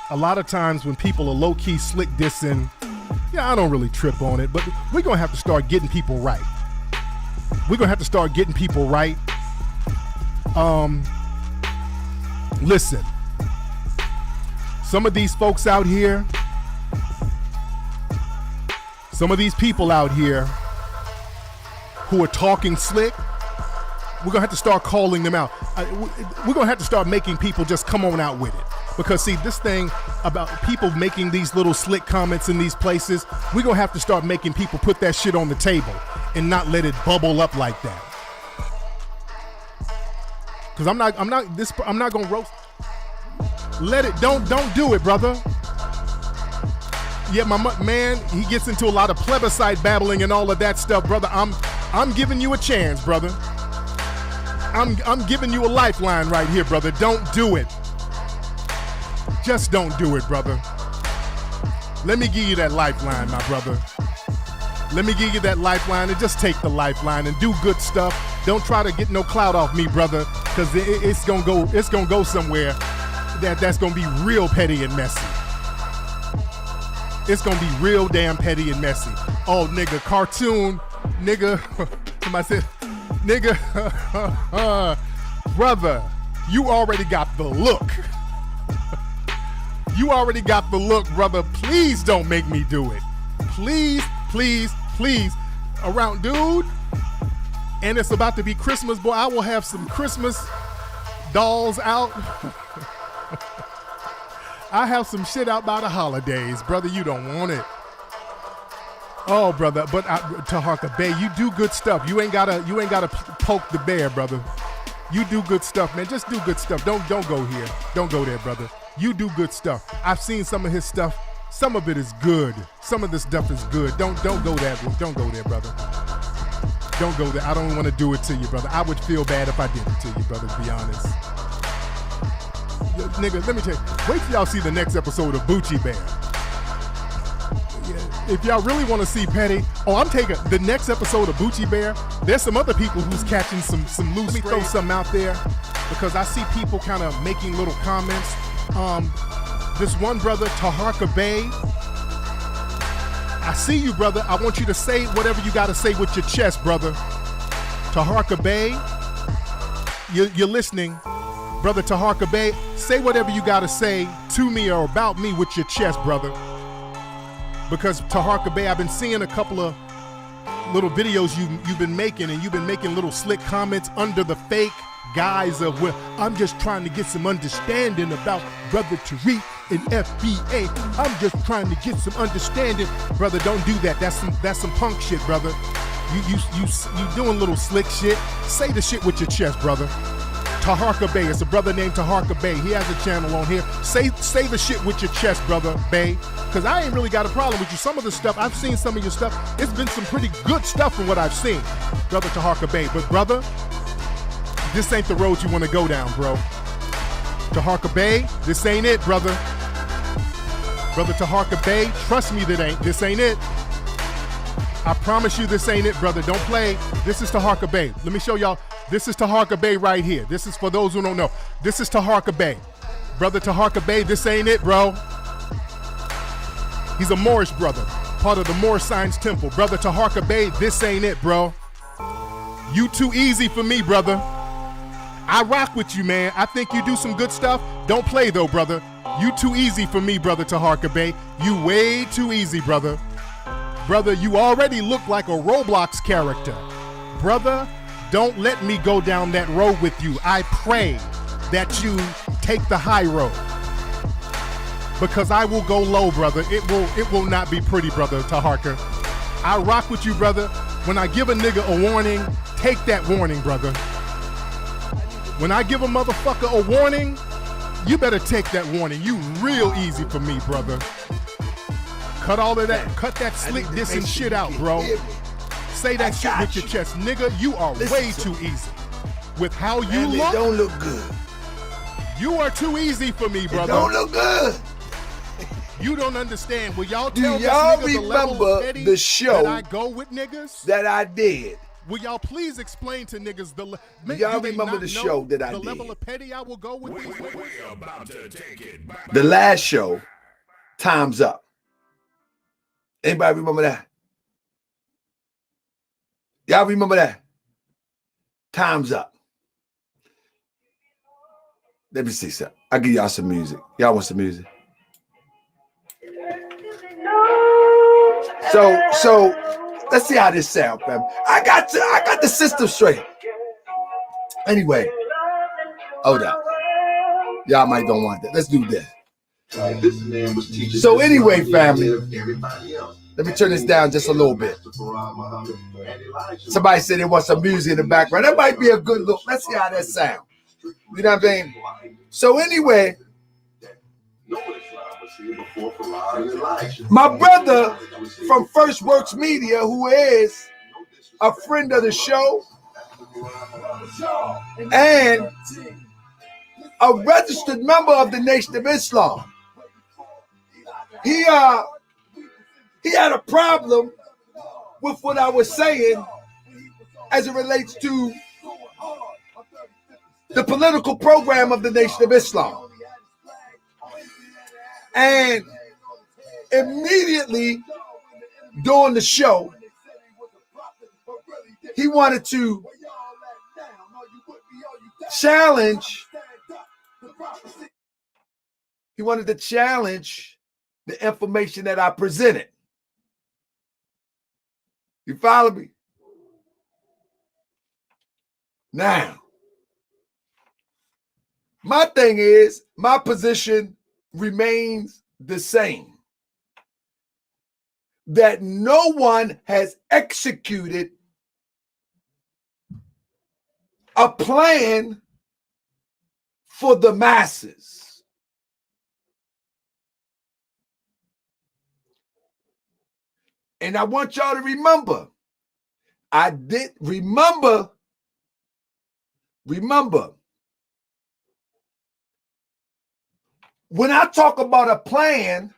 a lot of times when people are low-key slick dissing, yeah, I don't really trip on it, but we're going to have to start getting people right. We're going to have to start getting people right. Listen, some of these folks out here, some of these people out here who are talking slick, we're going to have to start calling them out. We're going to have to start making people just come on out with it. Because see, this thing about people making these little slick comments in these places, we're going to have to start making people put that shit on the table and not let it bubble up like that. Because I'm not going to roast. Let it, don't do it, brother. Yeah, my man, he gets into a lot of plebiscite babbling and all of that stuff, brother. I'm giving you a chance, brother. I'm giving you a lifeline right here, brother. Don't do it. Just don't do it, brother. Let me give you that lifeline, my brother. Let me give you that lifeline and just take the lifeline and do good stuff. Don't try to get no clout off me, brother, because it's gonna go somewhere that's gonna be real petty and messy. It's gonna be real damn petty and messy. Oh, nigga, cartoon, nigga. Somebody said, nigga, brother, you already got the look. You already got the look, brother. Please don't make me do it. Please, please, please. Around, dude. And it's about to be Christmas, boy. I will have some Christmas dolls out. I have some shit out by the holidays, brother. You don't want it. Oh, brother. But Taharka Bey, you do good stuff. You ain't gotta poke the bear, brother. You do good stuff, man. Just do good stuff. Don't go here. Don't go there, brother. You do good stuff. I've seen some of his stuff. Some of it is good. Some of this stuff is good. Don't go there. Don't go there, brother. Don't go there. I don't want to do it to you, brother. I would feel bad if I did it to you, brother, to be honest. Yo, nigga, let me tell you. Wait till y'all see the next episode of Bucci Bear. Yeah, if y'all really want to see petty, I'm taking the next episode of Bucci Bear. There's some other people who's catching some loose. Let me throw something out there because I see people kind of making little comments. This one brother, Taharka Bey, I see you, brother. I want you to say whatever you got to say with your chest, brother. Taharka Bey, you're listening. Brother Taharka Bey, say whatever you got to say to me or about me with your chest, brother. Because Taharka Bey, I've been seeing a couple of little videos you've been making, and you've been making little slick comments under the fake guise of, well, I'm just trying to get some understanding about Brother Tariq and FBA. I'm just trying to get some understanding. Brother, don't do that. That's some punk shit, brother. You doing little slick shit. Say the shit with your chest, brother. Taharka Bey, it's a brother named Taharka Bey. He has a channel on here. Say the shit with your chest, brother Bey, because I ain't really got a problem with you. Some of the stuff, I've seen some of your stuff. It's been some pretty good stuff from what I've seen, brother Taharka Bey. But brother, this ain't the road you want to go down, bro. Taharka Bey, this ain't it, brother. Brother Taharka Bey, trust me, this ain't it. I promise you this ain't it, brother. Don't play. This is Taharka Bey. Let me show y'all. This is Taharka Bey right here. This is for those who don't know. This is Taharka Bey. Brother Taharka Bey, this ain't it, bro. He's a Moorish brother, part of the Moorish Science Temple. Brother Taharka Bey, this ain't it, bro. You too easy for me, brother. I rock with you, man. I think you do some good stuff. Don't play though, brother. You too easy for me, brother Taharka Bey. You way too easy, brother. Brother, you already look like a Roblox character. Brother, don't let me go down that road with you. I pray that you take the high road, because I will go low, brother. It will not be pretty, brother Taharka. I rock with you, brother. When I give a nigga a warning, take that warning, brother. When I give a motherfucker a warning, you better take that warning. You real easy for me, brother. Cut all of that, cut that slick dissing shit out, bro. Say that shit with your chest. Nigga, you are way too easy. With how you look, it don't look good. You are too easy for me, brother. It don't look good. You don't understand. Will y'all Do tell y'all this nigga the level of remember petty the show that I go with niggas? that I did Will y'all please explain to niggas the y'all remember the show that I did? The level of petty I will go with these niggas? We're about to take it back. The last show, Time's Up. Anybody remember that? Y'all remember that? Time's Up. Let me see something. I'll give y'all some music. Y'all want some music? So let's see how this sounds, fam. I got the system straight. Anyway, hold up. Y'all might don't want that. Let's do this. So anyway, family, let me turn this down just a little bit. Somebody said they want some music in the background. That might be a good look. Let's see how that sounds. You know what I'm saying? So anyway, my brother from First Works Media, who is a friend of the show and a registered member of the Nation of Islam, he had a problem with what I was saying as it relates to the political program of the Nation of Islam. And immediately during the show, he wanted to challenge the information that I presented. You follow me? Now, my thing is, my position remains the same. That no one has executed a plan for the masses. And I want y'all to remember, remember, when I talk about a plan,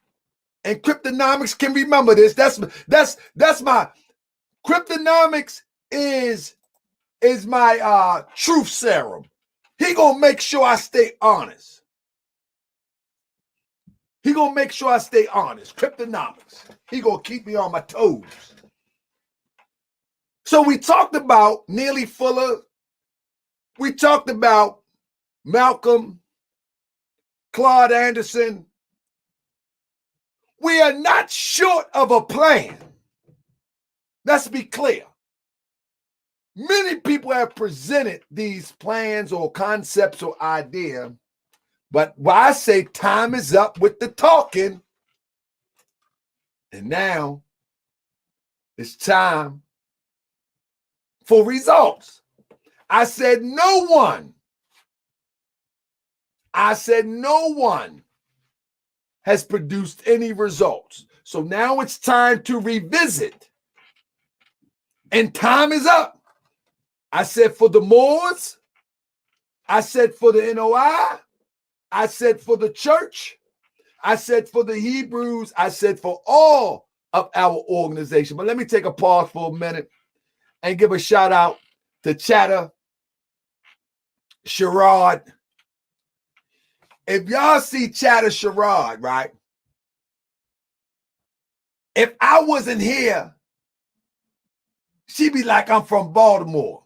and Cryptonomics can remember this, that's my Cryptonomics is my truth serum. He gonna make sure I stay honest. Cryptonomics. He gonna keep me on my toes. So we talked about Neely Fuller. We talked about Malcolm, Claude Anderson. We are not short of a plan. Let's be clear. Many people have presented these plans or concepts or ideas, but why I say time is up with the talking, and now it's time for results. I said no one has produced any results. So now it's time to revisit. And time is up. I said for the Moors, I said for the NOI, I said for the church, I said for the Hebrews, I said for all of our organization. But let me take a pause for a minute and give a shout out to Chatter Sherrod. If y'all see Chatter Sherrod, right? If I wasn't here, she'd be like, I'm from Baltimore.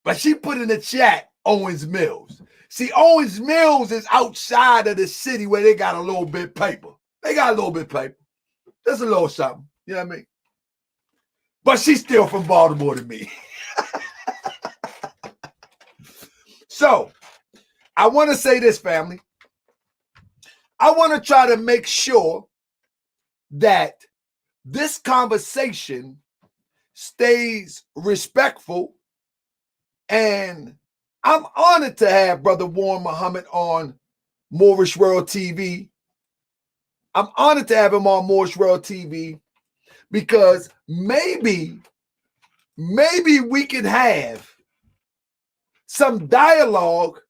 But she put in the chat Owens Mills. See, Owens Mills is outside of the city where they got a little bit of paper. They got a little bit of paper. Just a little something. You know what I mean? But she's still from Baltimore to me. So, I want to say this, family. I want to try to make sure that this conversation stays respectful. And I'm honored to have Brother Warren Muhammad on Moorish World TV. I'm honored to have him on Moorish World TV because maybe we can have some dialogue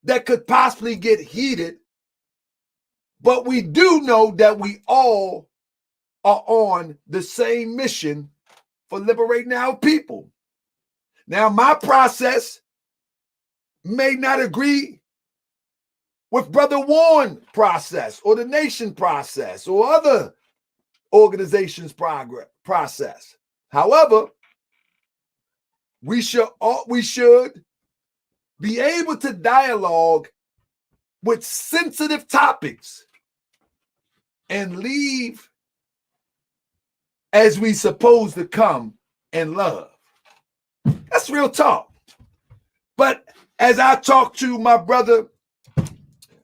that could possibly get heated, but we do know that we all are on the same mission for liberating our people. Now, my process may not agree with Brother Warren's process or the nation process or other organizations' process. However, we should be able to dialogue with sensitive topics and leave as we supposed to come in love. That's real talk. But as I talked to my brother,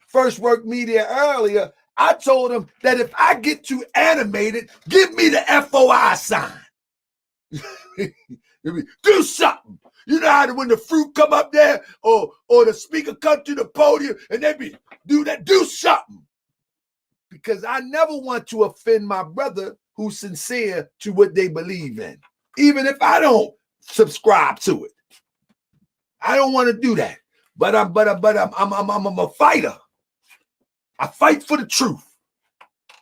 First Work Media earlier, I told him that if I get too animated, give me the FOI sign. Do something. You know how when the fruit come up there or the speaker come to the podium and they do something. Because I never want to offend my brother who's sincere to what they believe in, even if I don't subscribe to it. I don't want to do that. But I'm a fighter. I fight for the truth.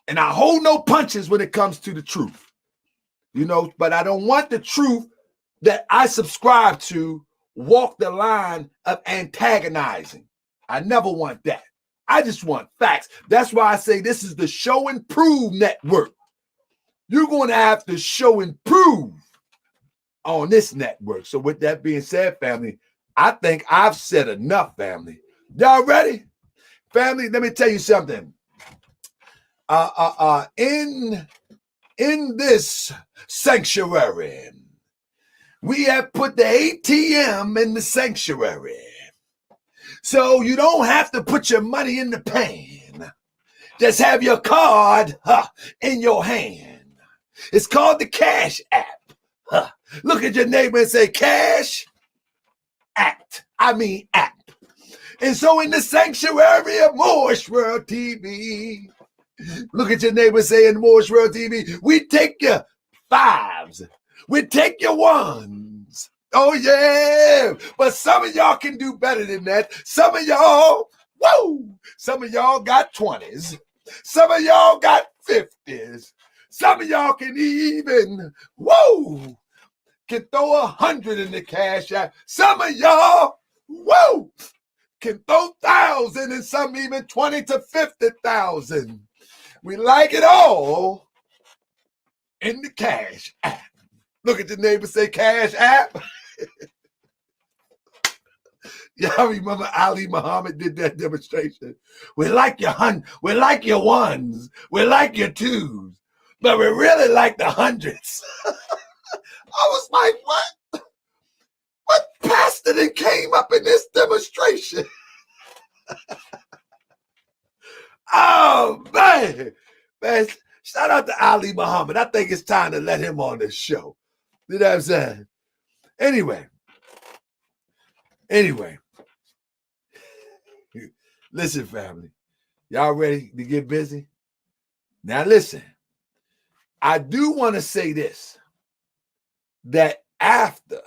And I hold no punches when it comes to the truth. You know, but I don't want the truth that I subscribe to walk the line of antagonizing. I never want that. I just want facts. That's why I say this is the Show and Prove network. You're going to have to show and prove on this network. So with that being said, family, I think I've said enough, family. Y'all ready? Family, let me tell you something. In this sanctuary, we have put the ATM in the sanctuary. So you don't have to put your money in the pan. Just have your card in your hand. It's called the Cash App. Look at your neighbor and say, Cash Act. App. And so in the sanctuary of Moorish World TV, look at your neighbor saying Moorish World TV, we take your fives. We take your ones. Oh, yeah. But some of y'all can do better than that. Some of y'all, some of y'all got 20s. Some of y'all got 50s. Some of y'all can even, can throw 100 in the Cash App. Some of y'all, can throw 1,000 and some even 20 to 50,000. We like it all in the Cash App. Look at your neighbor, say Cash App. Y'all remember Ali Muhammad did that demonstration? We like your we like your ones, we like your twos, but we really like the hundreds. I was like, what? What pastor that came up in this demonstration? Oh, man. Shout out to Ali Muhammad. I think it's time to let him on this show. You know what I'm saying? Anyway. Listen, family. Y'all ready to get busy? Now, listen. I do want to say this. That after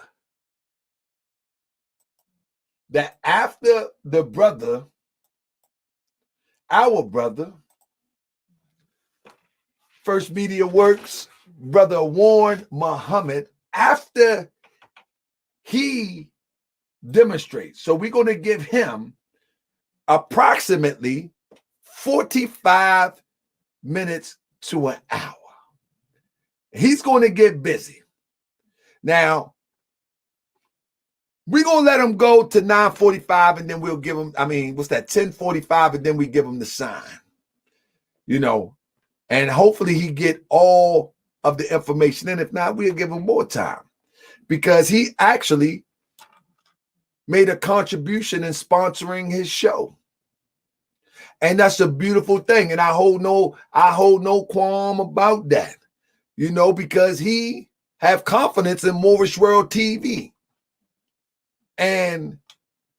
the brother, our brother, First Media Works, Brother Warren Muhammad, after he demonstrates, so we're going to give him approximately 45 minutes to an hour. He's going to get busy. Now, we're going to let him go to 9:45 and then we'll give him, 10:45 and then we give him the sign. You know, and hopefully he get all of the information. And if not, we'll give him more time because he actually made a contribution in sponsoring his show. And that's a beautiful thing. And I hold no qualm about that, you know, because he have confidence in Moorish World TV. And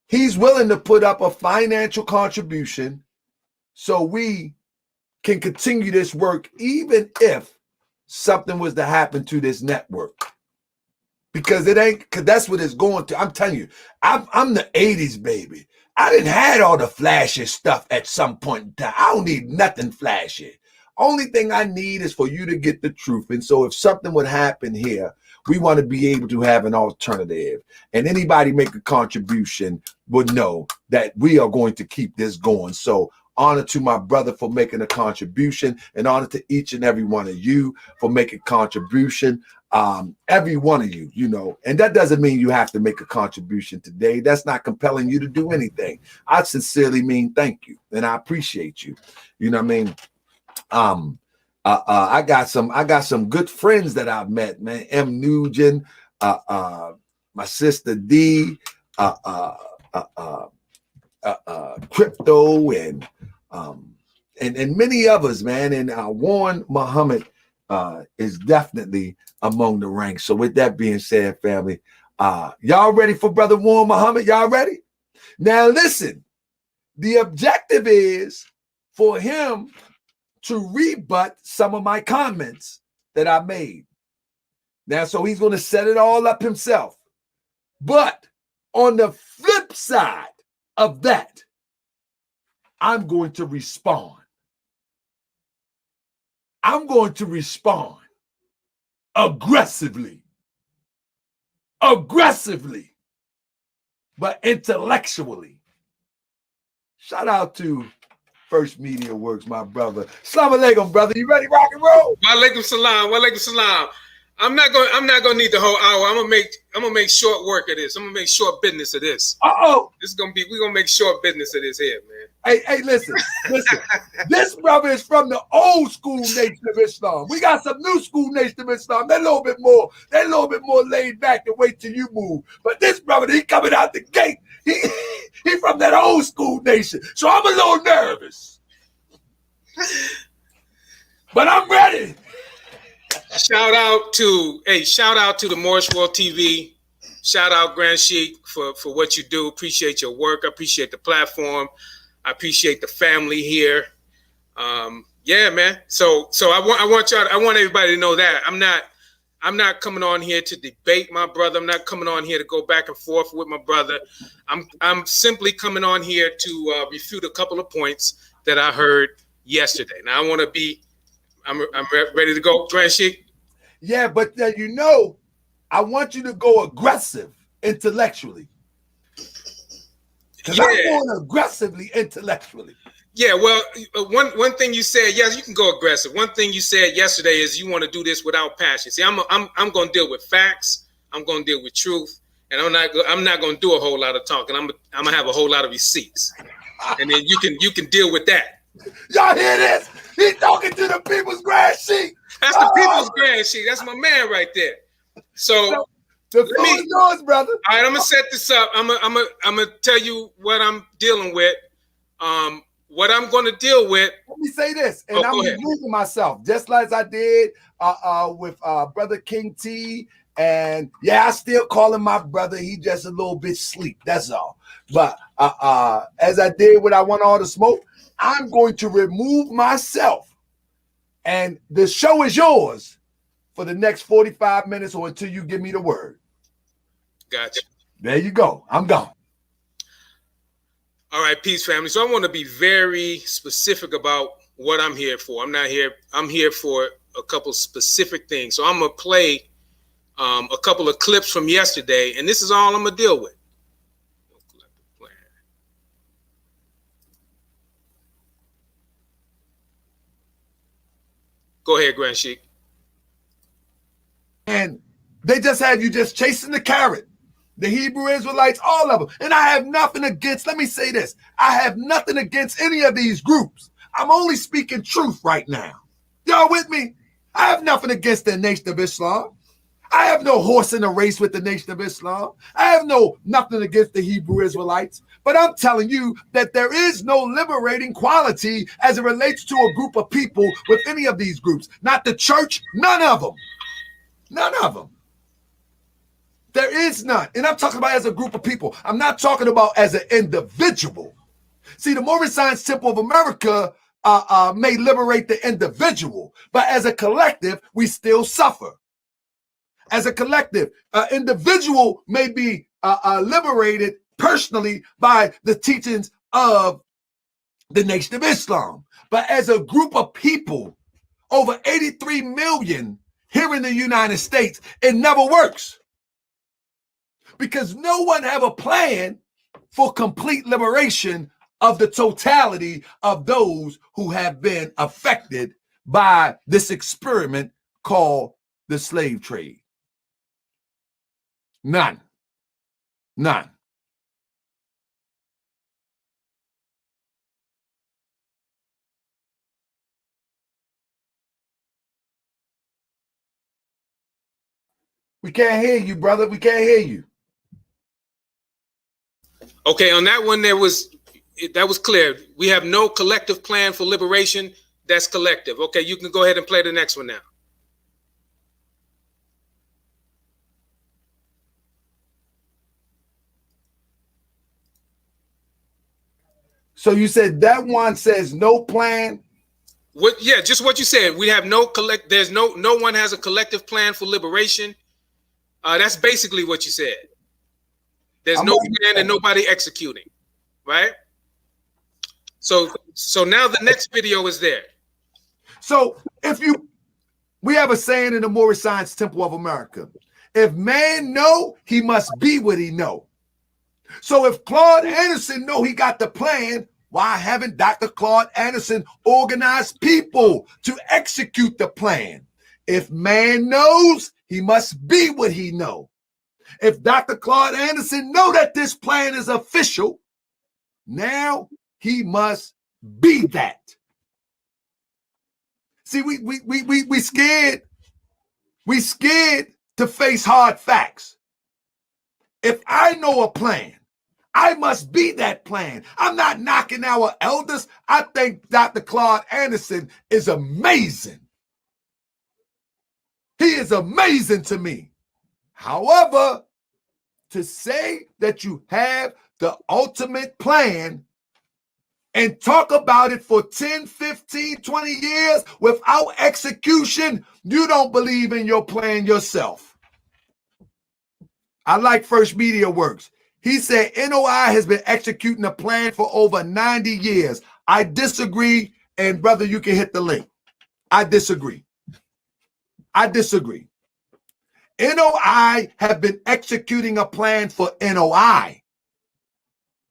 he's willing to put up a financial contribution so we can continue this work, even if something was to happen to this network. Because that's what it's going to. I'm telling you, I'm the 80s baby. I didn't had all the flashy stuff at some point in time. I don't need nothing flashy. Only thing I need is for you to get the truth. And so if something would happen here, we want to be able to have an alternative. And anybody make a contribution would know that we are going to keep this going. So honor to my brother for making a contribution, and honor to each and every one of you for making contribution. Every one of you, you know, and that doesn't mean you have to make a contribution today. That's not compelling you to do anything. I sincerely mean thank you, and I appreciate you. You know what I mean? I got some good friends that I've met, man. M. Nugent, my sister D, Crypto, and many others, man. And Warren Muhammad is definitely among the ranks. So with that being said, family, y'all ready for Brother Warren Muhammad? Y'all ready? Now listen, the objective is for him to rebut some of my comments that I made. Now, so he's going to set it all up himself. But on the flip side of that, I'm going to respond. I'm going to respond aggressively, but intellectually. Shout out to First Media Works, my brother. Assalamu alaikum, brother. You ready, rock and roll? Wa alaikum salam. Wa alaikum salam. I'm not gonna need the whole hour. I'm gonna make short work of this. I'm gonna make short business of this. We're gonna make short business of this here, man. Hey, listen. This brother is from the old school Nation of Islam. We got some new school Nation of Islam. They're a little bit more laid back and wait till you move. But this brother, he coming out the gate. He from that old school nation. So I'm a little nervous. But I'm ready. Shout out to the Morris World TV. Shout out Grand Sheik for what you do. Appreciate your work. I appreciate the platform. I appreciate the family here. Yeah, man. So I want everybody to know that I'm not coming on here to debate my brother. I'm not coming on here to go back and forth with my brother. I'm simply coming on here to refute a couple of points that I heard yesterday. Now I'm ready to go, Grand Sheik. Yeah, but I want you to go aggressive intellectually. Because I'm going aggressively intellectually. Yeah, well, one thing you said, yes, you can go aggressive. One thing you said yesterday is you want to do this without passion. See, I'm going to deal with facts. I'm going to deal with truth, and I'm not going to do a whole lot of talking. I'm going to have a whole lot of receipts, and then you can deal with that. Y'all hear this? He's talking to the people's Grand Sheik. That's the people's Grand Sheik. That's my man right there. So the floor is yours, brother. All right, I'm gonna set this up. I'm gonna tell you what I'm dealing with. What I'm going to deal with. Let me say this, and I'm removing myself, just like I did with Brother King T. And I still call him my brother. He just a little bit sleep. That's all. But as I did when I want all the smoke, I'm going to remove myself, and the show is yours for the next 45 minutes or until you give me the word. Gotcha. There you go. I'm gone. All right, peace, family. So I want to be very specific about what I'm here for. I'm here for a couple specific things. So I'm going to play a couple of clips from yesterday, and this is all I'm going to deal with. Go ahead, Grand Sheik. And they just have you just chasing the carrot. The Hebrew Israelites, all of them. And I have nothing against, let me say this, I have nothing against any of these groups. I'm only speaking truth right now. Y'all with me? I have nothing against the Nation of Islam. I have no horse in the race with the Nation of Islam. I have nothing against the Hebrew Israelites. But I'm telling you that there is no liberating quality as it relates to a group of people with any of these groups. Not the church, none of them. None of them. There is none. And I'm talking about as a group of people. I'm not talking about as an individual. See, the Mormon Science Temple of America may liberate the individual, but as a collective, we still suffer. As a collective, individual may be liberated personally by the teachings of the Nation of Islam. But as a group of people, over 83 million here in the United States. It never works because no one have a plan for complete liberation of the totality of those who have been affected by this experiment called the slave trade. None. None. We can't hear you, brother. We can't hear you. Okay, on that one, that was clear. We have no collective plan for liberation. That's collective. Okay, you can go ahead and play the next one now. So you said that one says no plan. What? Yeah, just what you said. We have no There's no one has a collective plan for liberation. That's basically what you said. There's no plan and nobody executing, right? So now the next video is there. So we have a saying in the Moorish Science Temple of America: if man know, he must be what he know. So if Claude Anderson know he got the plan, why haven't Dr. Claude Anderson organized people to execute the plan? If man knows, he must be what he know. If Dr. Claude Anderson know that this plan is official, now he must be that. See, we scared. We scared to face hard facts. If I know a plan, I must be that plan. I'm not knocking our elders. I think Dr. Claude Anderson is amazing. He is amazing to me. However, to say that you have the ultimate plan and talk about it for 10, 15, 20 years without execution, you don't believe in your plan yourself. I like First Media Works. He said NOI has been executing a plan for over 90 years. I disagree, and brother, you can hit the link. I disagree. I disagree. NOI have been executing a plan for NOI.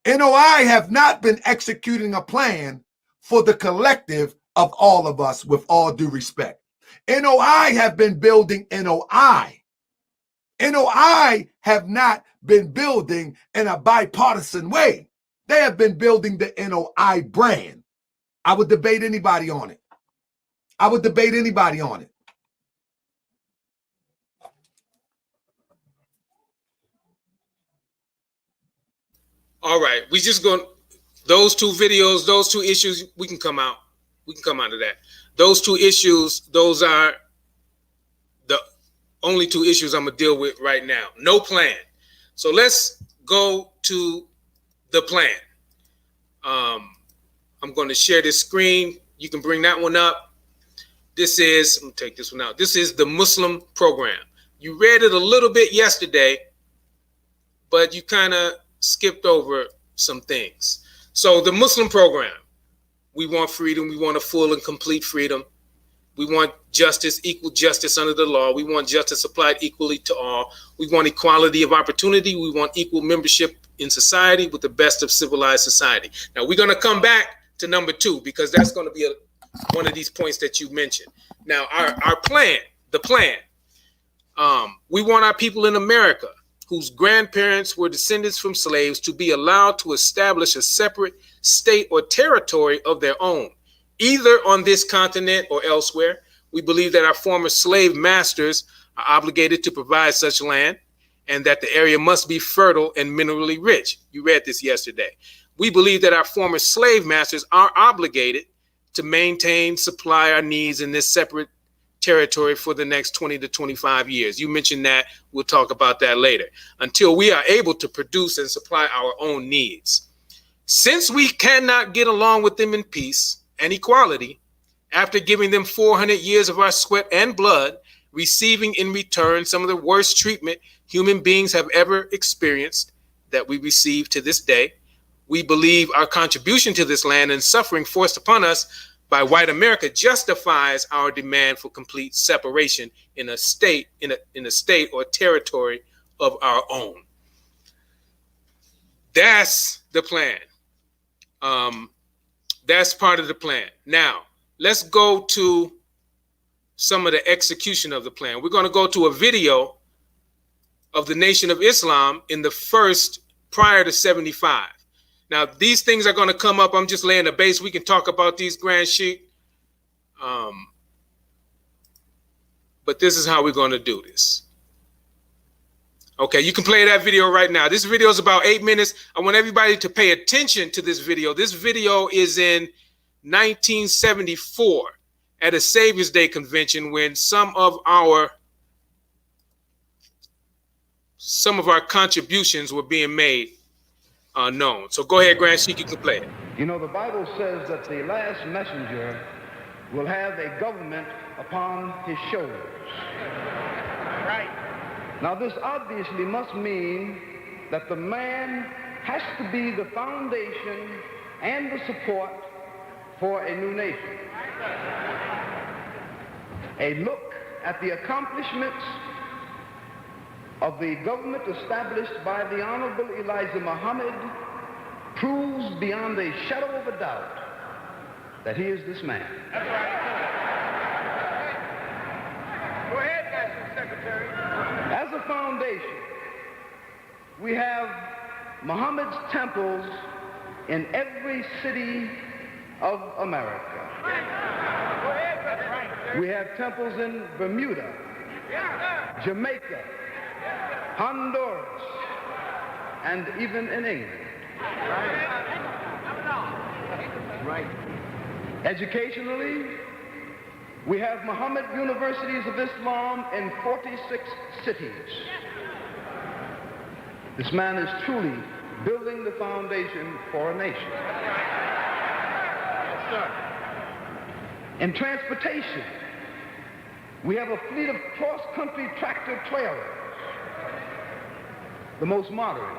NOI have not been executing a plan for the collective of all of us, with all due respect. NOI have been building NOI. NOI have not been building in a bipartisan way. They have been building the NOI brand. I would debate anybody on it. I would debate anybody on it. All right, we just going those two videos, those two issues. We can come out. We can come out of that. Those two issues. Those are the only two issues I'm gonna deal with right now. No plan. So let's go to the plan. I'm going to share this screen. You can bring that one up. This is, I'm gonna take this one out. This is the Muslim program. You read it a little bit yesterday, but you kind of skipped over some things. So the Muslim program, we want freedom. We want a full and complete freedom. We want justice, equal justice under the law. We want justice applied equally to all. We want equality of opportunity. We want equal membership in society with the best of civilized society. Now, we're going to come back to number 2 because that's going to be one of these points that you mentioned. Now, our plan, the plan, we want our people in America whose grandparents were descendants from slaves to be allowed to establish a separate state or territory of their own, either on this continent or elsewhere. We believe that our former slave masters are obligated to provide such land and that the area must be fertile and minerally rich. You read this yesterday. We believe that our former slave masters are obligated to maintain, supply our needs in this separate territory for the next 20 to 25 years. You mentioned that. We'll talk about that later. Until we are able to produce and supply our own needs. Since we cannot get along with them in peace and equality, after giving them 400 years of our sweat and blood, receiving in return some of the worst treatment human beings have ever experienced that we receive to this day, we believe our contribution to this land and suffering forced upon us by white America justifies our demand for complete separation in a state, in a state or territory of our own. That's the plan. That's part of the plan. Now, let's go to some of the execution of the plan. We're going to go to a video of the Nation of Islam in the first, prior to 75. Now, these things are going to come up. I'm just laying the base. We can talk about these, Grand Sheik. But this is how we're going to do this. Okay, you can play that video right now. This video is about 8 minutes. I want everybody to pay attention to this video. This video is in 1974 at a Savior's Day convention when some of our contributions were being made known. So go ahead, Grand Sheik, you can play it. You know, the Bible says that the last messenger will have a government upon his shoulders. Right. Now, this obviously must mean that the man has to be the foundation and the support for a new nation. A look at the accomplishments of the government established by the Honorable Elijah Muhammad proves beyond a shadow of a doubt that he is this man. That's right. Go ahead, National Secretary. As a foundation, we have Muhammad's temples in every city of America. We have temples in Bermuda, Jamaica, Honduras, and even in England. Right. Educationally, we have Muhammad universities of Islam in 46 cities. This man is truly building the foundation for a nation. Yes, sir. In transportation, we have a fleet of cross-country tractor trailers, the most modern.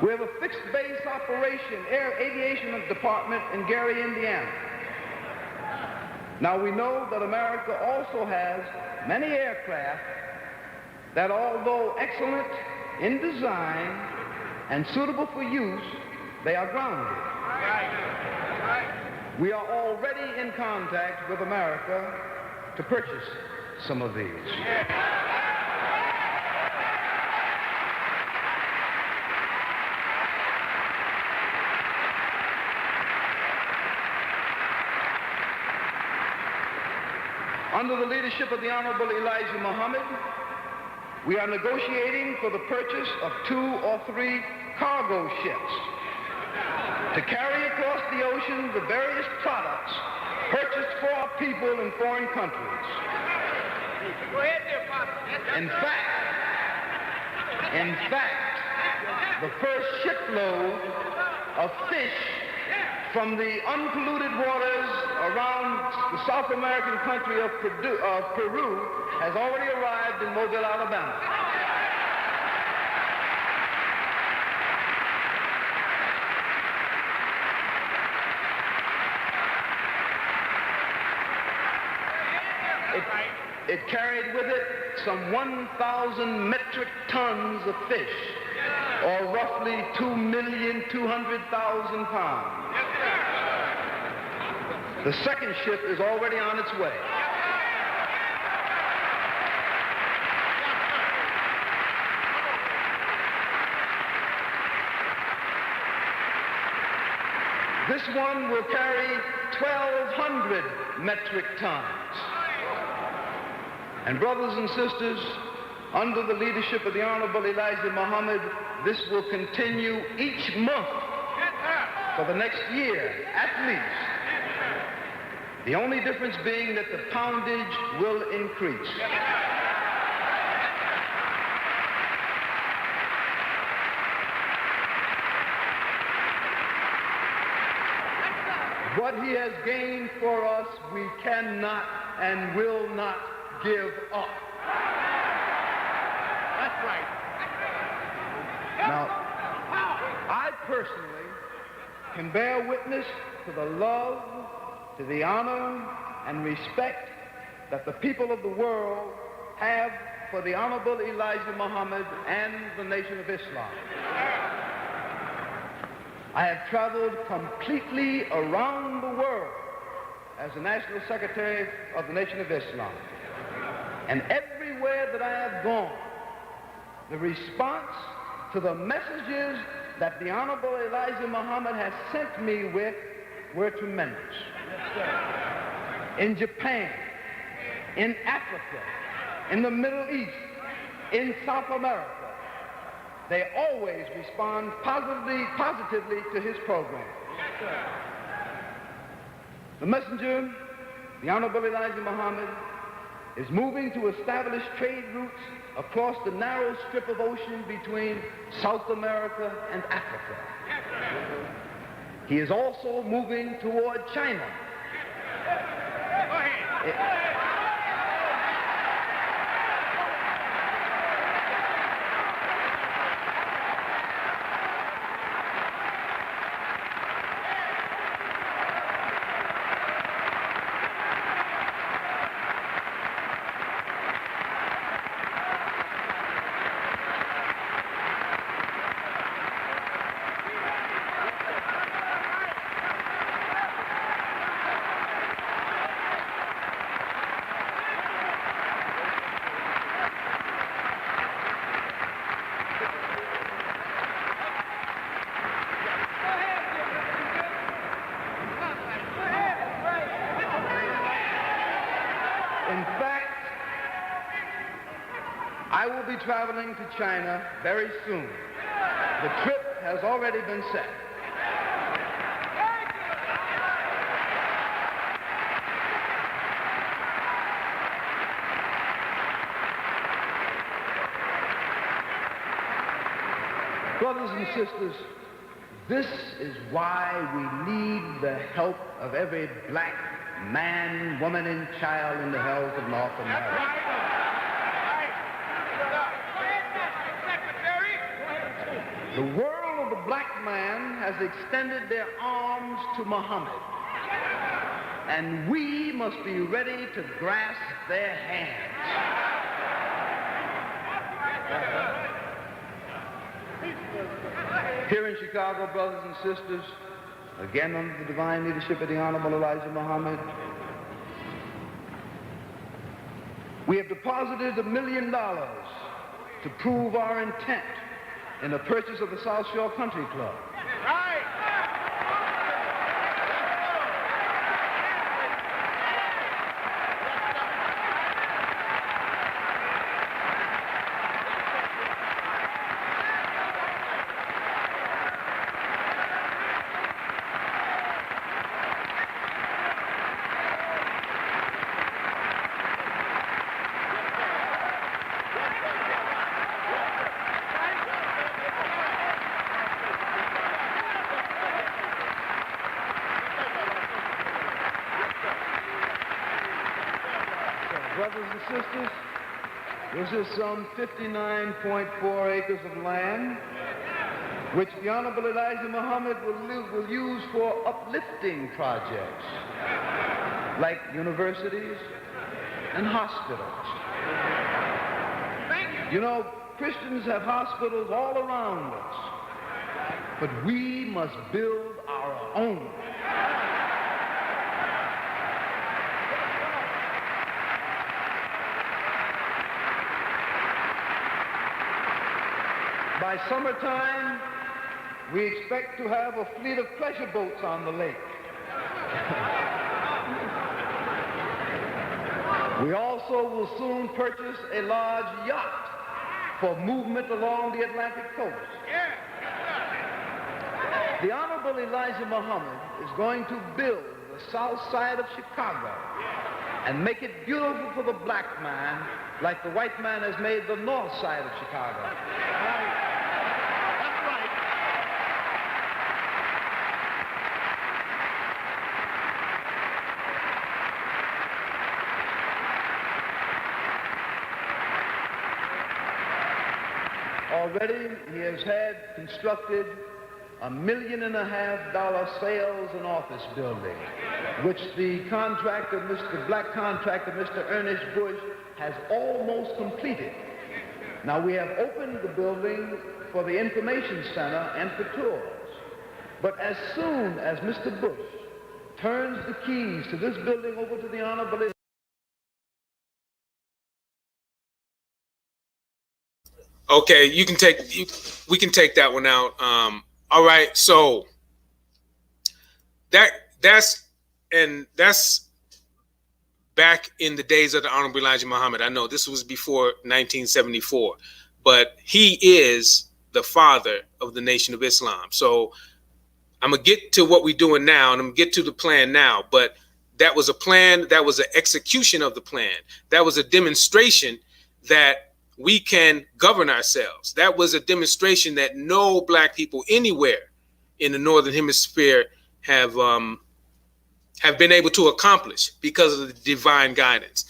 We have a fixed base operation, air aviation department in Gary, Indiana. Now we know that America also has many aircraft that, although excellent in design and suitable for use, they are grounded. We are already in contact with America to purchase some of these. Under the leadership of the Honorable Elijah Muhammad, we are negotiating for the purchase of 2 or 3 cargo ships to carry across the ocean the various products purchased for our people in foreign countries. In fact, the first shipload of fish from the unpolluted waters around the South American country of Peru has already arrived in Mobile, Alabama. It carried with it some 1,000 metric tons of fish, or roughly 2,200,000 pounds. The second ship is already on its way. This one will carry 1,200 metric tons. And brothers and sisters, under the leadership of the Honorable Elijah Muhammad, this will continue each month for the next year, at least. The only difference being that the poundage will increase. What he has gained for us, we cannot and will not give up. That's right. Now, I personally can bear witness to the love, to the honor, and respect that the people of the world have for the Honorable Elijah Muhammad and the Nation of Islam. I have traveled completely around the world as the National Secretary of the Nation of Islam. And everywhere that I have gone, the response to the messages that the Honorable Elijah Muhammad has sent me with were tremendous. In Japan, in Africa, in the Middle East, in South America, they always respond positively to his program. The messenger, the Honorable Elijah Muhammad, is moving to establish trade routes across the narrow strip of ocean between South America and Africa. He is also moving toward China. In fact, I will be traveling to China very soon. The trip has already been set. Brothers and sisters, this is why we need the help of every black man, woman, and child in the hells of North America. The world of the black man has extended their arms to Muhammad, and we must be ready to grasp their hands. Here in Chicago, brothers and sisters, again under the divine leadership of the Honorable Elijah Muhammad, we have deposited $1 million to prove our intent in the purchase of the South Shore Country Club. Brothers and sisters, this is some 59.4 acres of land which the Honorable Elijah Muhammad will use for uplifting projects like universities and hospitals. You know, Christians have hospitals all around us, but we must build our own. By summertime, we expect to have a fleet of pleasure boats on the lake. We also will soon purchase a large yacht for movement along the Atlantic coast. The Honorable Elijah Muhammad is going to build the south side of Chicago and make it beautiful for the black man like the white man has made the north side of Chicago. Already, he has had constructed $1.5 million sales and office building, which the contractor, Mr. Black contractor, Mr. Ernest Bush, has almost completed. Now we have opened the building for the information center and for tours. But as soon as Mr. Bush turns the keys to this building over to the Honorable Okay, we can take that one out. All right, so that's back in the days of the Honorable Elijah Muhammad. I know this was before 1974, but he is the father of the Nation of Islam. So I'm gonna get to what we're doing now, and I'm gonna get to the plan now. But that was a plan. That was an execution of the plan. That was a demonstration that we can govern ourselves. That was a demonstration that no black people anywhere in the Northern Hemisphere have been able to accomplish because of the divine guidance.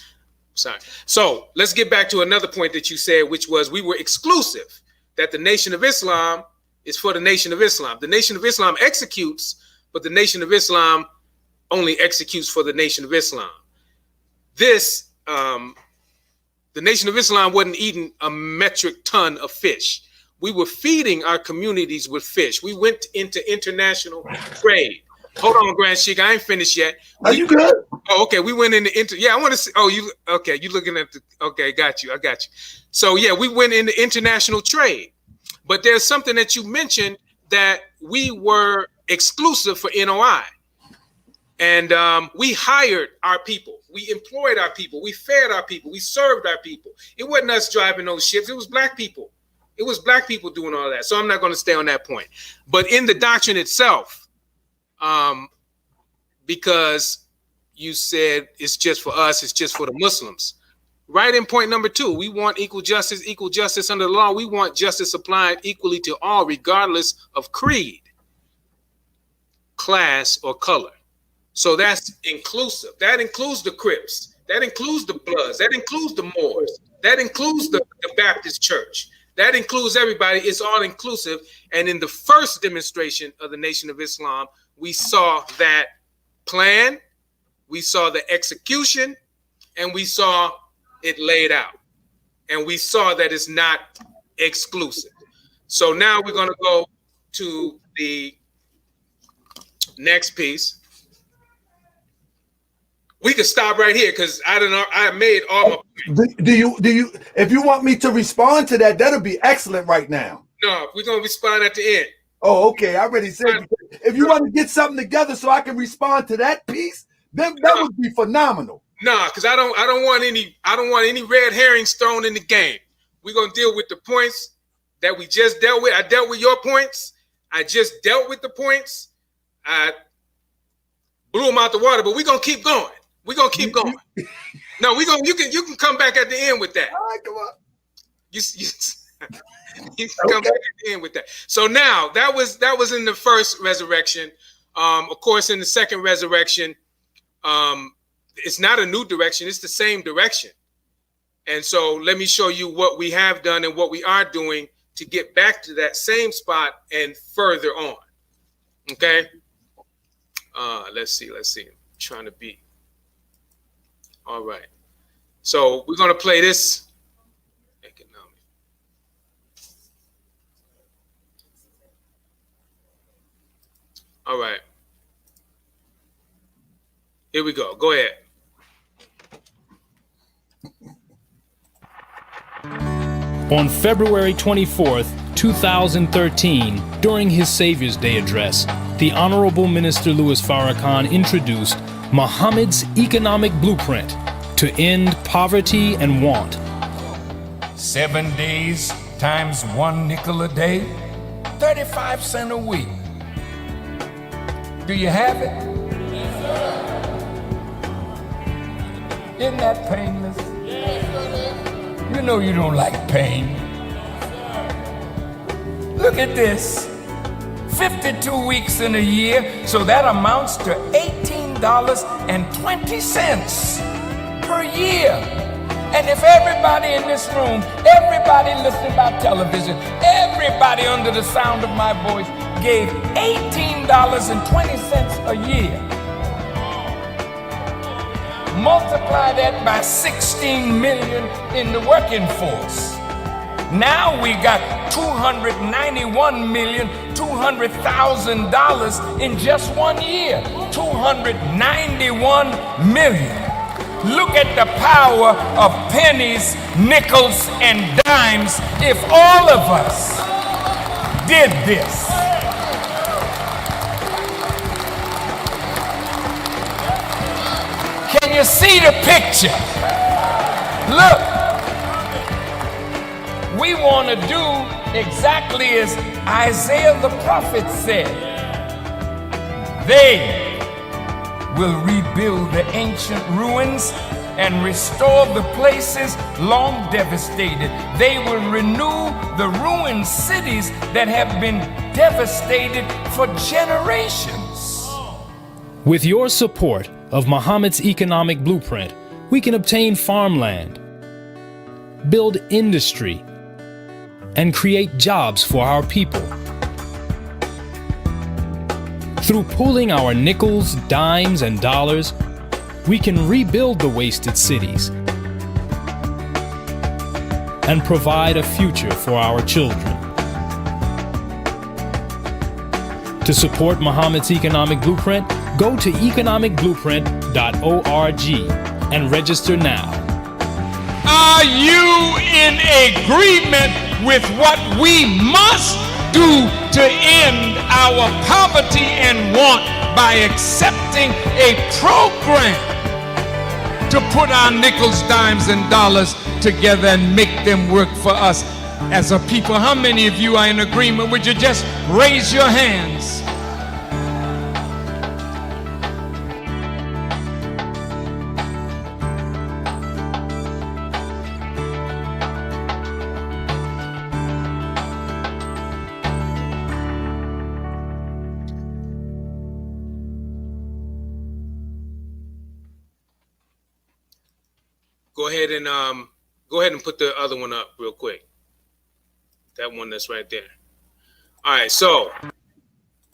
Sorry. So let's get back to another point that you said, which was we were exclusive, that the Nation of Islam is for the Nation of Islam. The Nation of Islam executes, but the Nation of Islam only executes for the Nation of Islam. This, the Nation of Islam wasn't eating a metric ton of fish. We were feeding our communities with fish. We went into international trade. Hold on, Grand Sheik, I ain't finished yet. Are you good? Oh, okay. We went into I want to see. Oh, you okay? You looking at the? Okay, got you. I got you. So yeah, we went into international trade, but there's something that you mentioned that we were exclusive for NOI, and we hired our people, we employed our people, we fed our people, we served our people. It wasn't us driving those ships. It was black people. It was black people doing all that. So I'm not going to stay on that point. But in the doctrine itself. Because you said it's just for us, it's just for the Muslims. Right in point number 2, we want equal justice under the law. We want justice applied equally to all, regardless of creed, class, or color. So that's inclusive. That includes the Crips. That includes the Bloods. That includes the Moors. That includes the Baptist Church. That includes everybody. It's all inclusive. And in the first demonstration of the Nation of Islam, we saw that plan, we saw the execution, and we saw it laid out. And we saw that it's not exclusive. So now we're going to go to the next piece. We could stop right here because I made all my points. Do you if you want me to respond to that, that'll be excellent right now. No, we're going to respond at the end. Oh, okay. I already said if you want to get something together so I can respond to that piece, then that would be phenomenal. No, because I don't want any red herrings thrown in the game. We're gonna deal with the points that we just dealt with. I dealt with your points. I just dealt with the points. I blew them out the water, but we're gonna keep going. We're gonna keep going. No, you can come back at the end with that. All right, come on. You can come back at the end with that. So now that was in the first resurrection. Of course, in the second resurrection, it's not a new direction, it's the same direction. And so let me show you what we have done and what we are doing to get back to that same spot and further on. Okay. Let's see. I'm trying to be. All right. So we're gonna play this. All right. Here we go. Go ahead. On February 24th, 2013, during his Savior's Day address, the Honorable Minister Louis Farrakhan introduced Muhammad's economic blueprint to end poverty and want. 7 days times 1 nickel a day, 35 cents a week. Do you have it? Yes, sir. Isn't that painless? Yes, sir. You know you don't like pain. Yes, look at this. 52 weeks in a year, so that amounts to $18.20 per year. And if everybody in this room, everybody listening by television, everybody under the sound of my voice gave $18.20 a year. Multiply that by 16 million in the working force. Now we got $291,200,000 in just 1 year. 291 million. Look at the power of pennies, nickels, and dimes if all of us did this. Can you see the picture? Look, we want to do exactly as Isaiah the prophet said. They will rebuild the ancient ruins and restore the places long devastated. They will renew the ruined cities that have been devastated for generations. With your support of Muhammad's economic blueprint, we can obtain farmland, build industry, and create jobs for our people. Through pooling our nickels, dimes, and dollars, we can rebuild the wasted cities and provide a future for our children. To support Muhammad's economic blueprint, go to economicblueprint.org and register now. Are you in agreement with what we must do to end our poverty and want by accepting a program to put our nickels, dimes, and dollars together and make them work for us as a people? How many of you are in agreement? Would you just raise your hands? Go ahead and put the other one up real quick. That one that's right there. All right, so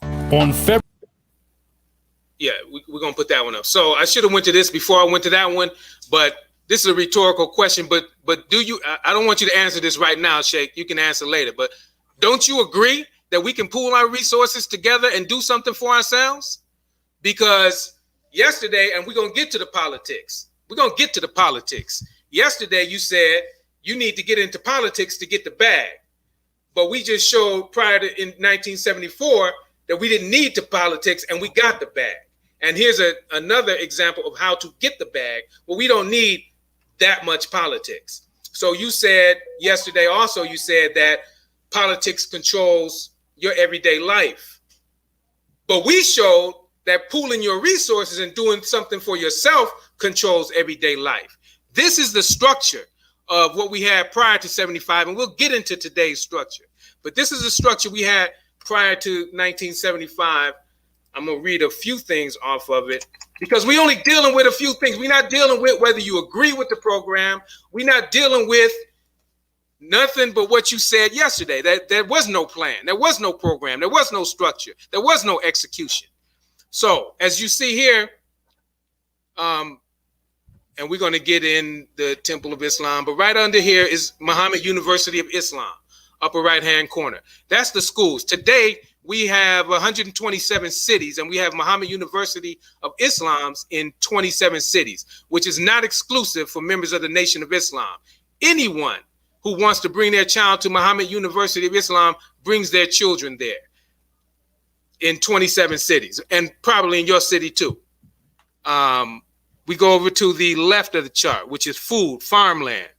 on February. Yeah, we're gonna put that one up. So I should have went to this before I went to that one, but this is a rhetorical question. But do you? I don't want you to answer this right now, Sheikh. You can answer later. But don't you agree that we can pool our resources together and do something for ourselves? Because yesterday, and we're gonna get to the politics. We're gonna get to the politics. Yesterday, you said you need to get into politics to get the bag, but we just showed prior to in 1974 that we didn't need to politics and we got the bag. And here's another example of how to get the bag. Well, we don't need that much politics. So you said yesterday also, you said that politics controls your everyday life. But we showed that pooling your resources and doing something for yourself controls everyday life. This is the structure of what we had prior to 75, and we'll get into today's structure. But this is the structure we had prior to 1975. I'm going to read a few things off of it because we're only dealing with a few things. We're not dealing with whether you agree with the program. We're not dealing with nothing but what you said yesterday. That there was no plan. There was no program. There was no structure. There was no execution. So as you see here, and we're going to get in the Temple of Islam, but right under here is Muhammad University of Islam, upper right-hand corner. That's the schools. Today, we have 127 cities, and we have Muhammad University of Islam's in 27 cities, which is not exclusive for members of the Nation of Islam. Anyone who wants to bring their child to Muhammad University of Islam brings their children there in 27 cities, and probably in your city too. We go over to the left of the chart, which is food, farmland.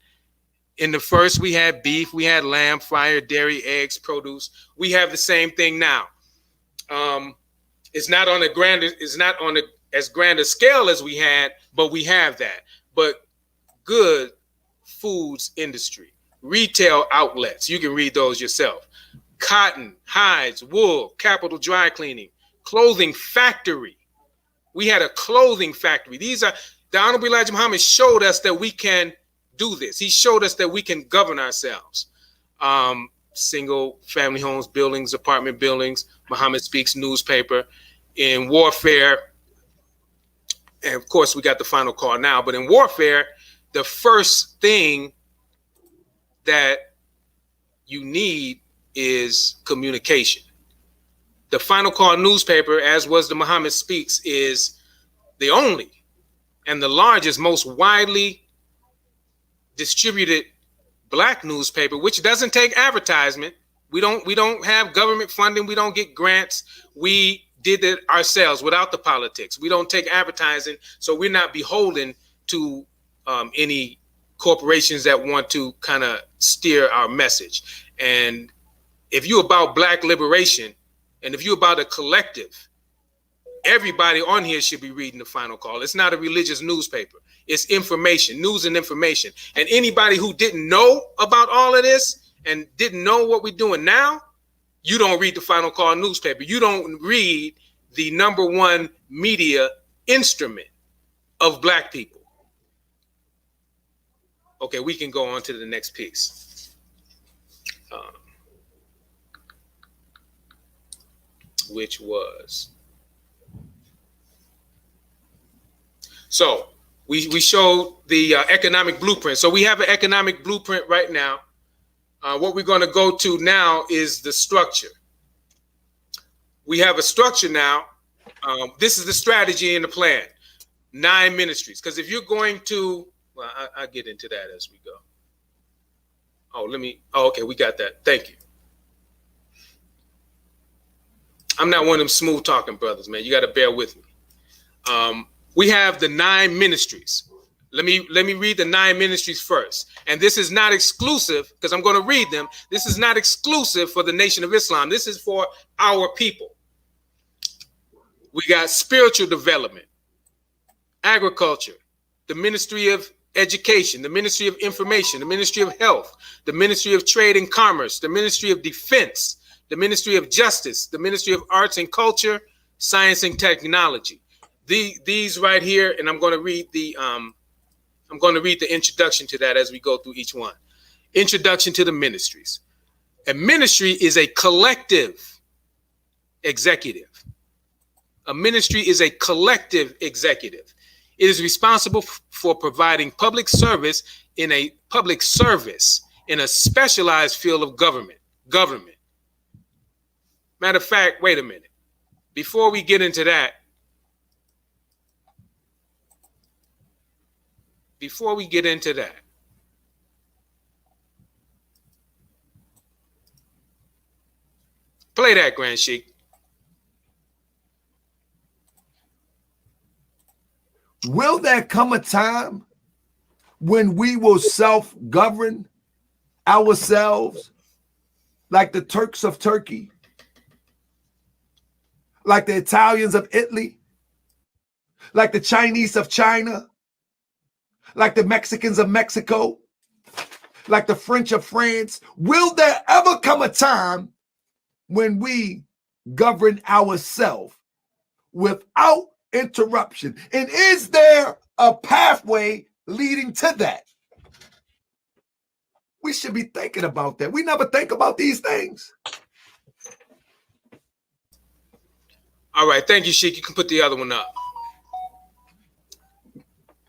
In the first, we had beef, we had lamb, fire, dairy, eggs, produce. We have the same thing now. It's not on as grand a scale as we had, but we have that. But good foods industry, retail outlets, you can read those yourself. Cotton, hides, wool, capital dry cleaning, clothing factory. We had a clothing factory. The Honorable Elijah Muhammad showed us that we can do this. He showed us that we can govern ourselves. single family homes, buildings, apartment buildings, Muhammad Speaks newspaper. In warfare, and of course we got the final call now, but in warfare, the first thing that you need is communication. The final call newspaper, as was the Muhammad Speaks, is the only and the largest, most widely distributed Black newspaper, which doesn't take advertisement. We don't have government funding. We don't get grants. We did it ourselves without the politics. We don't take advertising, so we're not beholden to any corporations that want to kind of steer our message. And if you're about Black liberation, and if you're about a collective, everybody on here should be reading the final call. It's not a religious newspaper. It's information, news and information. And anybody who didn't know about all of this and didn't know what we're doing now, you don't read the final call newspaper. You don't read the #1 media instrument of Black people. Okay, we can go on to the next piece. Which was, so we showed the economic blueprint. So we have an economic blueprint right now. What we're going to go to now is the structure. We have a structure now. This is the strategy and the plan. 9 ministries. Because if you're going to, well, I'll get into that as we go. Okay, we got that. Thank you. I'm not one of them smooth talking brothers, man. You got to bear with me. We have the 9 ministries. Let me read the 9 ministries first. And this is not exclusive, because I'm going to read them. This is not exclusive for the Nation of Islam. This is for our people. We got spiritual development, agriculture, the Ministry of Education, the Ministry of Information, the Ministry of Health, the Ministry of Trade and Commerce, the Ministry of Defense, the Ministry of Justice, the Ministry of Arts and Culture, Science and Technology. These right here, and I'm going to read the introduction to that as we go through each one. Introduction to the ministries. A ministry is a collective executive. A ministry is a collective executive. It is responsible for providing public service in a specialized field of government. Matter of fact, wait a minute. Before we get into that, play that, Grand Sheik. Will there come a time when we will self-govern ourselves like the Turks of Turkey, like the Italians of Italy, like the Chinese of China, like the Mexicans of Mexico, like the French of France? Will there ever come a time when we govern ourselves without interruption? And is there a pathway leading to that? We should be thinking about that. We never think about these things. All right, thank you, Sheik. You can put the other one up.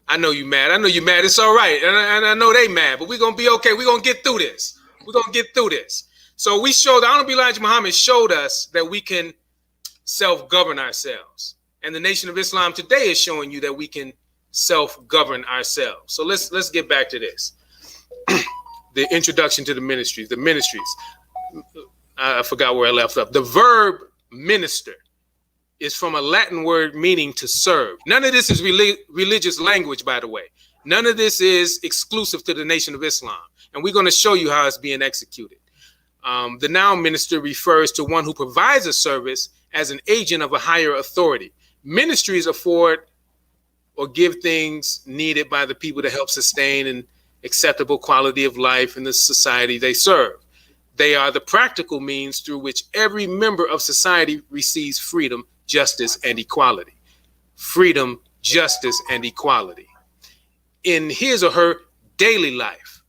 I know you mad. It's all right. And I know they mad, but we're going to be okay. We're going to get through this. So we showed, the Honorable Elijah Muhammad showed us that we can self-govern ourselves. And the Nation of Islam today is showing you that we can self-govern ourselves. So let's get back to this. The introduction to the ministries. The ministries. I forgot where I left off. The verb minister is from a Latin word meaning to serve. None of this is religious language, by the way. None of this is exclusive to the Nation of Islam. And we're going to show you how it's being executed. The noun minister refers to one who provides a service as an agent of a higher authority. Ministries afford or give things needed by the people to help sustain an acceptable quality of life in the society they serve. They are the practical means through which every member of society receives freedom, justice, and equality. Freedom, justice, and equality in his or her daily life.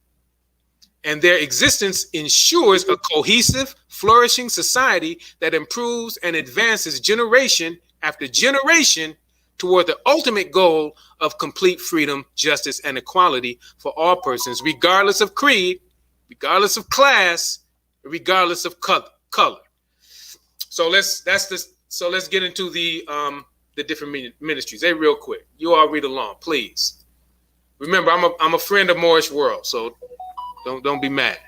and their existence ensures a cohesive, flourishing society that improves and advances generation after generation toward the ultimate goal of complete freedom, justice, and equality for all persons, regardless of creed, regardless of class, regardless of color. So let's get into the different ministries. Hey, real quick, you all read along, please. Remember, I'm a friend of Moorish World, so don't be mad.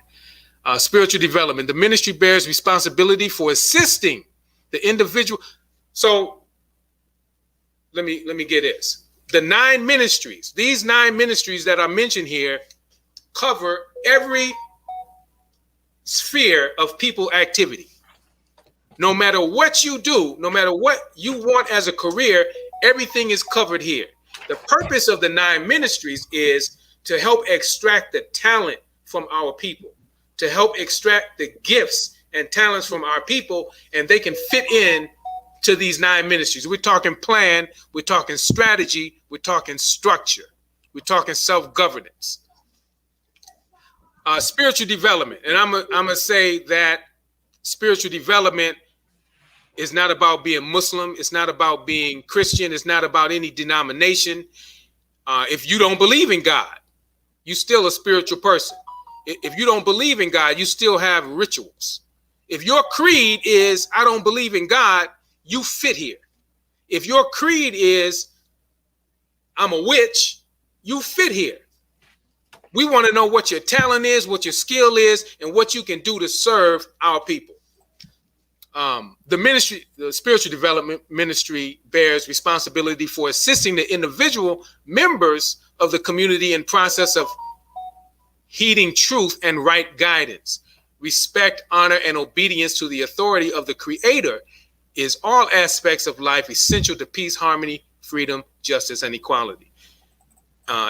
Spiritual development. The ministry bears responsibility for assisting the individual. So let me get this. The 9 ministries, these 9 ministries that are mentioned here cover every sphere of people activity. No matter what you do, no matter what you want as a career, everything is covered here. The purpose of the 9 ministries is to help extract the talent from our people, to help extract the gifts and talents from our people, and they can fit in to these 9 ministries. We're talking plan, we're talking strategy, we're talking structure, we're talking self-governance. Spiritual development, and I'm gonna say that spiritual development is not about being Muslim, it's not about being Christian, it's not about any denomination. If you don't believe in God, you're still a spiritual person. If you don't believe in God, you still have rituals. If your creed is, I don't believe in God, you fit here. If your creed is, I'm a witch, you fit here. We want to know what your talent is, what your skill is, and what you can do to serve our people. The spiritual development ministry bears responsibility for assisting the individual members of the community in process of heeding truth and right guidance. Respect, honor, and obedience to the authority of the Creator is all aspects of life essential to peace, harmony, freedom, justice, and equality.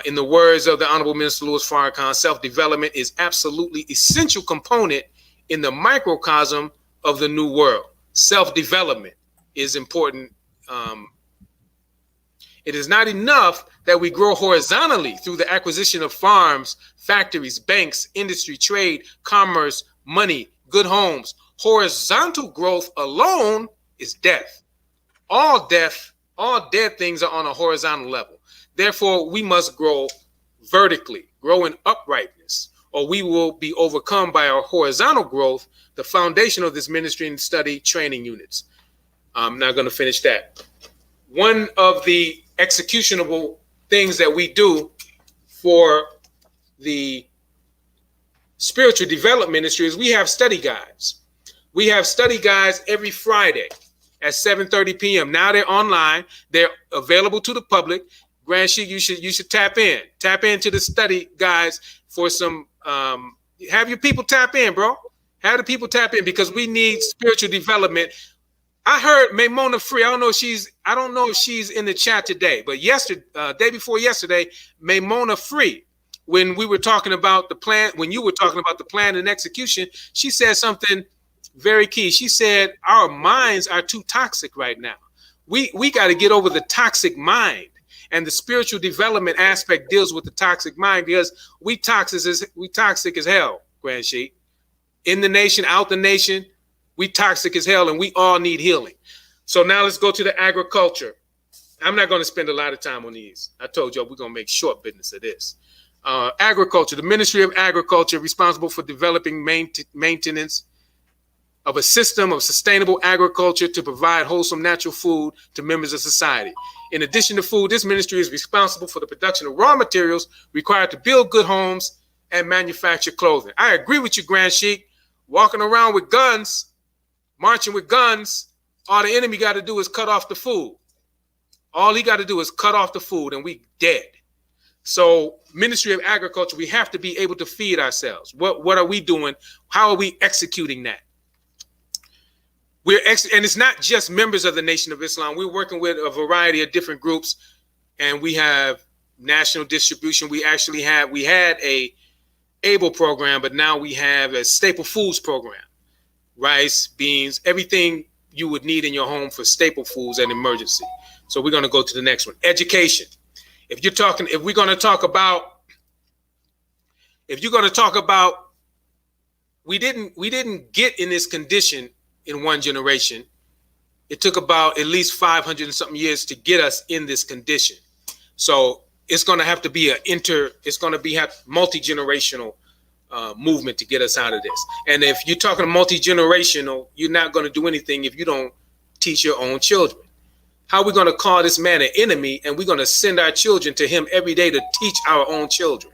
In the words of the Honorable Minister Louis Farrakhan, self-development is absolutely essential component in the microcosm of the new world. Self-development is important. It is not enough that we grow horizontally through the acquisition of farms, factories, banks, industry, trade, commerce, money, good homes. Horizontal growth alone is death. All dead things are on a horizontal level. Therefore, we must grow vertically, grow in uprightness, or we will be overcome by our horizontal growth, the foundation of this ministry and study training units. I'm not going to finish that. One of the executionable things that we do for the spiritual development ministry is we have study guides. We have study guides every Friday at 7:30 p.m. Now they're online. They're available to the public. Grand Sheik, you should tap into the study guides for some. Have your people tap in, bro. Have the people tap in because we need spiritual development. I heard Maimona Free. I don't know if she's in the chat today, but day before yesterday, Maimona Free, when we were talking about the plan, when you were talking about the plan and execution, she said something very key. She said our minds are too toxic right now. We got to get over the toxic mind. And the spiritual development aspect deals with the toxic mind because we toxic as hell, Grand Sheik. In the nation, out the nation, we toxic as hell, and we all need healing. So now let's go to the agriculture. I'm not going to spend a lot of time on these. I told you we're going to make short business of this. Agriculture, the Ministry of Agriculture, responsible for developing maintenance of a system of sustainable agriculture to provide wholesome natural food to members of society. In addition to food, this ministry is responsible for the production of raw materials required to build good homes and manufacture clothing. I agree with you, Grand Sheik. Walking around with guns, marching with guns, all the enemy got to do is cut off the food. All he got to do is cut off the food and we dead. So Ministry of Agriculture, we have to be able to feed ourselves. What are we doing? How are we executing that? And it's not just members of the Nation of Islam. We're working with a variety of different groups, and we have national distribution. We had a ABLE program, but now we have a staple foods program. Rice, beans, everything you would need in your home for staple foods and emergency. So we're going to go to the next one. Education. If you're going to talk about we didn't get in this condition in one generation. It took about at least 500 and something years to get us in this condition. So it's going to have to be multi-generational movement to get us out of this. And if you're talking multi-generational, you're not going to do anything if you don't teach your own children. How are we going to call this man an enemy, and we're going to send our children to him every day to teach our own children?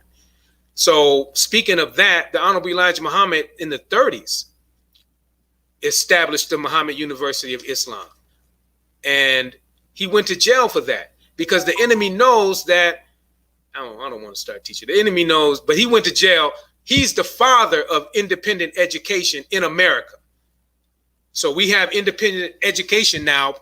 So speaking of that, the Honorable Elijah Muhammad in the 30s established the Muhammad University of Islam. And he went to jail for that because the enemy knows that, I don't want to start teaching. The enemy knows, but he went to jail. He's the father of independent education in America. So we have independent education now.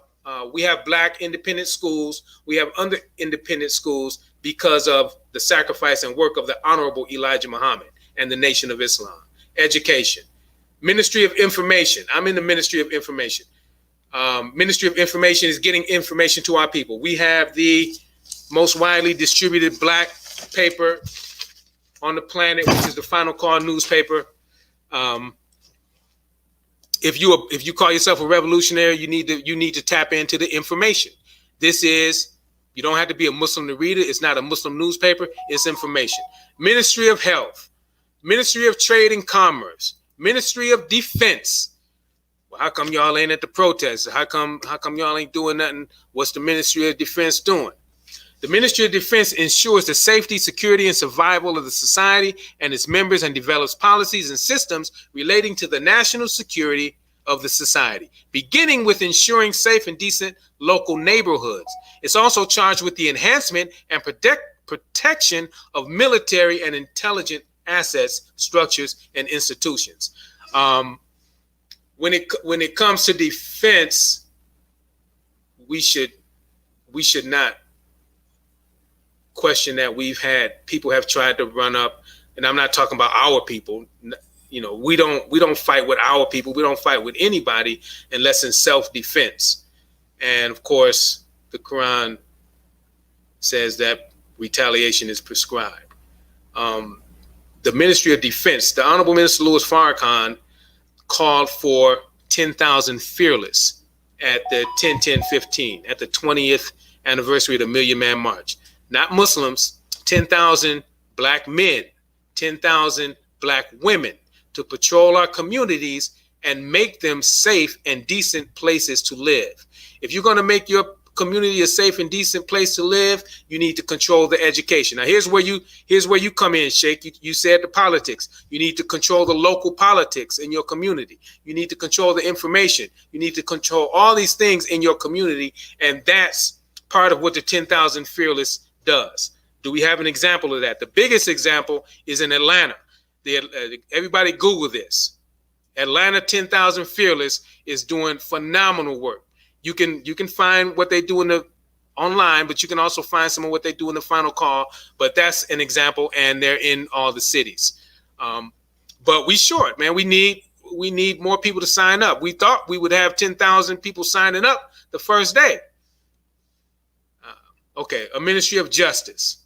We have black independent schools. We have under independent schools because of the sacrifice and work of the Honorable Elijah Muhammad and the Nation of Islam. Education. Ministry of Information. I'm in the Ministry of Information. Ministry of Information is getting information to our people. We have the most widely distributed black paper on the planet, which is the Final Call newspaper. If you call yourself a revolutionary, you need to tap into the information. You don't have to be a Muslim to read it. It's not a Muslim newspaper. It's information. Ministry of Health, Ministry of Trade and Commerce, Ministry of Defense. Well, how come y'all ain't at the protests? How come y'all ain't doing nothing? What's the Ministry of Defense doing? The Ministry of Defense ensures the safety, security, and survival of the society and its members and develops policies and systems relating to the national security of the society, beginning with ensuring safe and decent local neighborhoods. It's also charged with the enhancement and protection of military and intelligent assets, structures, and institutions. When it comes to defense, we should not question that. People have tried to run up, and I'm not talking about our people. We don't fight with our people. We don't fight with anybody unless in self-defense. And of course, the Quran says that retaliation is prescribed. The Ministry of Defense, the Honorable Minister Louis Farrakhan called for 10,000 fearless at the 10-10-15, at the 20th anniversary of the Million Man March. Not Muslims, 10,000 black men, 10,000 black women to patrol our communities and make them safe and decent places to live. If you're going to make your community a safe and decent place to live, you need to control the education. Now, here's where you come in, Sheikh. You said the politics. You need to control the local politics in your community. You need to control the information. You need to control all these things in your community, and that's part of what the 10,000 Fearless does. Do we have an example of that? The biggest example is in Atlanta. Everybody Google this. Atlanta 10,000 Fearless is doing phenomenal work. You can find what they do online, but you can also find some of what they do in the Final Call. But that's an example, and they're in all the cities. But we short, man. We need more people to sign up. We thought we would have 10,000 people signing up the first day. Okay, a Ministry of Justice.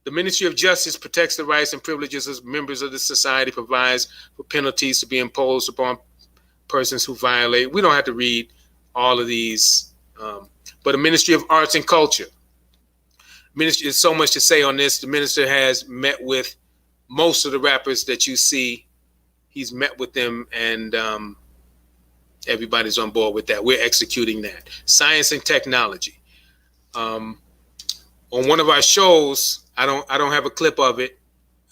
The Ministry of Justice protects the rights and privileges of members of the society, provides for penalties to be imposed upon persons who violate. We don't have to read all of these, but a Ministry of Arts and Culture. Ministry, there's so much to say on this. The minister has met with most of the rappers that you see. He's met with them, and everybody's on board with that. We're executing that. Science and technology. On one of our shows, I don't have a clip of it.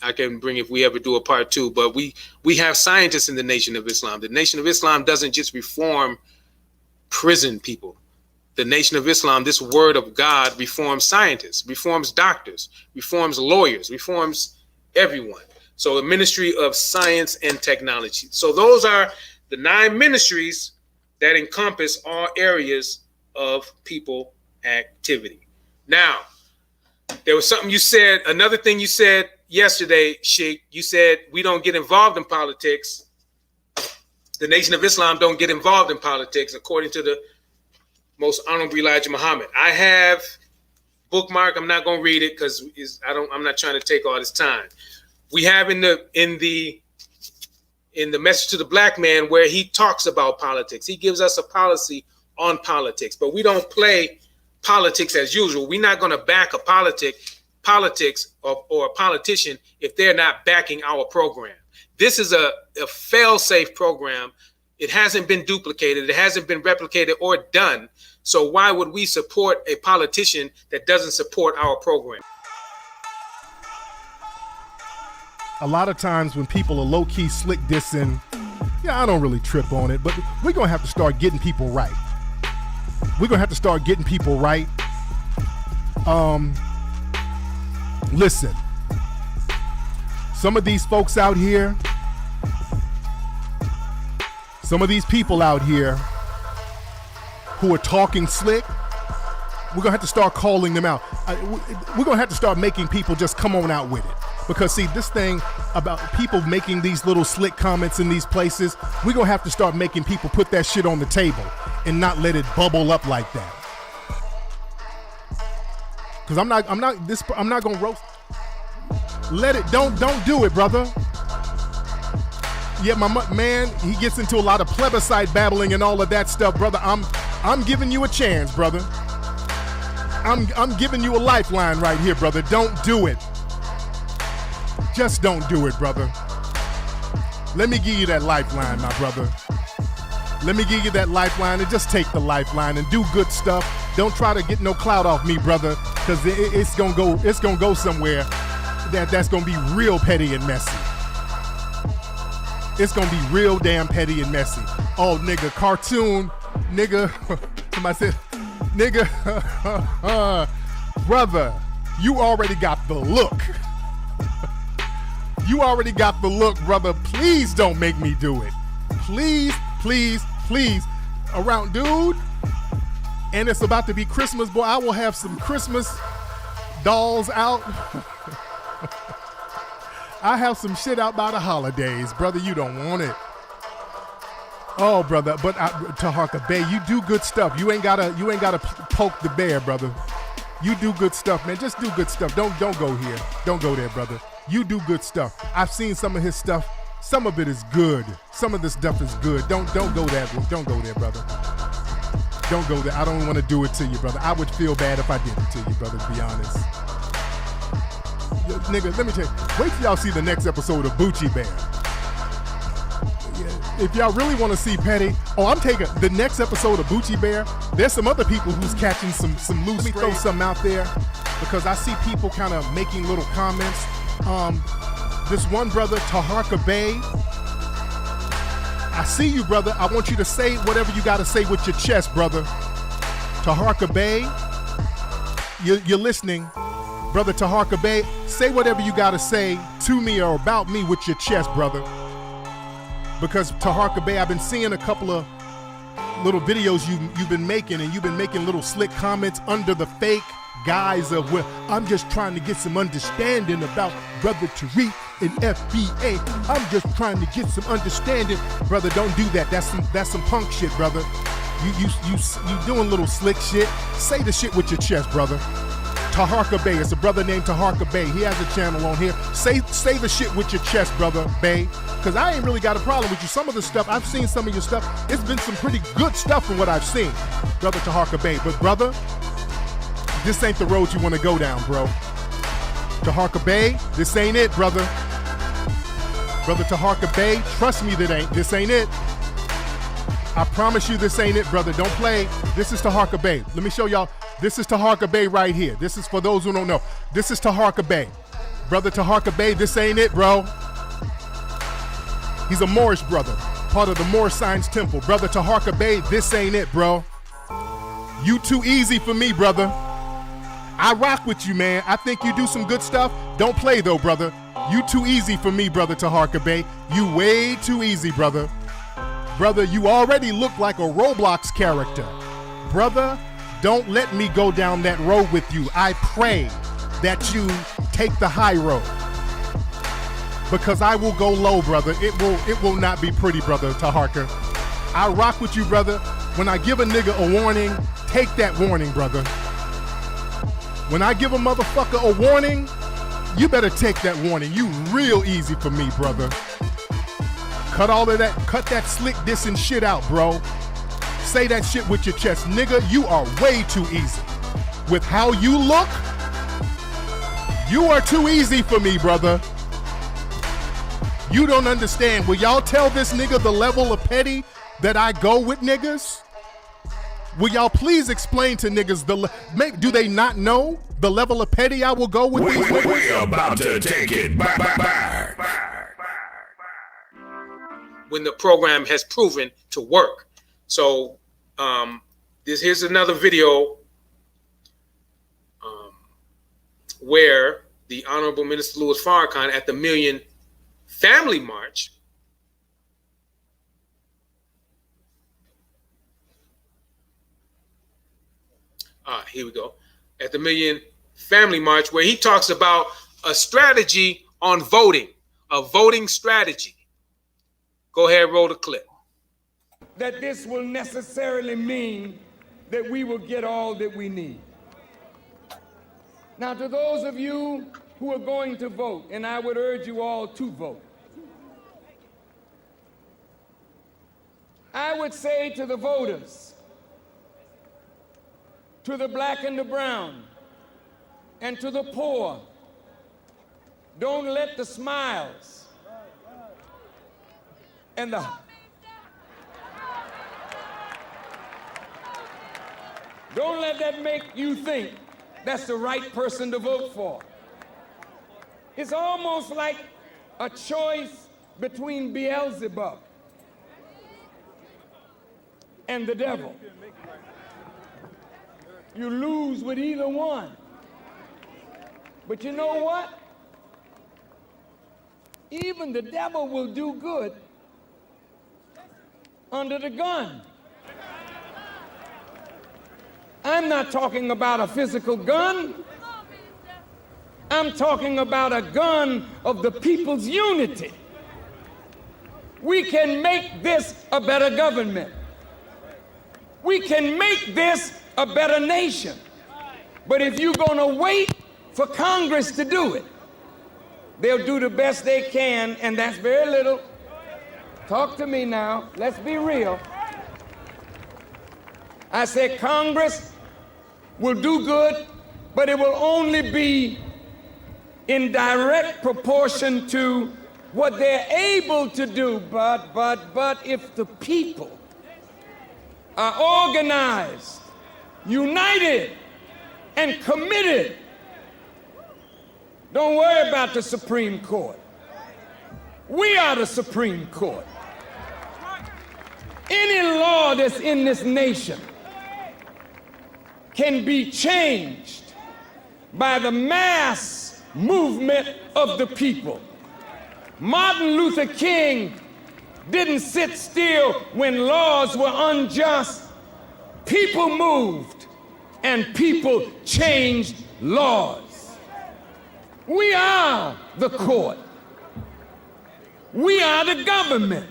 I can bring if we ever do a part 2, but we have scientists in the Nation of Islam. The Nation of Islam doesn't just reform prison people. The Nation of Islam, this word of God, reforms scientists, reforms doctors, reforms lawyers, reforms everyone. So a Ministry of Science and Technology. So those are the 9 ministries that encompass all areas of people activity. Now, there was something you said, another thing you said yesterday, Sheikh. You said we don't get involved in politics. The Nation of Islam don't get involved in politics, according to the Most Honorable Elijah Muhammad. I have bookmark. I'm not going to read it because I'm not trying to take all this time. We have in the in the Message to the Black Man, where he talks about politics. He gives us a policy on politics, but we don't play politics as usual. We're not going to back a politics or a politician if they're not backing our program. This is a fail-safe program. It hasn't been duplicated. It hasn't been replicated or done. So why would we support a politician that doesn't support our program? A lot of times when people are low-key slick dissing, yeah, I don't really trip on it, but we're going to have to start getting people right. We're going to have to start getting people right. Listen, some of these folks out here, some of these people out here who are talking slick, we're going to have to start calling them out. We're going to have to start making people just come on out with it. Because see, this thing about people making these little slick comments in these places, we're going to have to start making people put that shit on the table and not let it bubble up like that. Because I'm not going to roast. Let it, don't do it, brother. Yeah, my man, he gets into a lot of plebiscite babbling and all of that stuff, brother. I'm giving you a chance, brother. I'm giving you a lifeline right here, brother. Don't do it. Just don't do it, brother. Let me give you that lifeline, my brother. Let me give you that lifeline and just take the lifeline and do good stuff. Don't try to get no clout off me, brother, because it's gonna go somewhere that's gonna be real petty and messy. It's gonna be real damn petty and messy. Oh, nigga, cartoon, nigga. Somebody said, nigga, brother, you already got the look. You already got the look, brother. Please don't make me do it. Please, please, please. Around, dude. And it's about to be Christmas, boy. I will have some Christmas dolls out. I have some shit out by the holidays, brother. You don't want it. Oh, brother. But Taharka Bey, you do good stuff. You ain't gotta poke the bear, brother. You do good stuff, man. Just do good stuff. Don't go here. Don't go there, brother. You do good stuff. I've seen some of his stuff. Some of it is good. Some of this stuff is good. Don't go there. Don't go there, brother. Don't go there. I don't want to do it to you, brother. I would feel bad if I did it to you, brother, to be honest. Yo, nigga, let me tell you. Wait till y'all see the next episode of Bucci Bear. Yeah, if y'all really want to see petty, I'm taking the next episode of Bucci Bear. There's some other people who's catching some loose. Let me throw something out there because I see people kind of making little comments. This one brother, Taharka Bey, I see you, brother. I want you to say whatever you got to say with your chest, brother. Taharka Bey, you're listening. Brother Taharka Bey, say whatever you got to say to me or about me with your chest, brother. Because Taharka Bey, I've been seeing a couple of little videos you've been making, and you've been making little slick comments under the fake guise of, well, I'm just trying to get some understanding about Brother Tariq and FBA. I'm just trying to get some understanding. Brother, don't do that. That's some punk shit, brother. You doing little slick shit. Say the shit with your chest, brother. Taharka Bey, it's a brother named Taharka Bey. He has a channel on here. Say the shit with your chest, brother Bey. Because I ain't really got a problem with you. Some of the stuff, I've seen some of your stuff. It's been some pretty good stuff from what I've seen, Brother Taharka Bey. But brother, this ain't the road you want to go down, bro. Taharka Bey, this ain't it, brother. Brother Taharka Bey, trust me, this ain't it. I promise you this ain't it, brother. Don't play. This is Taharka Bey. Let me show y'all. This is Taharka Bey right here. This is for those who don't know. This is Taharka Bey. Brother Taharka Bey, this ain't it, bro. He's a Moorish brother, part of the Moorish Science Temple. Brother Taharka Bey, this ain't it, bro. You too easy for me, brother. I rock with you, man. I think you do some good stuff. Don't play, though, brother. You too easy for me, Brother Taharka Bey. You way too easy, brother. Brother, you already look like a Roblox character. Brother, don't let me go down that road with you. I pray that you take the high road. Because I will go low, brother. It will not be pretty, Brother Taharka. I rock with you, brother. When I give a nigga a warning, take that warning, brother. When I give a motherfucker a warning, you better take that warning. You real easy for me, brother. Cut all of that, cut that slick dissing shit out, bro. Say that shit with your chest. Nigga, you are way too easy. With how you look, you are too easy for me, brother. You don't understand. Will y'all tell this nigga the level of petty that I go with niggas? Will y'all please explain to niggas do they not know the level of petty I will go with these niggas? We're about to take it back. When the program has proven to work. So here's another video where the Honorable Minister Louis Farrakhan at the Million Family March here we go. At the Million Family March, where he talks about a strategy on voting, a voting strategy. Go ahead, roll the clip. That this will necessarily mean that we will get all that we need. Now, to those of you who are going to vote, and I would urge you all to vote, I would say to the voters, to the black and the brown, and to the poor, don't let the smiles and don't let that make you think that's the right person to vote for. It's almost like a choice between Beelzebub and the devil. You lose with either one. But you know what? Even the devil will do good under the gun. I'm not talking about a physical gun. I'm talking about a gun of the people's unity. We can make this a better government. We can make this a better nation. But if you're going to wait for Congress to do it, they'll do the best they can, and that's very little. Talk to me now. Let's be real. I said Congress will do good, but it will only be in direct proportion to what they're able to do. But if the people are organized, united, and committed, don't worry about the Supreme Court. We are the Supreme Court. Any law that's in this nation can be changed by the mass movement of the people. Martin Luther King didn't sit still when laws were unjust. People moved and people changed laws. We are the court. We are the government.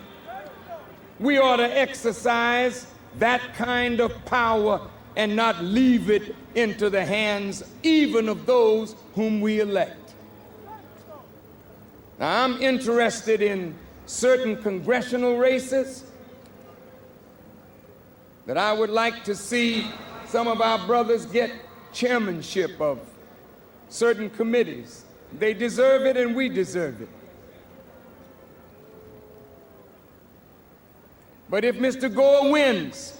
We ought to exercise that kind of power and not leave it into the hands even of those whom we elect. Now, I'm interested in certain congressional races that I would like to see some of our brothers get chairmanship of certain committees. They deserve it and we deserve it. But if Mr. Gore wins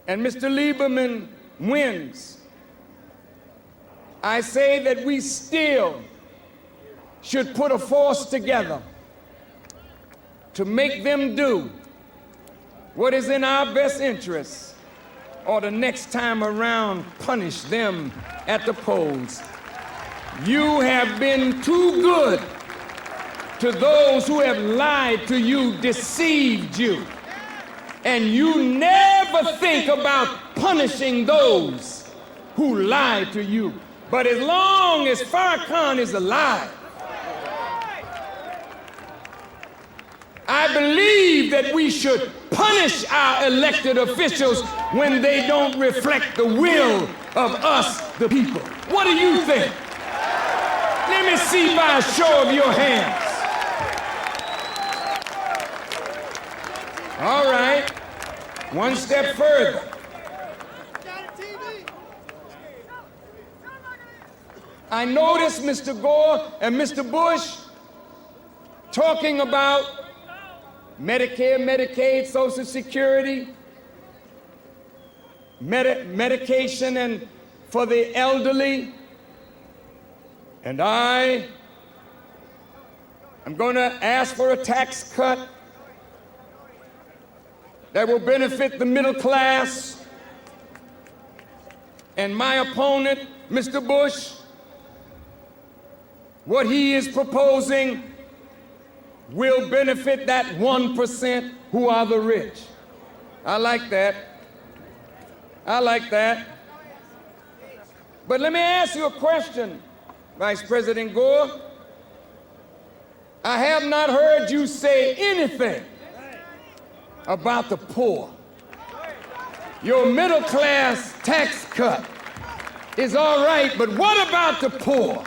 and Mr. Lieberman wins, I say that we still should put a force together to make them do what is in our best interest, or the next time around punish them at the polls. You have been too good to those who have lied to you, deceived you, and you never think about punishing those who lie to you. But as long as Farrakhan is alive, I believe that we should punish our elected officials when they don't reflect the will of us, the people. What do you think? Let me see by a show of your hands. All right. One step further. I noticed Mr. Gore and Mr. Bush talking about Medicare, Medicaid, Social Security, medication and for the elderly. And I am going to ask for a tax cut that will benefit the middle class. And my opponent, Mr. Bush, what he is proposing will benefit that 1% who are the rich. I like that. I like that. But let me ask you a question, Vice President Gore. I have not heard you say anything about the poor. Your middle class tax cut is all right, but what about the poor?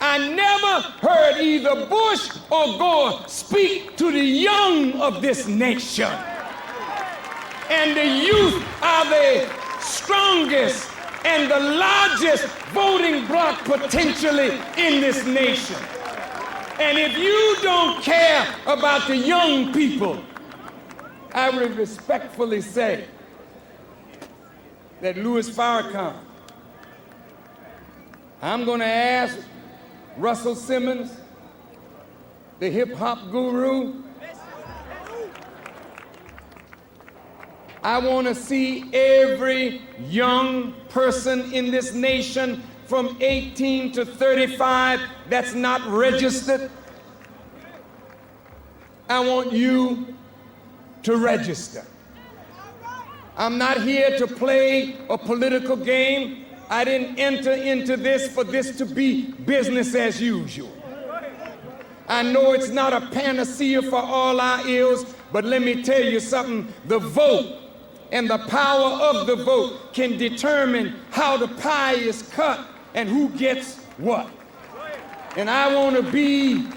I never heard either Bush or Gore speak to the young of this nation. And the youth are the strongest and the largest voting bloc potentially in this nation. And if you don't care about the young people, I would respectfully say that Louis Farrakhan, I'm going to ask Russell Simmons, the hip-hop guru, I want to see every young person in this nation from 18 to 35 that's not registered. I want you to register. I'm not here to play a political game. I didn't enter into this for this to be business as usual. I know it's not a panacea for all our ills, but let me tell you something, the vote and the power of the vote can determine how the pie is cut and who gets what. And I want to be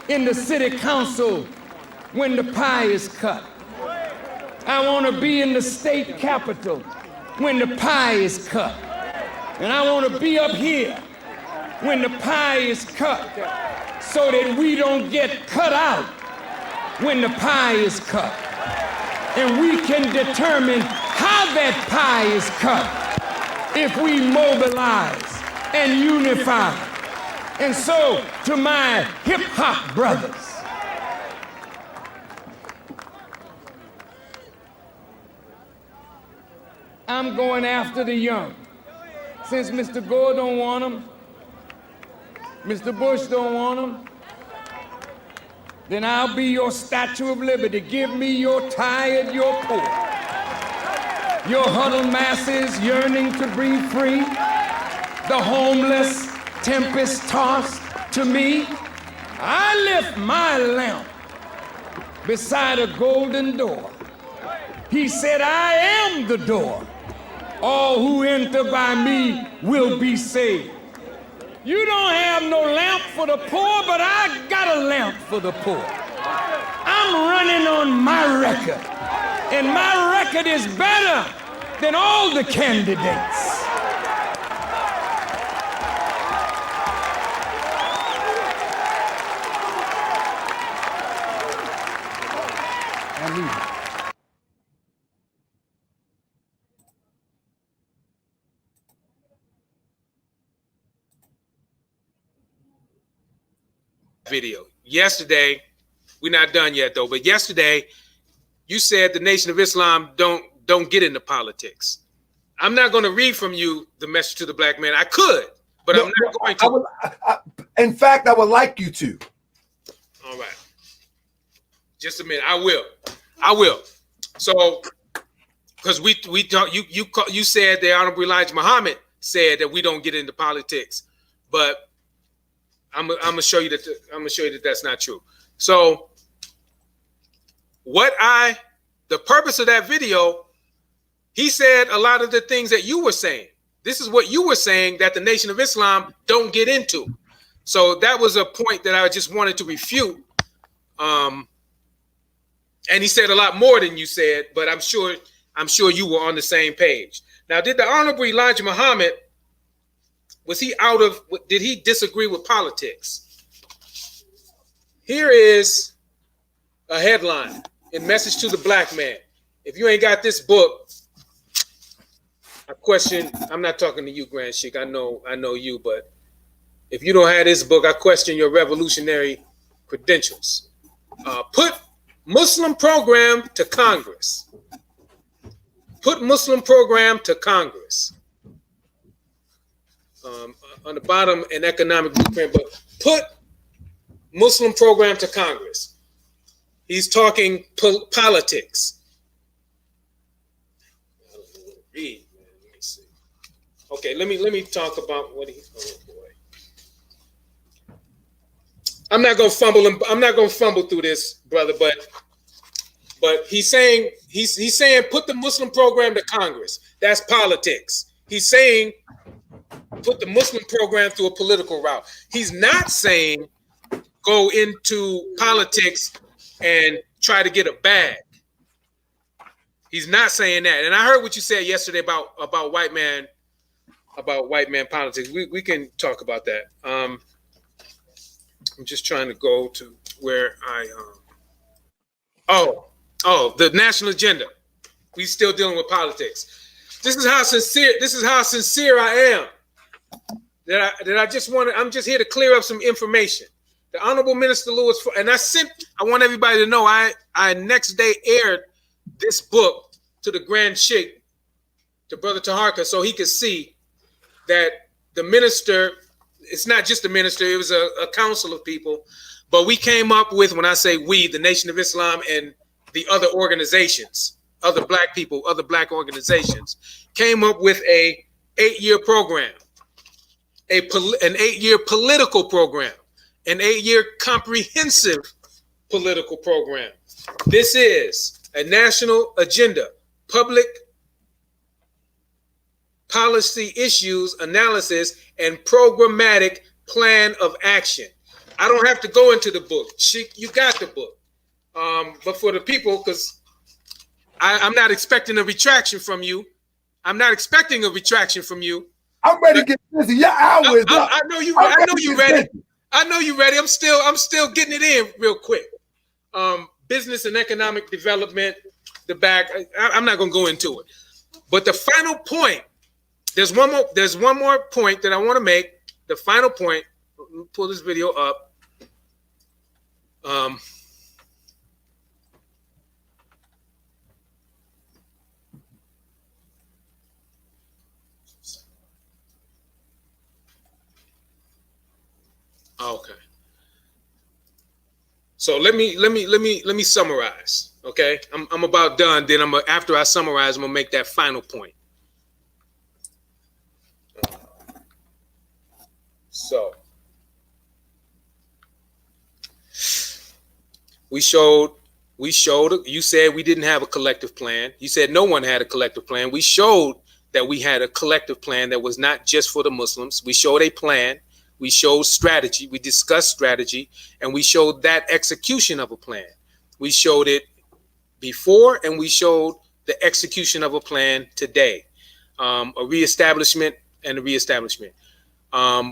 in the city council when the pie is cut. I want to be in the state capitol when the pie is cut. And I want to be up here when the pie is cut so that we don't get cut out when the pie is cut. And we can determine how that pie is cut if we mobilize and unify. And so, to my hip-hop brothers, I'm going after the young. Since Mr. Gore don't want them, Mr. Bush don't want them, then I'll be your Statue of Liberty. Give me your tired, your poor, your huddled masses yearning to breathe free, the homeless, tempest-tossed. To me, I lift my lamp beside a golden door. He said, I am the door. All who enter by me will be saved. You don't have no lamp for the poor, but I got a lamp for the poor. I'm running on my record, and my record is better than all the candidates. Video. Yesterday, we're not done yet though, but yesterday you said the Nation of Islam don't get into politics. I'm not going to read from you the message to the black man. I could, but no, I'm not going to. In fact, I would like you to. All right. Just a minute. I will. So, because we talk, you said the Honorable Elijah Muhammad said that we don't get into politics, but I'm gonna show you that that's not true. So, the purpose of that video, he said a lot of the things that you were saying. This is what you were saying that the Nation of Islam don't get into. So that was a point that I just wanted to refute. And he said a lot more than you said, but I'm sure you were on the same page. Now, did the Honorable Elijah Muhammad, did he disagree with politics? Here is a headline in Message to the Black Man. If you ain't got this book, I question, I'm not talking to you, Grand Sheik. I know you, but if you don't have this book, I question your revolutionary credentials. Put Muslim program to Congress. Put Muslim program to Congress. On the bottom, an economic blueprint, but put Muslim program to Congress. He's talking politics. Read, man. Let me see. Okay, let me talk about what he. Oh boy, I'm not gonna fumble through this, brother. But he's saying put the Muslim program to Congress. That's politics. He's saying put the Muslim program through a political route. He's not saying go into politics and try to get a bag. He's not saying that. And I heard what you said yesterday about white man politics. We can talk about that. I'm just trying to go to where I the national agenda. We still dealing with politics. This is how sincere I am. I'm just here to clear up some information. The Honorable Minister Lewis, and I want everybody to know I next day aired this book to the Grand Sheik, to Brother Taharka, so he could see that the minister, it's not just the minister, it was a council of people, but we came up with, when I say we, the Nation of Islam and the other organizations, other black people, other black organizations, came up with an 8-year program, an 8-year political program, an 8-year comprehensive political program. This is a national agenda, public policy issues analysis, and programmatic plan of action. I don't have to go into the book. You got the book. But for the people, because I'm not expecting a retraction from you. I'm not expecting a retraction from you. I'm ready to get busy. Your hour is up. I know you ready. I know you're ready. I'm still getting it in real quick. Business and economic development, the back. I'm not gonna go into it. But the final point, there's one more point that I want to make. The final point, pull this video up. Okay. So let me summarize. Okay, I'm about done. Then after I summarize, I'm gonna make that final point. So we showed. You said we didn't have a collective plan. You said no one had a collective plan. We showed that we had a collective plan that was not just for the Muslims. We showed a plan. We showed strategy. We discussed strategy, and we showed that execution of a plan. We showed it before, and we showed the execution of a plan today, a reestablishment and a reestablishment.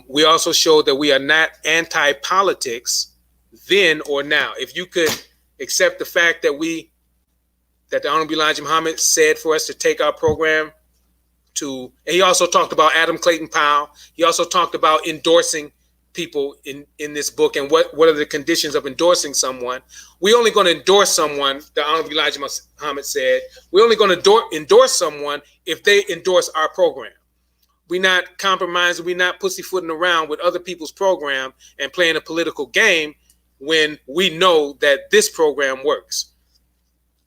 We also showed that we are not anti-politics then or now. If you could accept the fact that the Honorable Elijah Muhammad said for us to take our program to, and he also talked about Adam Clayton Powell. He also talked about endorsing people in this book and what are the conditions of endorsing someone. We're only going to endorse someone, the Honorable Elijah Muhammad said, we're only going to endorse someone if they endorse our program. We're not compromising, we're not pussyfooting around with other people's program and playing a political game when we know that this program works.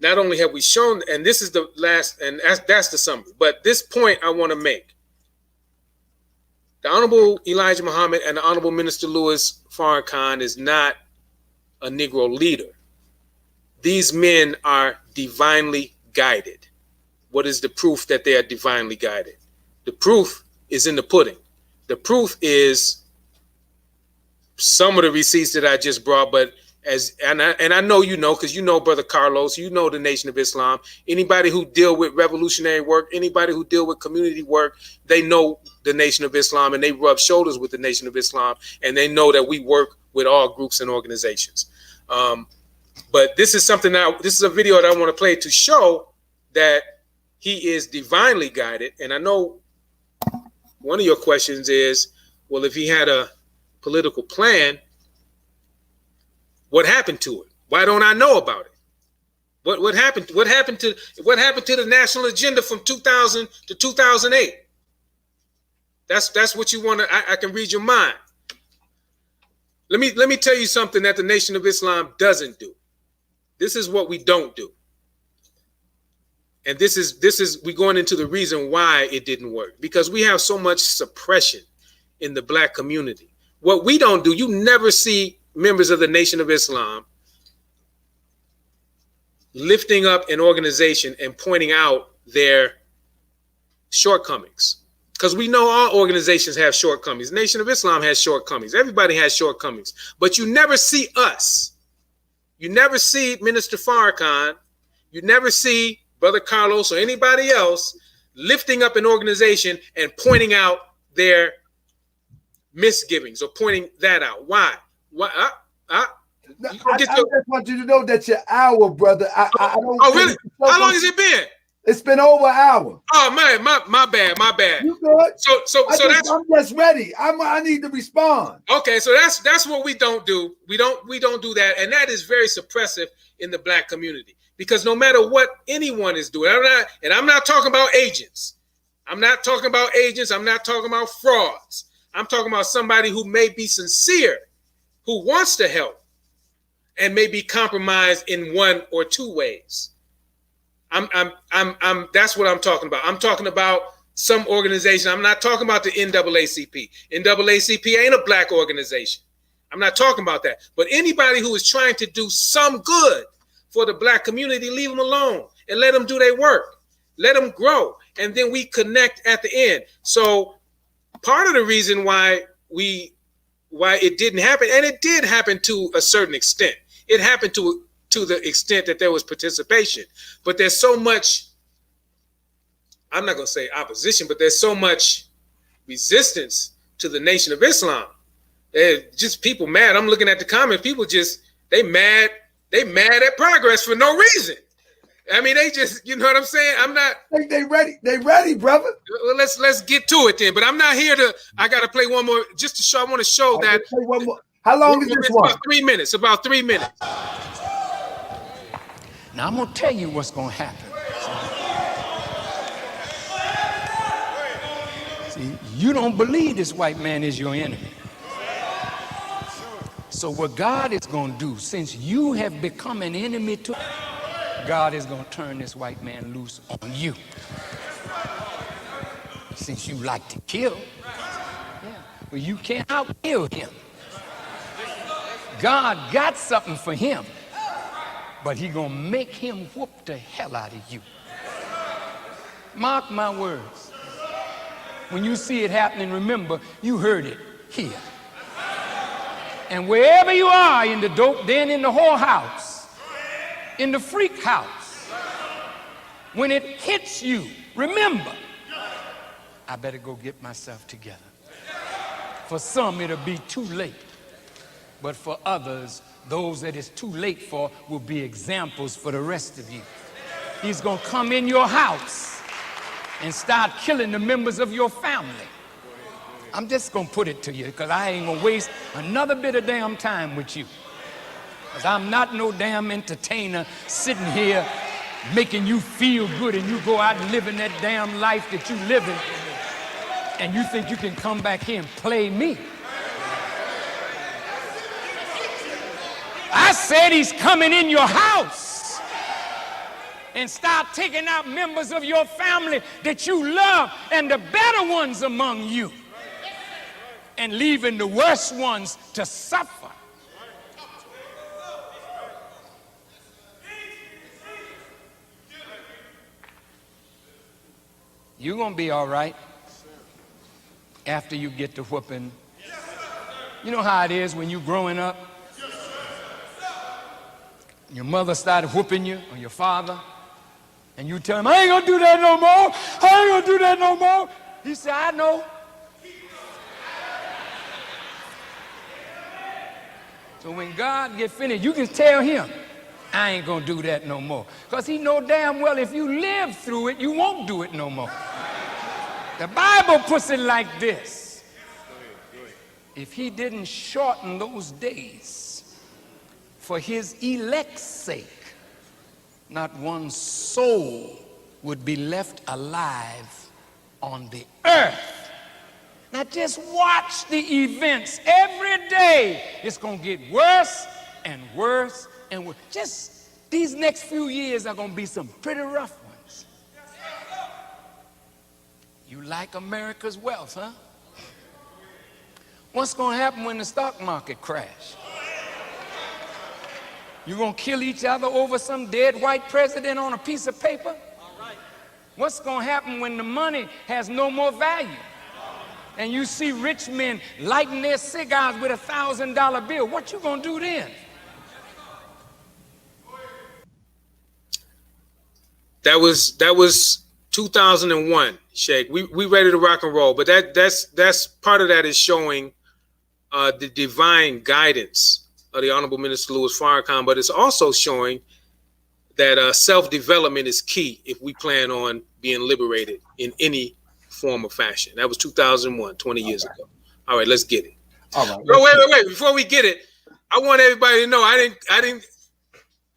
Not only have we shown, and this is the last, and that's the summary, but this point I want to make. The Honorable Elijah Muhammad and the Honorable Minister Louis Farrakhan is not a Negro leader. These men are divinely guided. What is the proof that they are divinely guided? The proof is in the pudding. The proof is some of the receipts that I just brought, but and I know you know, because you know Brother Carlos, you know the Nation of Islam. Anybody who deal with revolutionary work, anybody who deal with community work, they know the Nation of Islam, and they rub shoulders with the Nation of Islam, and they know that we work with all groups and organizations. But this is something that this is a video that I want to play to show that he is divinely guided. And I know one of your questions is, well, if he had a political plan, what happened to it? Why don't I know about it? What happened? What happened to the national agenda from 2000 to 2008? That's what you want to. I can read your mind. Let me tell you something that the Nation of Islam doesn't do. This is what we don't do. And this is we going into the reason why it didn't work, because we have so much suppression in the black community. What we don't do, you never see members of the Nation of Islam lifting up an organization and pointing out their shortcomings. Because we know all organizations have shortcomings. Nation of Islam has shortcomings. Everybody has shortcomings. But you never see us. You never see Minister Farrakhan. You never see Brother Carlos or anybody else lifting up an organization and pointing out their misgivings or pointing that out. Why? I just want you to know that your hour, brother. I don't. Oh, really? How long has it been? It's been over an hour. Oh man, my bad. You good? I'm just ready. I need to respond. Okay, so that's what we don't do. We don't do that, and that is very suppressive in the black community, because no matter what anyone is doing, I'm not talking about agents. I'm not talking about agents. I'm not talking about frauds. I'm talking about somebody who may be sincere, who wants to help, and may be compromised in one or two ways. That's what I'm talking about. I'm talking about some organization. I'm not talking about the NAACP. NAACP ain't a black organization. I'm not talking about that. But anybody who is trying to do some good for the black community, leave them alone and let them do their work. Let them grow. And then we connect at the end. So part of the reason why it didn't happen, and it did happen to a certain extent. It happened to the extent that there was participation. But there's so much, I'm not going to say opposition, but there's so much resistance to the Nation of Islam. Just people mad. I'm looking at the comments. People just, they mad at progress for no reason. I mean, they just, you know what I'm saying? I'm not. They ready. They ready, brother. Well, let's get to it then. But I'm not here to, I got to play one more just to show, I want to show that. Play one more. How long is this one? About 3 minutes, about 3 minutes. Now, I'm going to tell you what's going to happen. See, you don't believe this white man is your enemy. So what God is going to do, since you have become an enemy to, God is going to turn this white man loose on you. Since you like to kill, well, you can't outkill him. God got something for him, but he gonna make him whoop the hell out of you. Mark my words. When you see it happening, remember, you heard it here. And wherever you are, in the dope den, in the whorehouse, in the freak house, when it hits you, remember, I better go get myself together. For some, it'll be too late. But for others, those that it's too late for will be examples for the rest of you. He's going to come in your house and start killing the members of your family. I'm just going to put it to you, because I ain't going to waste another bit of damn time with you. Because I'm not no damn entertainer sitting here making you feel good and you go out and living that damn life that you living, and you think you can come back here and play me. I said he's coming in your house and start taking out members of your family that you love and the better ones among you, and leaving the worst ones to suffer. You're going to be all right after you get to whooping. You know how it is when you're growing up? Your mother started whooping you, or your father, and you tell him, I ain't gonna do that no more. I ain't gonna do that no more. He said, I know. So when God get finished, you can tell him, I ain't gonna do that no more. Because he know damn well if you live through it, you won't do it no more. The Bible puts it like this. If he didn't shorten those days for his elect's sake, not one soul would be left alive on the earth. Now just watch the events every day. It's gonna get worse and worse and worse. Just these next few years are gonna be some pretty rough ones. You like America's wealth, huh? What's gonna happen when the stock market crash? You gonna kill each other over some dead white president on a piece of paper? What's gonna happen when the money has no more value? And you see rich men lighting their cigars with $1,000 bill. What you gonna do then? That was 2001, Sheikh. We ready to rock and roll, but that's part of that is showing the divine guidance of the Honorable Minister Louis Farrakhan, but it's also showing that self-development is key if we plan on being liberated in any form or fashion. That was 2001, 20 years ago. All right, let's get it. All right. Wait. Before we get it, I want everybody to know I didn't.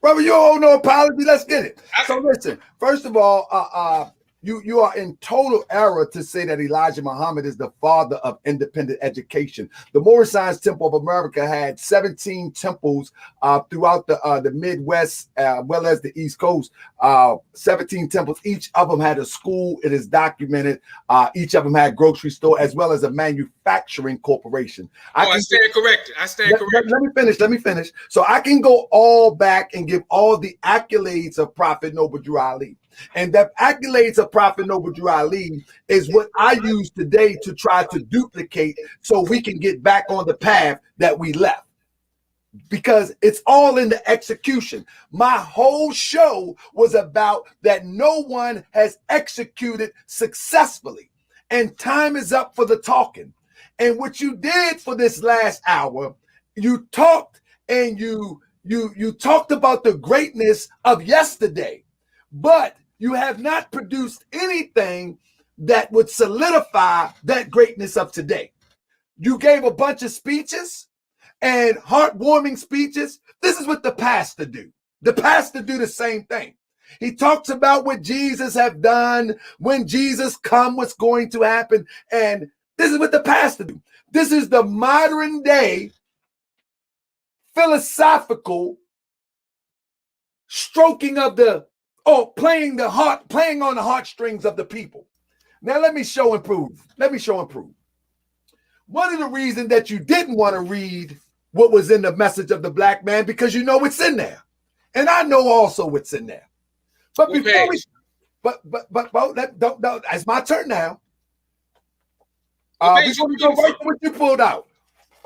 Brother, you owe no apology. Let's get it. So listen, first of all, you are in total error to say that Elijah Muhammad is the father of independent education. The Moorish Science Temple of America had 17 temples throughout the Midwest, well as the East Coast. 17 temples. Each of them had a school. It is documented. Each of them had a grocery store as well as a manufacturing corporation. I stand corrected. Let me finish. So I can go all back and give all the accolades of Prophet Noble Drew Ali. And the accolades of Prophet Noble Drew Ali is what I use today to try to duplicate so we can get back on the path that we left. Because it's all in the execution. My whole show was about that no one has executed successfully. And time is up for the talking. And what you did for this last hour, you talked and you talked about the greatness of yesterday. But you have not produced anything that would solidify that greatness of today. You gave a bunch of speeches and heartwarming speeches. This is what the pastor do. The pastor do the same thing. He talks about what Jesus have done, when Jesus come, what's going to happen. And this is what the pastor do. This is the modern day philosophical stroking of the playing on the heartstrings of the people. Now let me show and prove. One of the reasons that you didn't want to read what was in the message of the black man, because you know what's in there. And I know also what's in there. But before it's my turn now. We're going to go right to what you pulled out.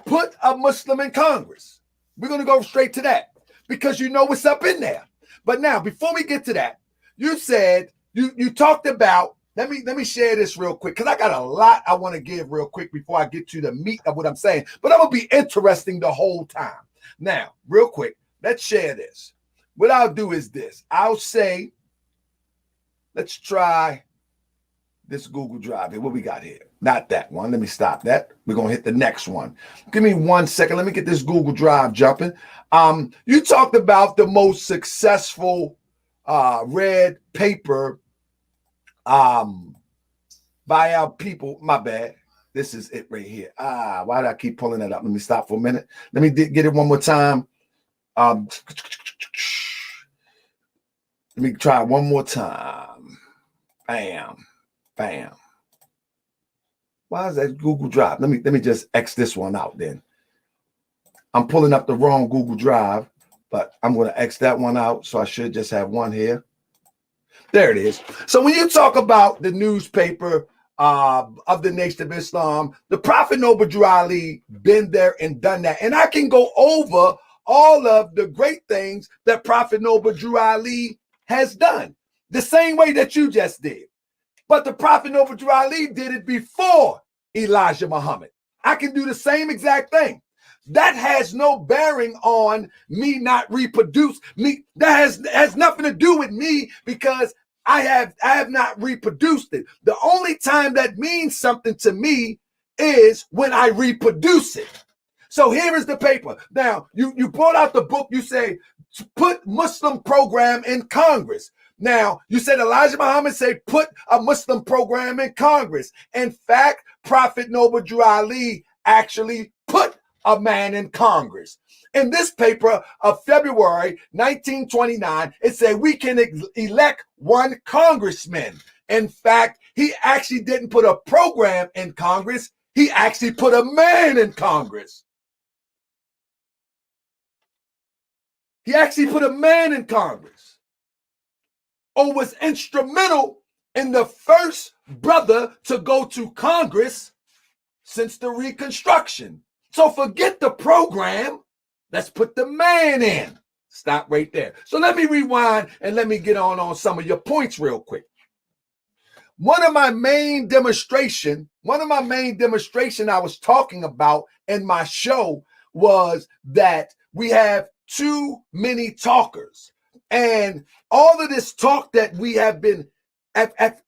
Put a Muslim in Congress. We're going to go straight to that because you know what's up in there. But now, before we get to that, you said you talked about. Let me share this real quick because I got a lot I want to give real quick before I get to the meat of what I'm saying. But I'm gonna be interesting the whole time. Now, real quick, let's share this. What I'll do is this. I'll say, let's try this Google Drive here. What we got here? Not that one. Let me stop that. We're gonna hit the next one. Give me 1 second. Let me get this Google Drive jumping. You talked about the most successful red paper by our people. My bad. This is it right here. Why did I keep pulling that up? Let me stop for a minute. Let me get it one more time. Let me try one more time. Bam. Why is that Google Drive? Let me just X this one out then. I'm pulling up the wrong Google Drive, but I'm going to X that one out. So I should just have one here. There it is. So when you talk about the newspaper of the Nation of Islam, the Prophet Noble Drew Ali been there and done that. And I can go over all of the great things that Prophet Noble Drew Ali has done, the same way that you just did. But the Prophet Noble Drew Ali did it before Elijah Muhammad. I can do the same exact thing. That has no bearing on me not reproduce me. That has nothing to do with me because I have not reproduced it. The only time that means something to me is when I reproduce it. So here is the paper. Now, you brought out the book. You say, put Muslim program in Congress. Now, you said Elijah Muhammad said, put a Muslim program in Congress. In fact, Prophet Noble Drew Ali actually put a man in Congress. In this paper of February 1929, it said we can elect one congressman. In fact, he actually didn't put a program in Congress. He actually put a man in Congress. He actually put a man in Congress, or was instrumental in the first brother to go to Congress since the Reconstruction. So forget the program. Let's put the man in. Stop right there. So let me rewind and let me get on some of your points real quick. One of my main demonstration I was talking about in my show was that we have too many talkers. And all of this talk that we have been,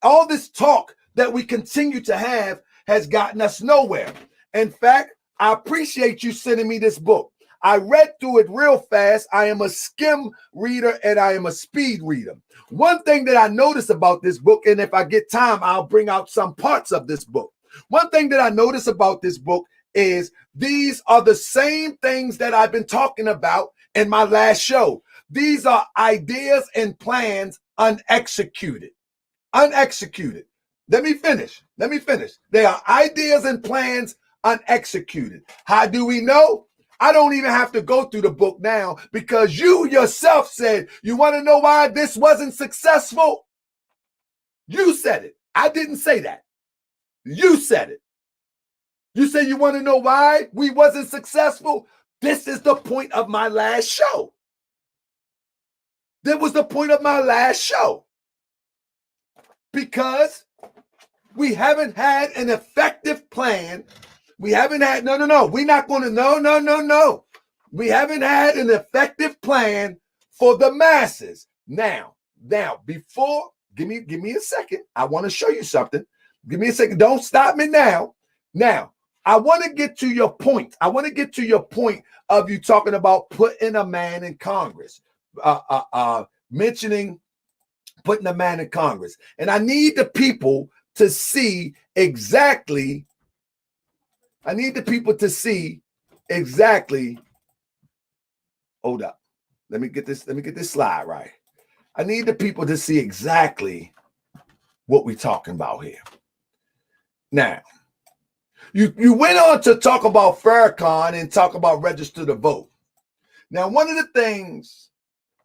all this talk that we continue to have has gotten us nowhere. In fact, I appreciate you sending me this book. I read through it real fast. I am a skim reader and I am a speed reader. One thing that I noticed about this book, and if I get time, I'll bring out some parts of this book. One thing that I noticed about this book is these are the same things that I've been talking about in my last show. These are ideas and plans unexecuted. Unexecuted. Let me finish. They are ideas and plans unexecuted. How do we know? I don't even have to go through the book now because you yourself said, you want to know why this wasn't successful? You said it. I didn't say that. You said it. You say you want to know why we wasn't successful? This is the point of my last show. That was the point of my last show. Because we haven't had an effective plan. We haven't had, no. We're not going to, no. We haven't had an effective plan for the masses. Now, before, give me a second. I want to show you something. Give me a second. Don't stop me now. Now, I want to get to your point. I want to get to your point of you talking about putting a man in Congress, mentioning putting a man in Congress. And I need the people to see exactly. Hold up. Let me get this slide right. I need the people to see exactly what we're talking about here. Now, you went on to talk about Farrakhan and talk about register to vote. Now, one of the things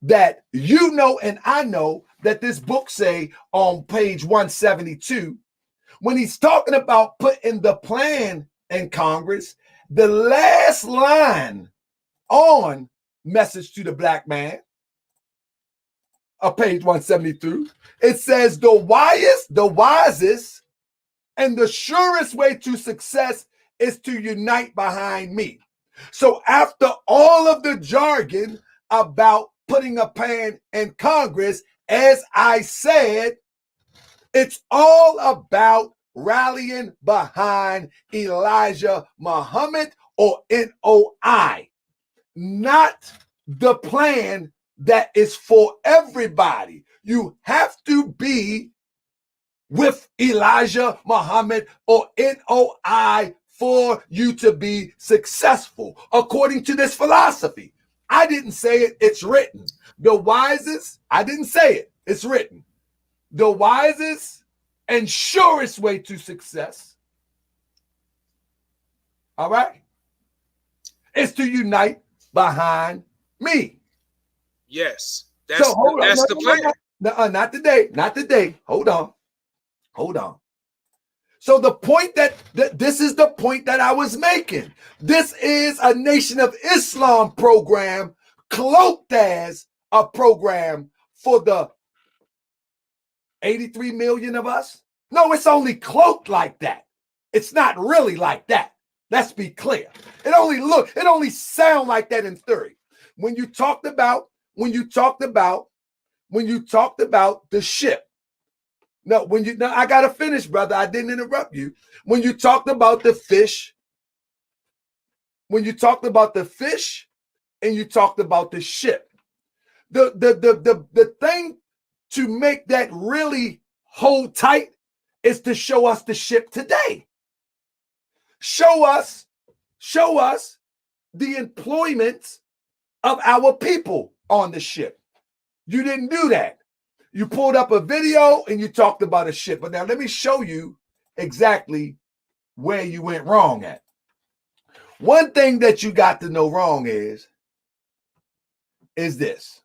that you know and I know that this book say on page 172, when he's talking about putting the plan in Congress, the last line on Message to the Black Man, page 172, it says the wisest and the surest way to success is to unite behind me. So after all of the jargon about putting a plan in Congress, as I said, it's all about rallying behind Elijah Muhammad or NOI, not the plan that is for everybody. You have to be with Elijah Muhammad or NOI for you to be successful, according to this philosophy. I didn't say it, it's written. The wisest, I didn't say it, it's written. The wisest and surest way to success, all right, is to unite behind me. Yes, that's the plan. Not today. Hold on. So the point that this is the point that I was making. This is a Nation of Islam program cloaked as a program for the 83 million of us. No, it's only cloaked like that. It's not really like that. Let's be clear. It only sound like that in theory. When you talked about the ship. No, I gotta finish, brother. I didn't interrupt you. When you talked about the fish, and you talked about the ship, the thing to make that really hold tight is to show us the ship today. Show us the employment of our people on the ship. You didn't do that. You pulled up a video and you talked about a ship. But now let me show you exactly where you went wrong at. One thing that you got to know wrong is this.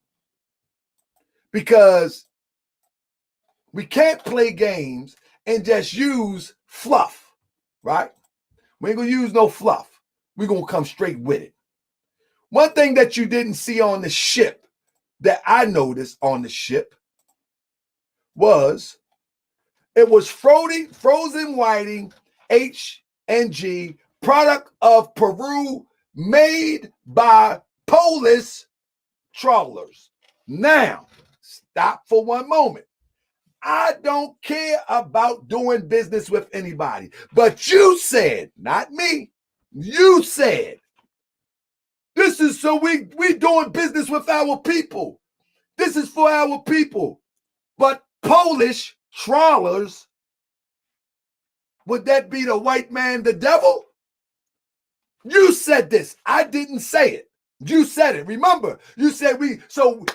Because we can't play games and just use fluff, right? We ain't gonna use no fluff. We're gonna come straight with it. One thing that you didn't see on the ship that I noticed on the ship was it was frozen whiting H&G, product of Peru, made by Polish trawlers. Now, stop for one moment. I don't care about doing business with anybody, but you said, not me, you said, this is so we doing business with our people. This is for our people. But Polish trawlers, would that be the white man, the devil? You said this. I didn't say it. You said it. Remember, you said so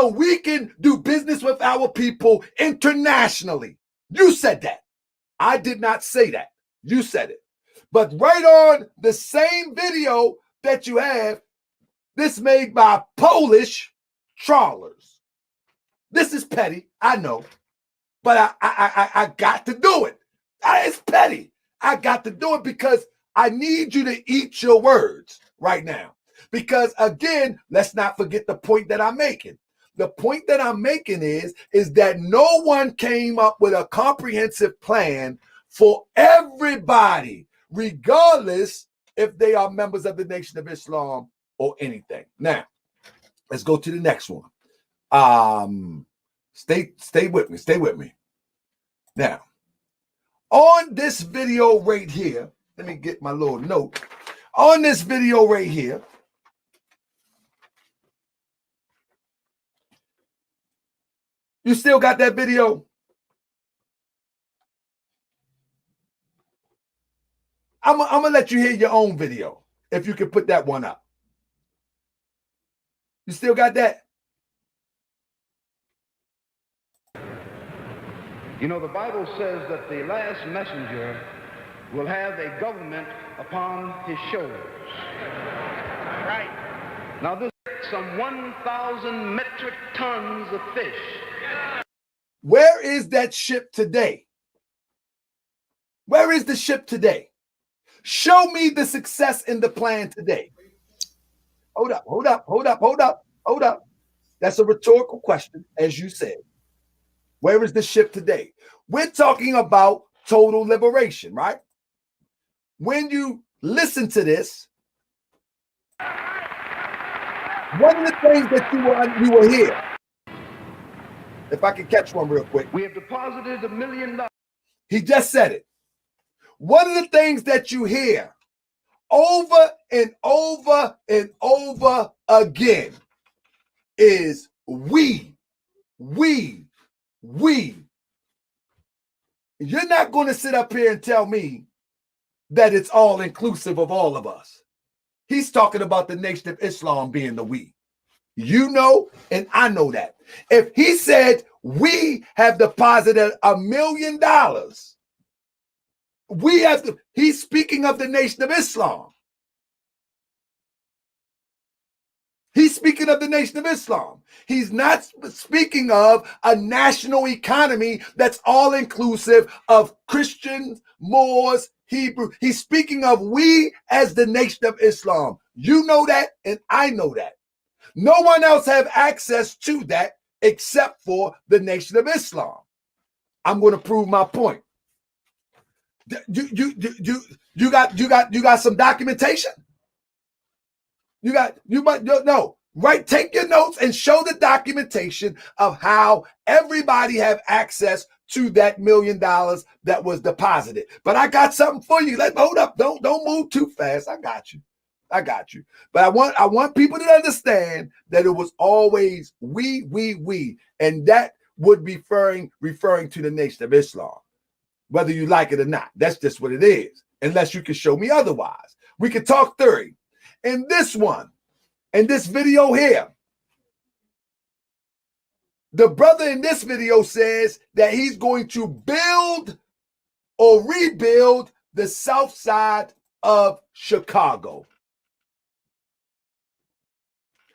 we can do business with our people internationally. You said that. I did not say that. You said it. But right on the same video that you have, this made by Polish trawlers. This is petty, I know, but I got to do it. It's petty. I got to do it because I need you to eat your words right now. Because again, let's not forget the point that I'm making. The point that I'm making is that no one came up with a comprehensive plan for everybody, regardless if they are members of the Nation of Islam or anything. Now, let's go to the next one. Stay with me. Now, on this video right here, let me get my little note. On this video right here, you still got that video? I'm gonna let you hear your own video if you can put that one up. You still got that? You know, the Bible says that the last messenger will have a government upon his shoulders. Right. Now, this is some 1,000 metric tons of fish. Where is that ship today? Where is the ship today? Show me the success in the plan today. Hold up. That's a rhetorical question, as you said. Where is the ship today? We're talking about total liberation, right? When you listen to this, one of the things that you will hear, if I can catch one real quick. We have deposited $1 million. He just said it. One of the things that you hear over and over and over again is we. You're not going to sit up here and tell me that it's all inclusive of all of us. He's talking about the Nation of Islam being the we. You know, and I know that. If he said we have deposited $1 million, he's speaking of the Nation of Islam. He's speaking of the Nation of Islam. He's not speaking of a national economy that's all inclusive of Christians, Moors, Hebrew. He's speaking of we as the Nation of Islam. You know that, and I know that. No one else have access to that except for the Nation of Islam. I'm going to prove my point. You got some documentation? Right, take your notes and show the documentation of how everybody have access to that $1 million that was deposited. But I got something for you. Hold up, don't move too fast. I got you. But I want people to understand that it was always we, and that would be referring to the Nation of Islam, whether you like it or not. That's just what it is, unless you can show me otherwise. We can talk theory. In this one, in this video here, the brother in this video says that he's going to build or rebuild the south side of Chicago.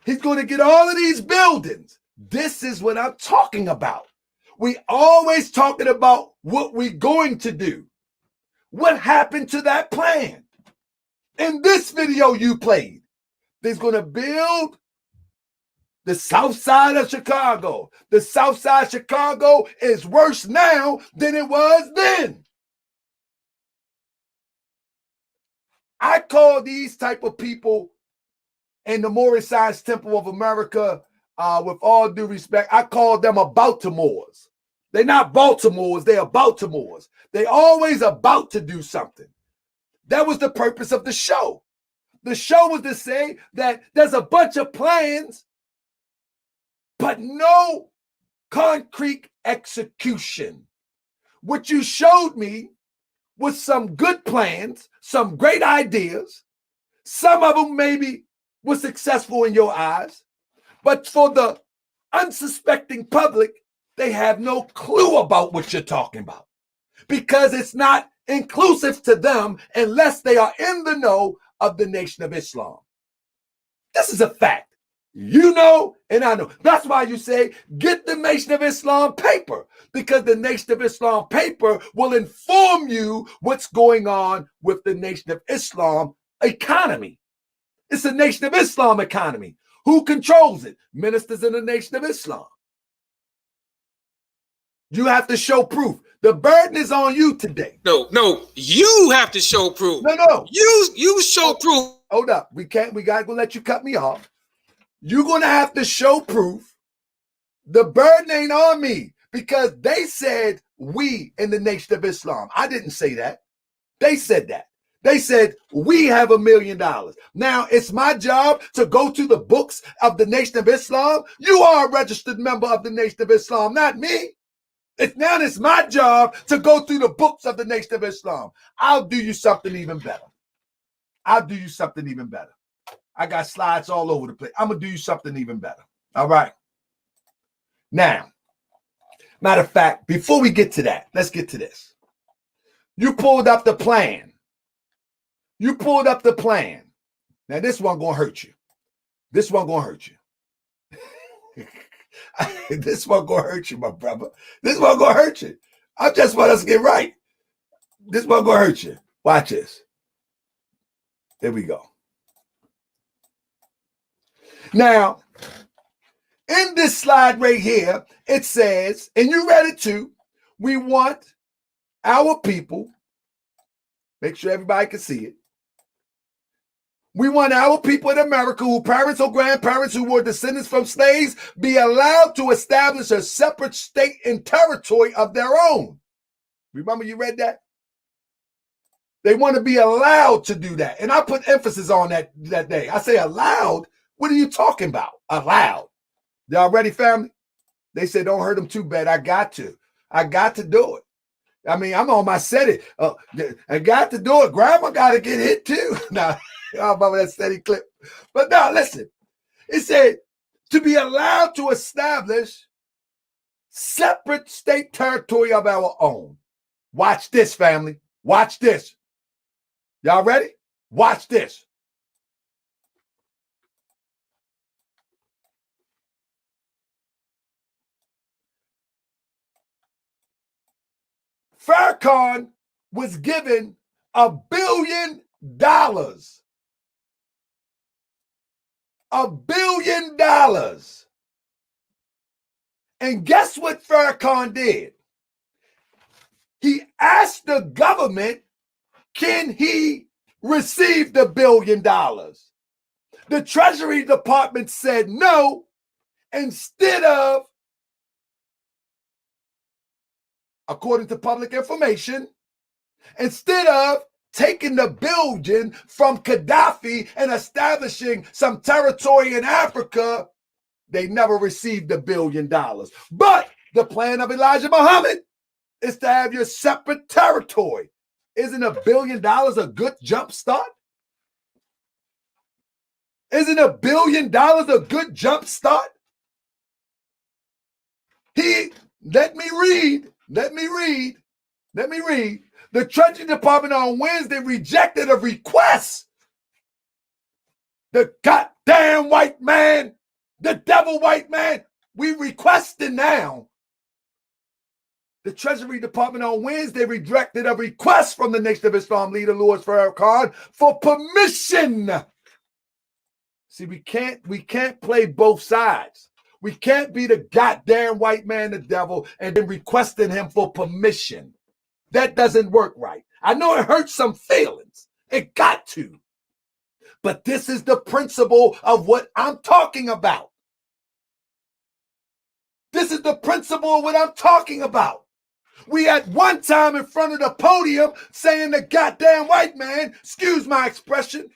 He's going to get all of these buildings. This is what I'm talking about. We always talking about what we're going to do. What happened to that plan? In this video you played, he's going to build the south side of Chicago. The south side of Chicago is worse now than it was then. I call these type of people in the Moorish Science Temple of America, with all due respect, I call them a Baltimore's. They're not Baltimore's, they are Baltimore's. They always about to do something. That was the purpose of the show. The show was to say that there's a bunch of plans, but no concrete execution. What you showed me was some good plans, some great ideas. Some of them maybe were successful in your eyes, but for the unsuspecting public, they have no clue about what you're talking about because it's not inclusive to them unless they are in the know of the Nation of Islam. This is a fact. You know, and I know. That's why you say, get the Nation of Islam paper, because the Nation of Islam paper will inform you what's going on with the Nation of Islam economy. It's a Nation of Islam economy. Who controls it? Ministers in the Nation of Islam. You have to show proof. The burden is on you today. No, you have to show proof. No. You show proof. Hold up. We gotta go let you cut me off. You're gonna have to show proof. The burden ain't on me because they said we in the Nation of Islam. I didn't say that. They said that. They said we have $1 million. Now it's my job to go to the books of the Nation of Islam. You are a registered member of the Nation of Islam, not me. It's my job to go through the books of the Nation of Islam. I'll do you something even better. I got slides all over the place. I'm going to do you something even better. All right. Now, matter of fact, before we get to that, let's get to this. You pulled up the plan. Now, this one going to hurt you. This one going to hurt you, my brother. This one going to hurt you. I just want us to get right. This one going to hurt you. Watch this. There we go. Now, in this slide right here, it says, and you read it too, we want our people, make sure everybody can see it. We want our people in America whose parents or grandparents who were descendants from slaves be allowed to establish a separate state and territory of their own. Remember you read that? They want to be allowed to do that. And I put emphasis on that day. I say allowed. What are you talking about? Allowed. Y'all ready, family? They said, don't hurt them too bad. I got to do it. I mean, I'm on my set it. I got to do it. Grandma got to get hit too. Now, y'all remember that steady clip. But now, listen. It said, to be allowed to establish separate state territory of our own. Watch this, family. Watch this. Y'all ready? Watch this. Farrakhan was given $1 billion. $1 billion. And guess what Farrakhan did? He asked the government, can he receive the $1 billion? The Treasury Department said no. Instead of, according to public information, instead of taking the billion from Gaddafi and establishing some territory in Africa, they never received the $1 billion. But the plan of Elijah Muhammad is to have your separate territory. Isn't $1 billion a good jump start? Isn't $1 billion a good jump start? Let me read. The Treasury Department on Wednesday rejected a request. The goddamn white man, the devil white man, we requesting now. The Treasury Department on Wednesday rejected a request from the Nation of Islam leader Louis Farrakhan for permission. See, we can't play both sides. We can't be the goddamn white man, the devil, and then requesting him for permission. That doesn't work right. I know it hurts some feelings. It got to. But this is the principle of what I'm talking about. This is the principle of what I'm talking about. We at one time in front of the podium saying the goddamn white man, excuse my expression,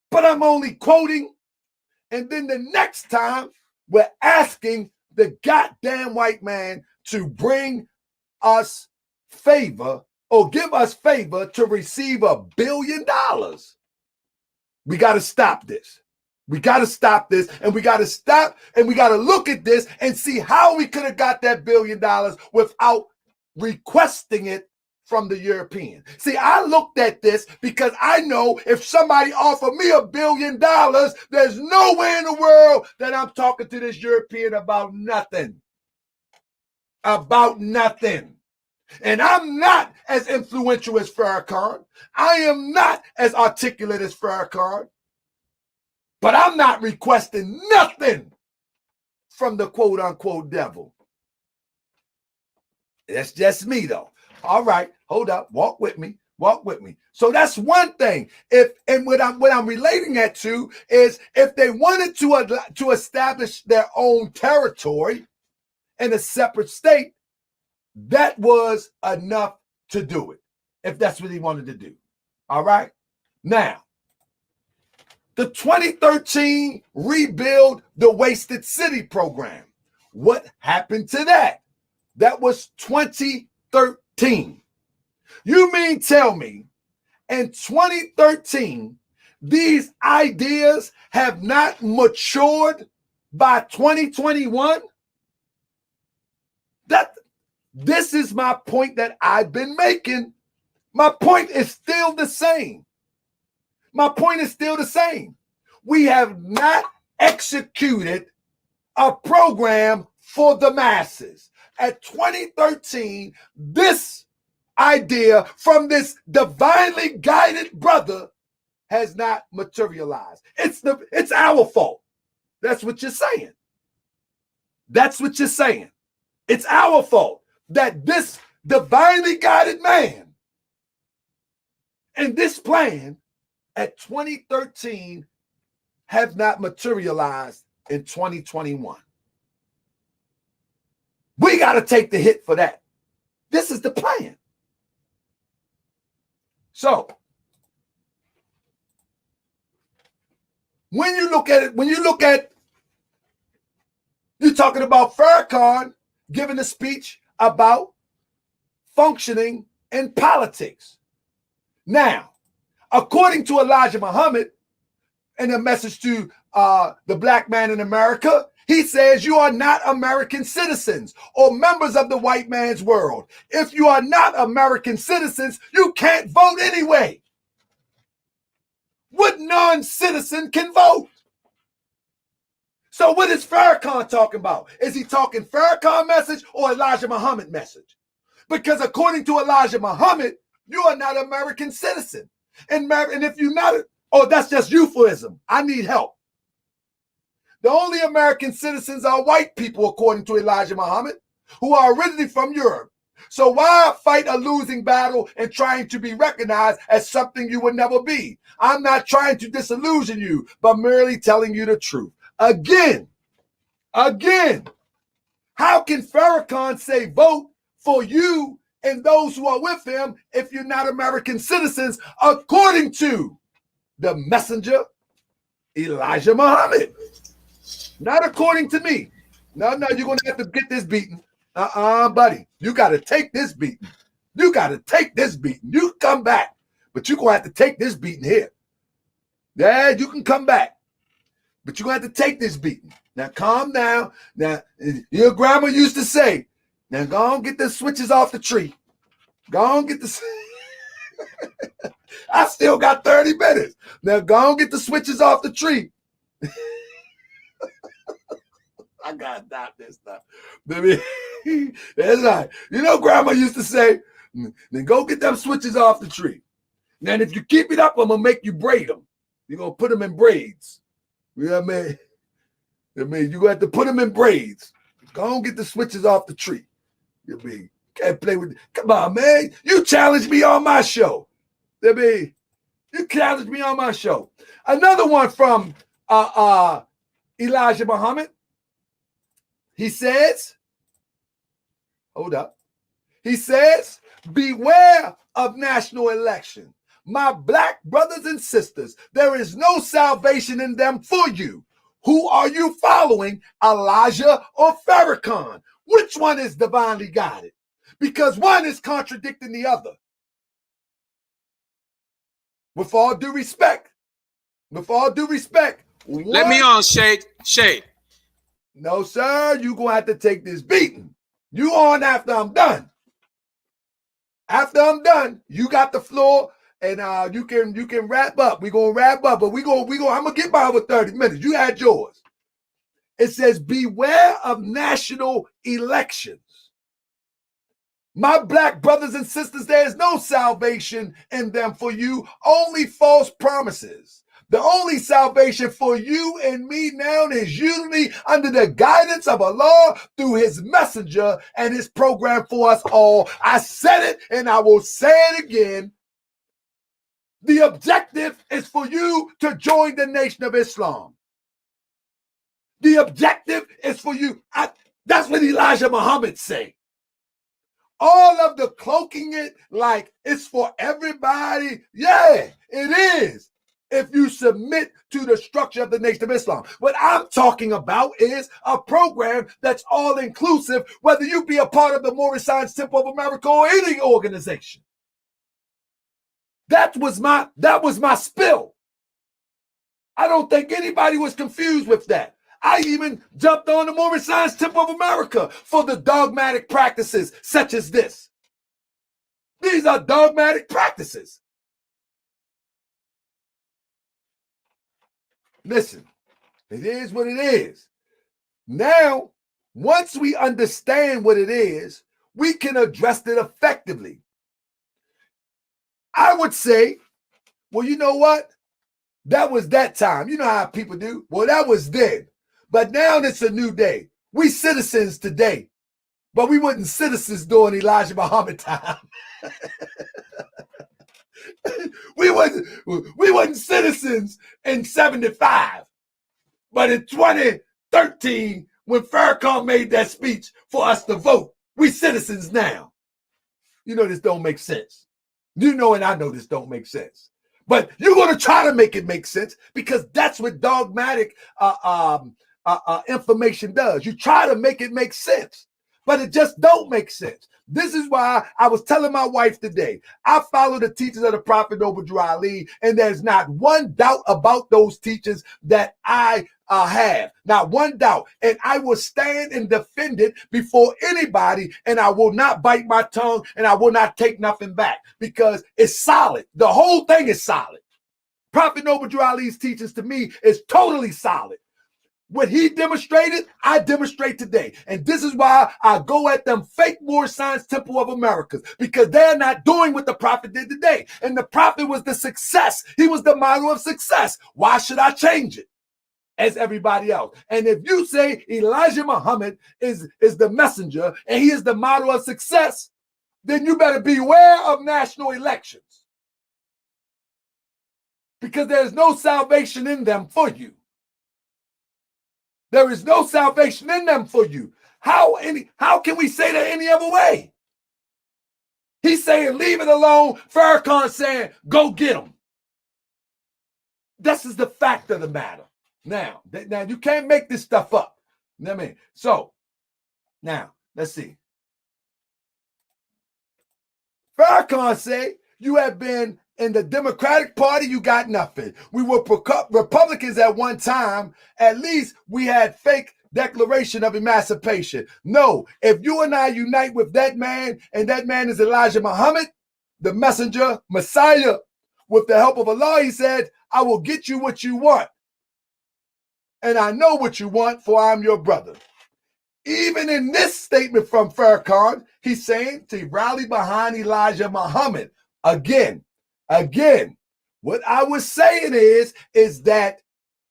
but I'm only quoting. And then the next time we're asking the goddamn white man to bring us favor or give us favor to receive $1 billion. We got to stop this. We got to stop this, and we got to stop, and we got to look at this and see how we could have got that $1 billion without requesting it from the European. See, I looked at this because I know if somebody offered me $1 billion, there's nowhere in the world that I'm talking to this European about nothing. About nothing. And I'm not as influential as Farrakhan. I am not as articulate as Farrakhan. But I'm not requesting nothing from the quote-unquote devil. That's just me, though. All right, hold up. Walk with me. So that's one thing. What I'm relating that to is if they wanted to establish their own territory in a separate state, that was enough to do it, if that's what he wanted to do. All right? Now, the 2013 Rebuild the Wasted City program. What happened to that? That was 2013. You mean tell me in 2013, these ideas have not matured by 2021? This is my point that I've been making. My point is still the same. We have not executed a program for the masses. At 2013, this idea from this divinely guided brother has not materialized. It's our fault. That's what you're saying. It's our fault that this divinely guided man and this plan at 2013 have not materialized in 2021. We got to take the hit for that. This is the plan. So, when you look at you're talking about Farrakhan giving a speech about functioning in politics. Now, according to Elijah Muhammad, in a message to the black man in America, he says you are not American citizens or members of the white man's world. If you are not American citizens, you can't vote anyway. What non-citizen can vote? So what is Farrakhan talking about? Is he talking Farrakhan message or Elijah Muhammad message? Because according to Elijah Muhammad, you are not an American citizen. And if you're not, oh, that's just euphemism. I need help. The only American citizens are white people, according to Elijah Muhammad, who are originally from Europe. So why fight a losing battle and trying to be recognized as something you would never be? I'm not trying to disillusion you, but merely telling you the truth. Again, how can Farrakhan say vote for you and those who are with him if you're not American citizens, according to the messenger, Elijah Muhammad? Not according to me. No, you're going to have to get this beating. Buddy. You got to take this beating. You got to take this beating. You come back, but you're going to have to take this beating here. Yeah, you can come back, but you're going to have to take this beating. Now, calm down. Now, your grandma used to say, now go on, get the switches off the tree. Go on, get the... I still got 30 minutes. Now, go on, get the switches off the tree. I gotta stop this stuff. Baby, that's right. You know, grandma used to say, then go get them switches off the tree. Now, if you keep it up, I'm gonna make you braid them. You're gonna put them in braids. You know what I mean? You have to put them in braids. Go on, get the switches off the tree. You mean, can't play with. Come on, man. You challenged me on my show. You challenged me on my show. Another one from Elijah Muhammad. He says, hold up. He says, beware of national election. My black brothers and sisters, there is no salvation in them for you. Who are you following, Elijah or Farrakhan? Which one is divinely guided? Because one is contradicting the other. With all due respect. Let me on, Shade. No, sir, you're going to have to take this beating. You on after I'm done. After I'm done, you got the floor, and you can wrap up. We're going to wrap up, but I'm going to get by over 30 minutes. You had yours. It says, beware of national elections. My black brothers and sisters, there is no salvation in them for you, only false promises. The only salvation for you and me now is unity under the guidance of Allah through his messenger and his program for us all. I said it and I will say it again. The objective is for you to join the Nation of Islam. The objective is for you. That's what Elijah Muhammad said. All of the cloaking it like it's for everybody. Yeah, it is. If you submit to the structure of the Nation of Islam. What I'm talking about is a program that's all inclusive, whether you be a part of the Moorish Science Temple of America or any organization. That was my spill. I don't think anybody was confused with that. I even jumped on the Moorish Science Temple of America for the dogmatic practices such as this. These are dogmatic practices. Listen, it is what it is. Now, once we understand what it is, we can address it effectively. I would say, well, you know what? That was that time. You know how people do? Well, that was then. But now it's a new day. We citizens today. But we wasn't citizens during Elijah Muhammad time. We wasn't citizens in 75. But in 2013, when Farrakhan made that speech for us to vote, we citizens now. You know this don't make sense. You know and I know this don't make sense. But you're going to try to make it make sense because that's what dogmatic information does. You try to make it make sense, but it just don't make sense. This is why I was telling my wife today, I follow the teachings of the Prophet Noble Drew Ali, and there's not one doubt about those teachings that I have. Not one doubt. And I will stand and defend it before anybody, and I will not bite my tongue, and I will not take nothing back because it's solid. The whole thing is solid. Prophet Noble Drew Ali's teachings to me is totally solid. What he demonstrated, I demonstrate today. And this is why I go at them fake Moorish Science Temple of Americas, because they're not doing what the prophet did today. And the prophet was the success. He was the model of success. Why should I change it as everybody else? And if you say Elijah Muhammad is the messenger and he is the model of success, then you better beware of national elections, because there's no salvation in them for you. There is no salvation in them for you. How can we say that any other way? He's saying, leave it alone. Farrakhan saying, go get them. This is the fact of the matter. Now you can't make this stuff up. You know what I mean? So, now, let's see. Farrakhan say, you have been in the Democratic Party, you got nothing. We were Republicans at one time. At least we had fake Declaration of Emancipation. No, if you and I unite with that man, and that man is Elijah Muhammad, the messenger, Messiah, with the help of Allah, he said, I will get you what you want. And I know what you want, for I'm your brother. Even in this statement from Farrakhan, he's saying to rally behind Elijah Muhammad. Again, what I was saying is that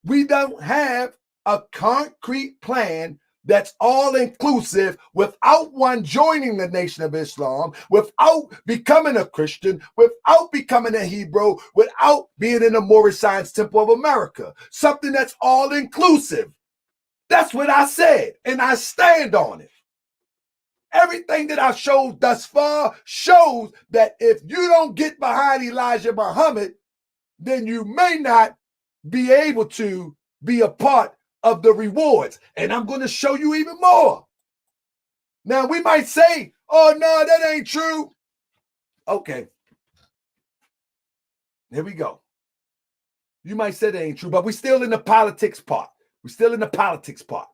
we don't have a concrete plan that's all inclusive without one joining the Nation of Islam, without becoming a Christian, without becoming a Hebrew, without being in the Moorish Science Temple of America. Something that's all inclusive. That's what I said, and I stand on it. Everything that I showed thus far shows that if you don't get behind Elijah Muhammad, then you may not be able to be a part of the rewards. And I'm going to show you even more. Now, we might say, oh, no, that ain't true. Okay. Here we go. You might say that ain't true, but we're still in the politics part. We're still in the politics part.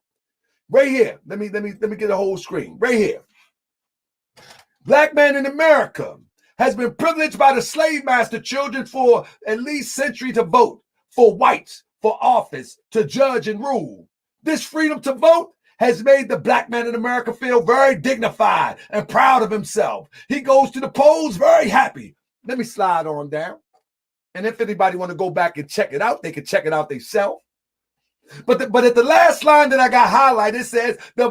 Right here. Let me get a whole screen. Right here. Black man in America has been privileged by the slave master children for at least a century to vote for whites, for office, to judge and rule. This freedom to vote has made the black man in America feel very dignified and proud of himself. He goes to the polls very happy. Let me slide on down. And if anybody want to go back and check it out, they can check it out themselves. But at the last line that I got highlighted, it says, the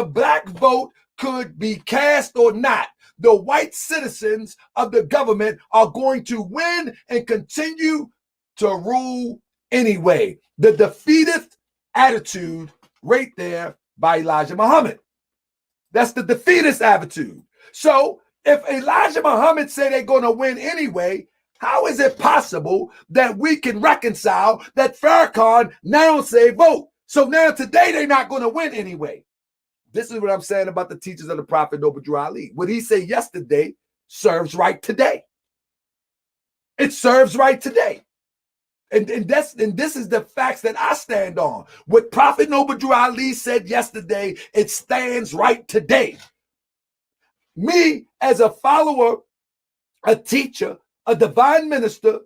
black vote could be cast or not. The white citizens of the government are going to win and continue to rule anyway. The defeatist attitude right there by Elijah Muhammad. That's the defeatist attitude. So if Elijah Muhammad say they're going to win anyway, how is it possible that we can reconcile that Farrakhan now say vote? So now today they're not going to win anyway. This is what I'm saying about the teachers of the Prophet Noble Drew Ali. What he said yesterday serves right today. It serves right today. And this is the facts that I stand on. What Prophet Noble Drew Ali said yesterday, it stands right today. Me, as a follower, a teacher, a divine minister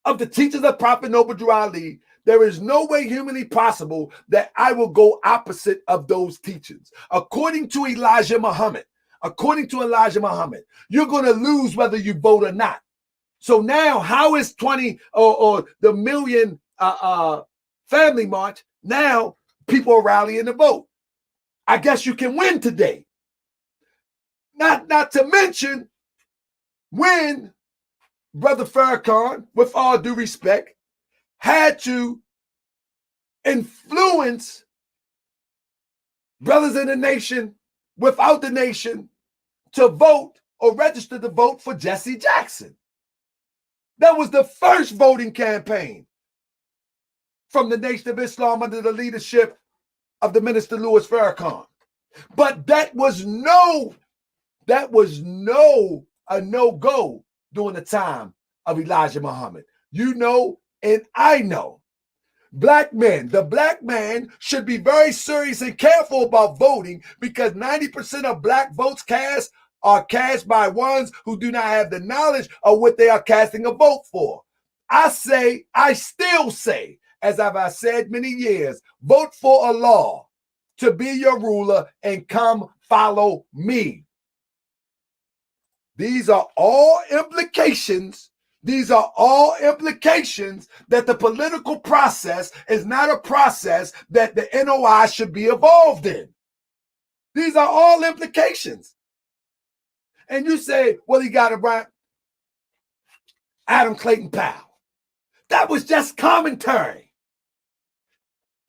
of the teachers of Prophet Noble Drew Ali, there is no way humanly possible that I will go opposite of those teachings. According to Elijah Muhammad, you're going to lose whether you vote or not. So now, how is 20 or the million family march? Now people are rallying to vote. I guess you can win today. Not to mention when Brother Farrakhan, with all due respect, had to influence brothers in the nation without the nation to vote or register to vote for Jesse Jackson. That was the first voting campaign from the Nation of Islam under the leadership of the Minister Louis Farrakhan. But that was a no-go during the time of Elijah Muhammad. You know, and I know. The black man should be very serious and careful about voting, because 90% of black votes cast are cast by ones who do not have the knowledge of what they are casting a vote for. I still say, as I've said many years, vote for Allah to be your ruler and come follow me. These are all implications. These are all implications that the political process is not a process that the NOI should be involved in. These are all implications. And you say, well, he got it right. Adam Clayton Powell. That was just commentary.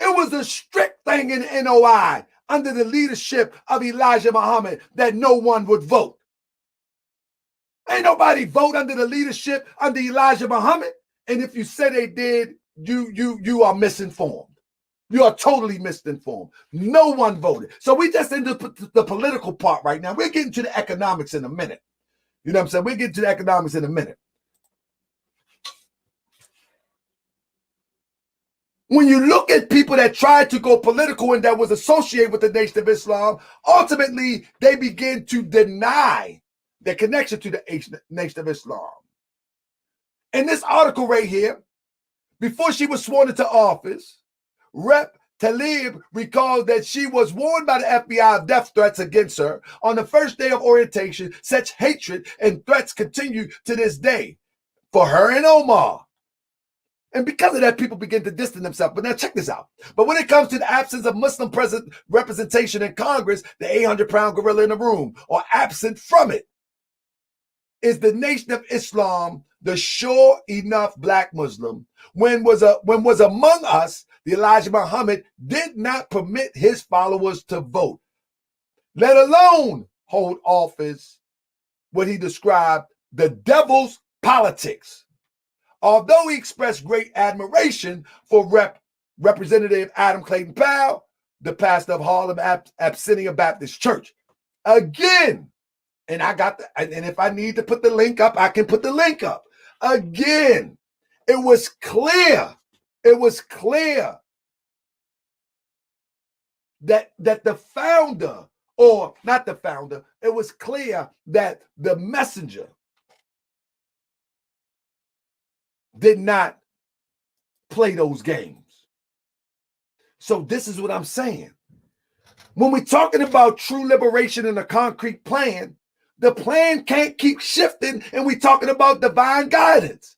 It was a strict thing in the NOI under the leadership of Elijah Muhammad that no one would vote. Ain't nobody vote under the leadership under Elijah Muhammad. And if you say they did, you are misinformed. You are totally misinformed. No one voted. So we just into the political part right now. We're getting to the economics in a minute. You know what I'm saying? We're getting to the economics in a minute. When you look at people that tried to go political and that was associated with the Nation of Islam, ultimately they begin to deny their connection to the Nation of Islam. In this article right here, before she was sworn into office, Rep. Tlaib recalled that she was warned by the FBI of death threats against her on the first day of orientation. Such hatred and threats continue to this day for her and Omar. And because of that, people begin to distance themselves. But now check this out. But when it comes to the absence of Muslim representation in Congress, the 800-pound gorilla in the room, or absent from it, is the Nation of Islam the sure enough black Muslim? When was among us, the Elijah Muhammad did not permit his followers to vote, let alone hold office, what he described the devil's politics. Although he expressed great admiration for Representative Adam Clayton Powell, the pastor of Harlem Abyssinia Baptist Church. Again, and and if I need to put the link up, I can put the link up. Again, it was clear that the founder, or not the founder, it was clear that the messenger did not play those games. So this is what I'm saying. When we're talking about true liberation and a concrete plan, the plan can't keep shifting, and we're talking about divine guidance.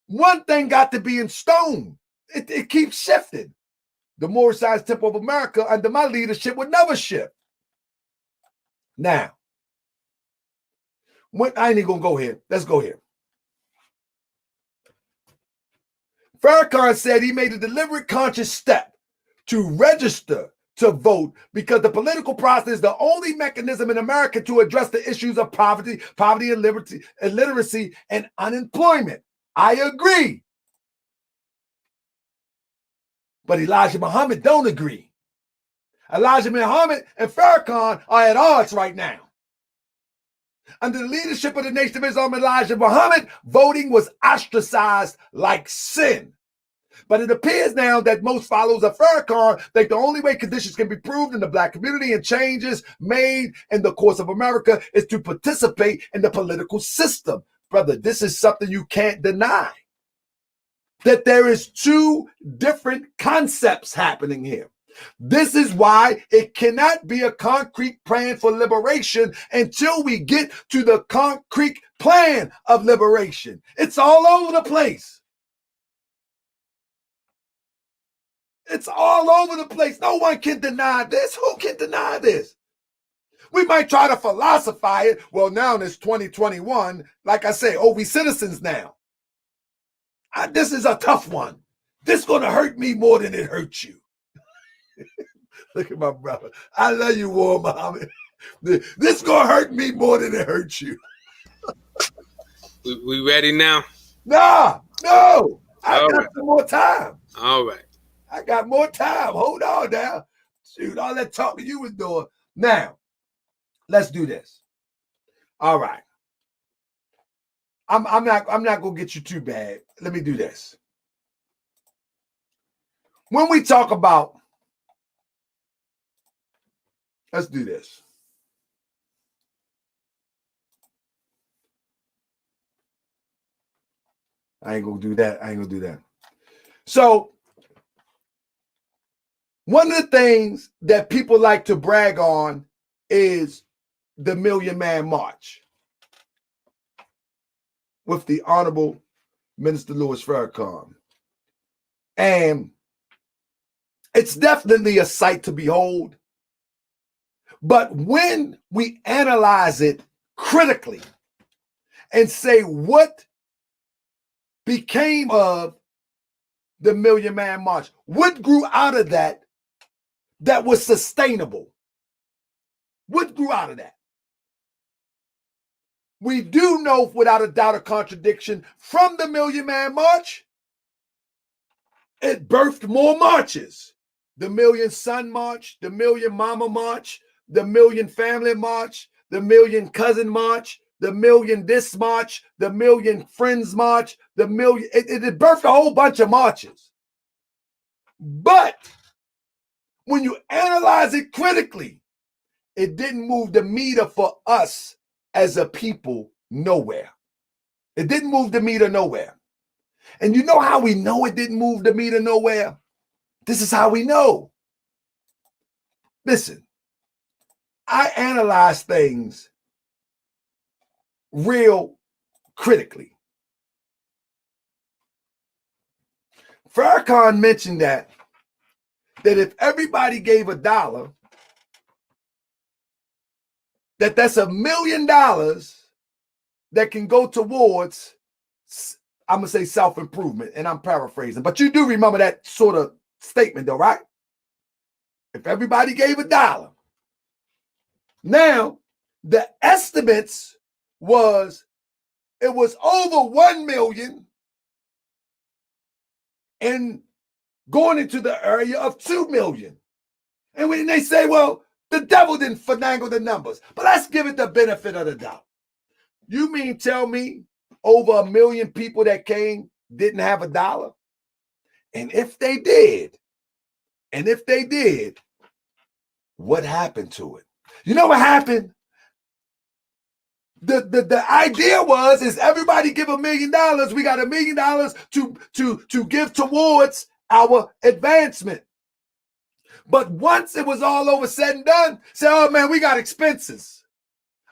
One thing got to be in stone. It keeps shifting. The Moorish Science Temple of America under my leadership would never shift. Now, I ain't even gonna go here. Let's go here. Farrakhan said he made a deliberate conscious step to register to vote because the political process is the only mechanism in America to address the issues of poverty and illiteracy and unemployment. I agree. But Elijah Muhammad don't agree. Elijah Muhammad and Farrakhan are at odds right now. Under the leadership of the Nation of Islam, Elijah Muhammad, voting was ostracized like sin. But it appears now that most followers of Farrakhan think the only way conditions can be improved in the black community and changes made in the course of America is to participate in the political system. Brother, this is something you can't deny. That there is two different concepts happening here. This is why it cannot be a concrete plan for liberation until we get to the concrete plan of liberation. It's all over the place. It's all over the place. No one can deny this. Who can deny this? We might try to philosophize it. Well, now it's 2021. Like I say, we citizens now. This is a tough one. This is going to hurt me more than it hurts you. Look at my brother. I love you, War Muhammad. This is going to hurt me more than it hurts you. We ready now? No. I got some more time. All right. I got more time. Hold on now. Shoot, all that talking you was doing. Now, let's do this. All right. I'm not gonna get you too bad. Let me do this. When we talk about, let's do this. I ain't gonna do that. So One of the things that people like to brag on is the Million Man March with the Honorable Minister Louis Farrakhan. And it's definitely a sight to behold. But when we analyze it critically and say what became of the Million Man March, what grew out of that was sustainable? What grew out of that? We do know without a doubt or contradiction from the Million Man March, it birthed more marches. The Million Son March, the Million Mama March, the Million Family March, the Million Cousin March, the Million This March, the Million Friends March, the Million, it birthed a whole bunch of marches. But when you analyze it critically, it didn't move the meter for us as a people nowhere. It didn't move the meter nowhere. And you know how we know it didn't move the meter nowhere? This is how we know. Listen, I analyze things real critically. Farrakhan mentioned that if everybody gave $1, that's $1 million that can go towards, I'm going to say self-improvement, and I'm paraphrasing, but you do remember that sort of statement though, right? If everybody gave $1. Now, the estimates was over 1 million and going into the area of 2 million. And when they say, well, the devil didn't finagle the numbers, but let's give it the benefit of the doubt. You mean tell me over 1 million people that came didn't have $1? And if they did, what happened to it? You know what happened? The idea is everybody give $1 million. We got $1 million to give towards our advancement. But once it was all over said and done, say, oh man, we got expenses.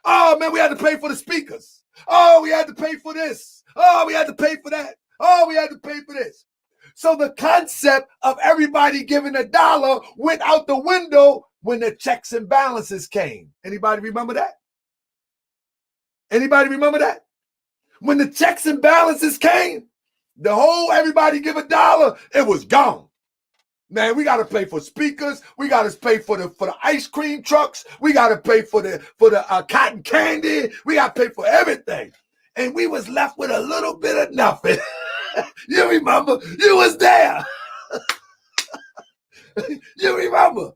Oh man, we had to pay for the speakers. Oh, we had to pay for this. Oh, we had to pay for that. Oh, we had to pay for this. So the concept of everybody giving $1 went out the window when the checks and balances came. Anybody remember that? Anybody remember that? When the checks and balances came, the whole everybody give $1, it was gone. Man, we got to pay for speakers. We got to pay for the ice cream trucks. We got to pay for the cotton candy. We got to pay for everything. And we was left with a little bit of nothing. You remember? You was there. You remember?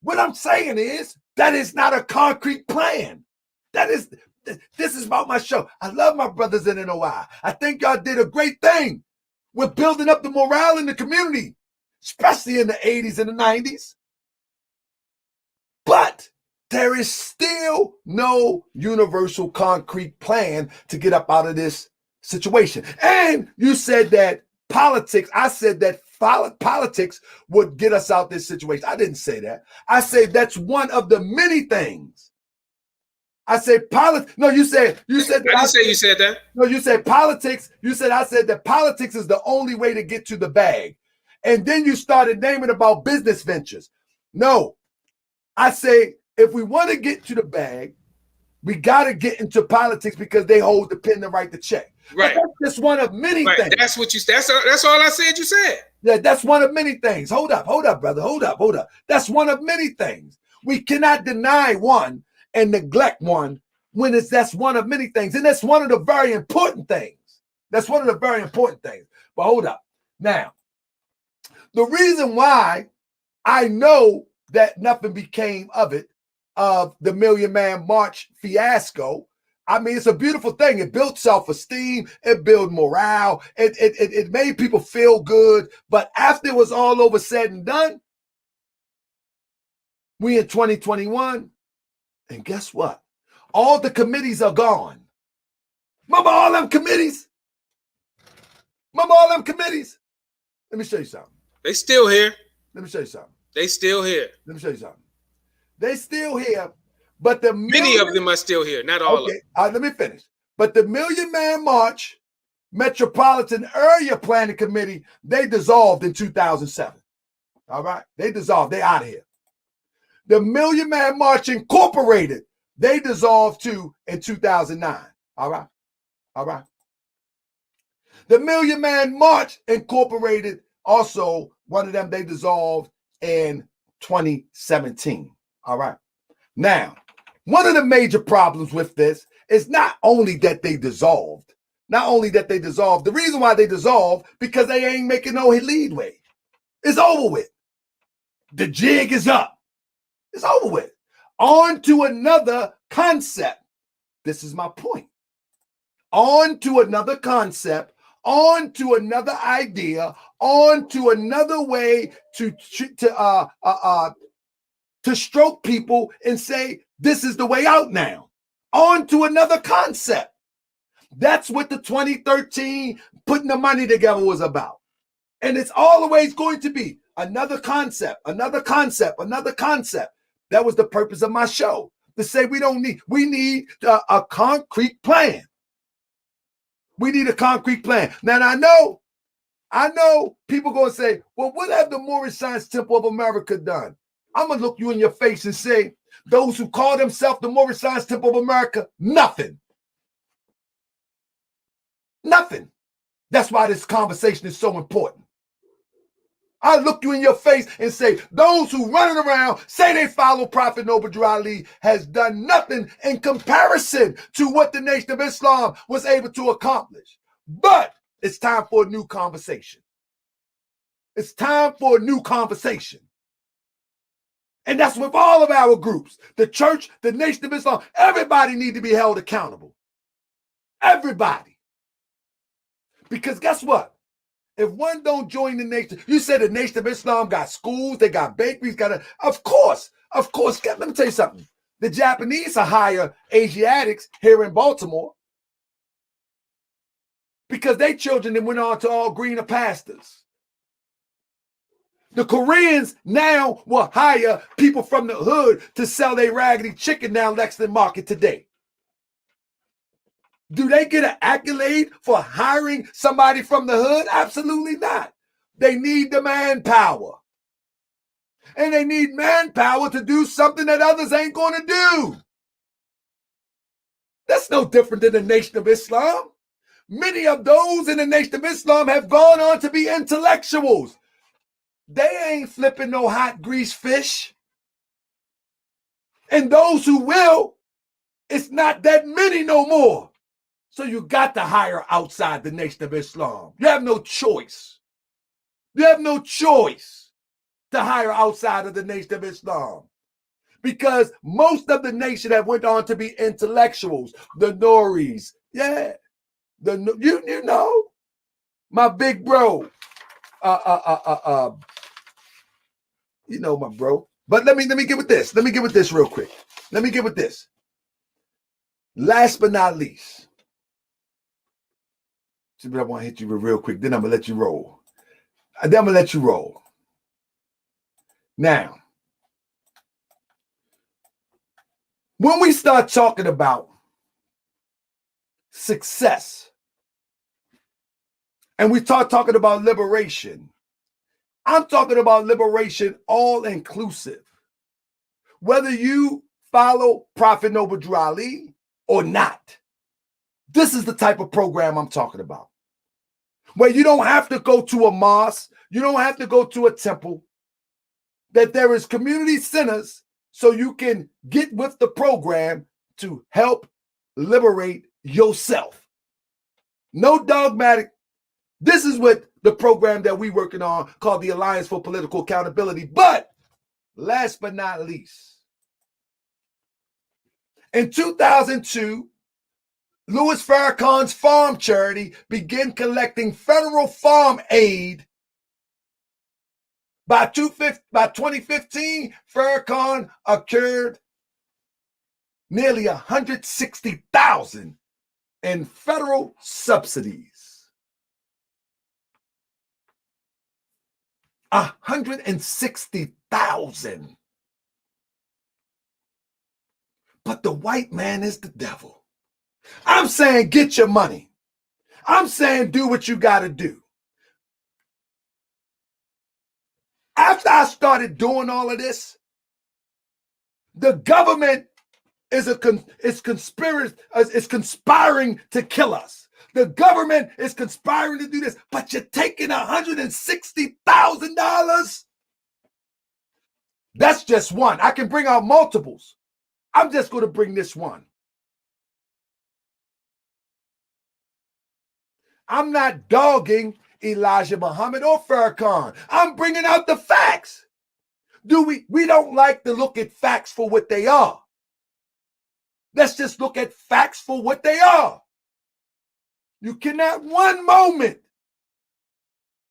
What I'm saying is that is not a concrete plan. This is about my show. I love my brothers in NOI. I think y'all did a great thing. We're building up the morale in the community, especially in the 80s and the 90s. But there is still no universal concrete plan to get up out of this situation. And you said that politics, I said that politics would get us out this situation. I didn't say that. I said that's one of the many things. I said politics. No, you said. I didn't say you said that. No, you said politics. I said that politics is the only way to get to the bag. And then you started naming about business ventures. No, I say if we want to get to the bag, we got to get into politics because they hold the pen to write the check. Right. But that's just one of many things. That's what you. That's all I said. You said. Yeah, that's one of many things. Hold up, brother. Hold up. That's one of many things. We cannot deny one and neglect one when that's one of many things. And that's one of the very important things. But hold up. Now, the reason why I know that nothing became of it, of the Million Man March fiasco, I mean, it's a beautiful thing. It built self-esteem. It built morale. It made people feel good. But after it was all over said and done, we in 2021, and guess what? All the committees are gone. Remember all them committees? Let me show you something. They still here. Let me show you something. They still here. Let me show you something. They still here, but the Many of them are still here, not all of them. Let me finish. But the Million Man March Metropolitan Area Planning Committee, they dissolved in 2007. All right? They dissolved. They out of here. The Million Man March Incorporated, they dissolved too in 2009. All right? All right? The Million Man March Incorporated, also, one of them, they dissolved in 2017. All right? Now, one of the major problems with this is not only that they dissolved, the reason why they dissolved, because they ain't making no leadway. It's over with. The jig is up. It's over with. On to another concept. This is my point. On to another concept, on to another idea, on to another way to stroke people and say, this is the way out now. On to another concept. That's what the 2013 putting the money together was about. And it's always going to be another concept, another concept, another concept. That was the purpose of my show, to say we need a concrete plan. We need a concrete plan. Now, I know people going to say, well, what have the Moorish Science Temple of America done? I'm going to look you in your face and say, those who call themselves the Moorish Science Temple of America, nothing. Nothing. That's why this conversation is so important. I look you in your face and say, those who running around say they follow Prophet Noble Ali has done nothing in comparison to what the Nation of Islam was able to accomplish. But it's time for a new conversation. It's time for a new conversation. And that's with all of our groups. The church, the Nation of Islam, everybody need to be held accountable. Everybody. Because guess what? If one don't join the nation, you said the Nation of Islam got schools, they got bakeries, of course. Let me tell you something. The Japanese are hire Asiatics here in Baltimore because their children then went on to all greener pastures. The Koreans now will hire people from the hood to sell their raggedy chicken down Lexington Market today. Do they get an accolade for hiring somebody from the hood? Absolutely not. They need the manpower. And they need manpower to do something that others ain't going to do. That's no different than the Nation of Islam. Many of those in the Nation of Islam have gone on to be intellectuals. They ain't flipping no hot grease fish. And those who will, it's not that many no more. So you got to hire outside the Nation of Islam. You have no choice. You have no choice to hire outside of the Nation of Islam. Because most of the nation have went on to be intellectuals. The Noris. Yeah. You know. My big bro. You know my bro. But let me get with this. Let me get with this real quick. Let me get with this. Last but not least. See, but I want to hit you real quick. Then I'm going to let you roll. Now, when we start talking about success and we start talking about liberation, I'm talking about liberation all inclusive. Whether you follow Prophet Noble Ali or not. This is the type of program I'm talking about. Where you don't have to go to a mosque, you don't have to go to a temple, that there is community centers so you can get with the program to help liberate yourself. No dogmatic. This is what the program that we're working on called the Alliance for Political Accountability. But last but not least, in 2002, Louis Farrakhan's farm charity began collecting federal farm aid. By 2015, Farrakhan accrued nearly $160,000 in federal subsidies. $160,000 1,000. But the white man is the devil. I'm saying get your money. I'm saying do what you got to do. After I started doing all of this, the government is conspiring to kill us. The government is conspiring to do this, but you're taking $160,000. That's just one. I can bring out multiples. I'm just going to bring this one. I'm not dogging Elijah Muhammad or Farrakhan. I'm bringing out the facts. We don't like to look at facts for what they are. Let's just look at facts for what they are. You cannot one moment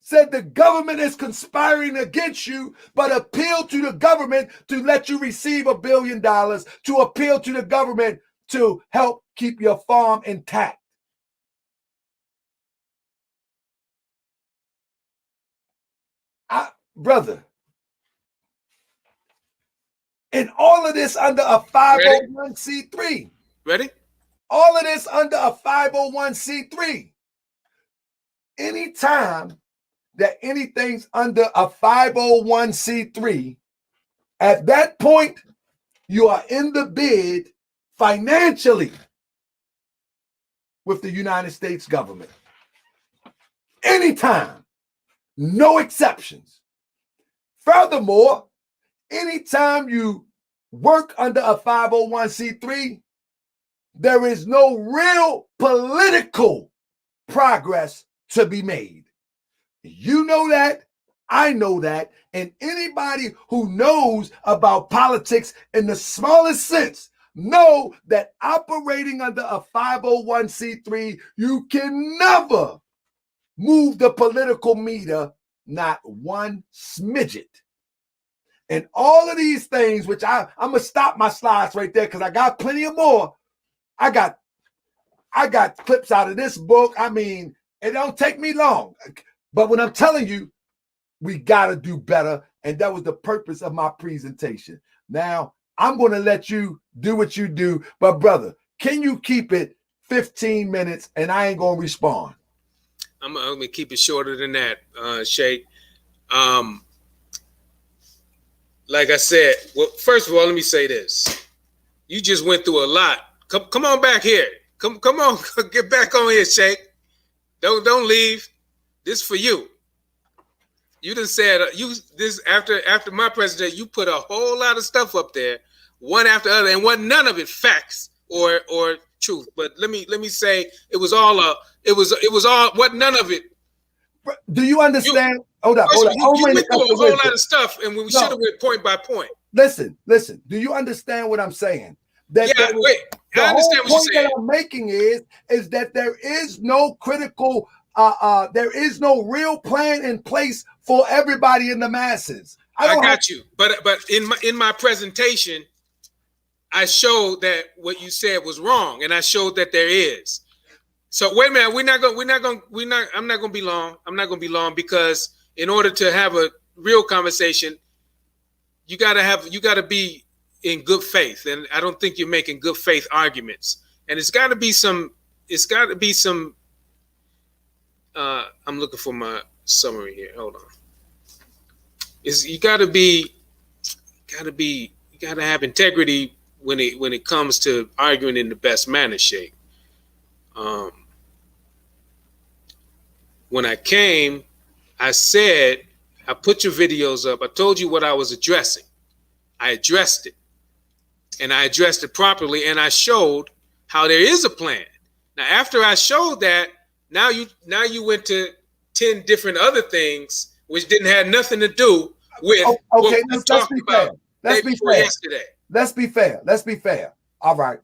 say the government is conspiring against you, but appeal to the government to let you receive $1 billion, to appeal to the government to help keep your farm intact. Brother, and all of this under a 501c3. Ready? All of this under a 501c3. Anytime that anything's under a 501c3, at that point, you are in the bid financially with the United States government. Anytime. No exceptions. Furthermore, anytime you work under a 501c3, there is no real political progress to be made. You know that, I know that, and anybody who knows about politics in the smallest sense know that operating under a 501c3, you can never move the political meter, not one smidget. And all of these things, which I'm gonna stop my slides right there because I got plenty of more. I got clips out of this book. I mean, it don't take me long. But when I'm telling you, we gotta do better. And that was the purpose of my presentation. Now, I'm gonna let you do what you do. But brother, can you keep it 15 minutes and I ain't gonna respond? I'm gonna keep it shorter than that, Sheikh. Like I said, well, first of all, let me say this. You just went through a lot. Come on back here. Come on, get back on here, Sheikh. Don't leave. This for you. You done said this after my presentation. You put a whole lot of stuff up there, one after the other, and none of it facts or truth. But let me say it was all none of it. Do you understand? Hold up. You went through a whole lot of stuff, and we should have went point by point. Listen. Do you understand what I'm saying? I understand what you're saying. That I'm making is that there is no critical, there is no real plan in place for everybody in the masses. I got you, but in my presentation, I showed that what you said was wrong, and I showed that there is. So wait a minute, I'm not gonna be long. I'm not gonna be long because in order to have a real conversation, you gotta be in good faith, and I don't think you're making good faith arguments. And it's got to be some. I'm looking for my summary here. Hold on. You gotta have integrity when it comes to arguing in the best manner, Sheikh. When I came, I said, I put your videos up. I told you what I was addressing. I addressed it, and I addressed it properly, and I showed how there is a plan. Now, after I showed that, now you went to 10 different other things which didn't have nothing to do with what we talked about yesterday. Let's be fair. All right.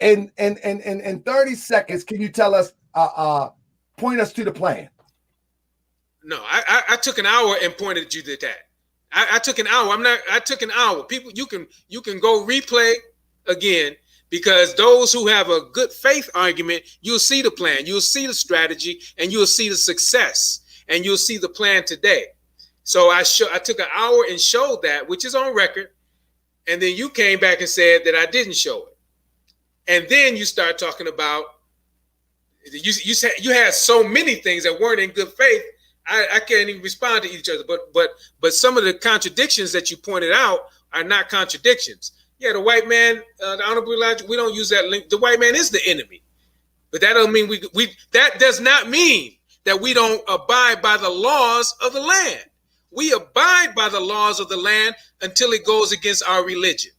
In 30 seconds, can you tell us, point us to the plan? No, I took an hour and pointed you to that. I took an hour. I took an hour. People, you can go replay again, because those who have a good faith argument, you'll see the plan, you'll see the strategy, and you'll see the success, and you'll see the plan today. So I took an hour and showed that, which is on record. And then you came back and said that I didn't show it. And then you start talking about, you said you had so many things that weren't in good faith. I can't even respond to each other. But some of the contradictions that you pointed out are not contradictions. Yeah, the white man, the Honorable Elijah, we don't use that link. The white man is the enemy. But that doesn't mean that does not mean that we don't abide by the laws of the land. We abide by the laws of the land until it goes against our religion.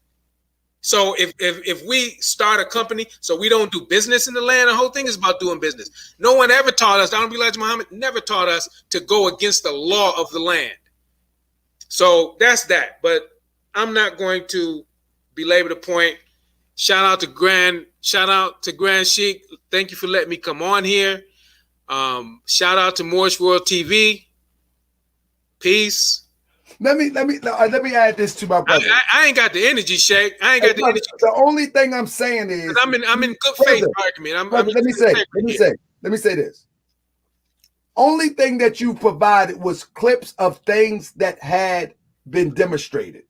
So if we start a company, so we don't do business in the land, the whole thing is about doing business. No one ever taught us, Honorable Elijah Muhammad never taught us to go against the law of the land. So that's that. But I'm not going to belabor the point. Shout out to Grand Sheik. Thank you for letting me come on here. Shout out to Moorish World TV. Peace. Let me add this to my brother. I ain't got the energy, Sheikh. I ain't got the energy. The only thing I'm saying is I'm in good faith argument. Let me say this. Only thing that you provided was clips of things that had been demonstrated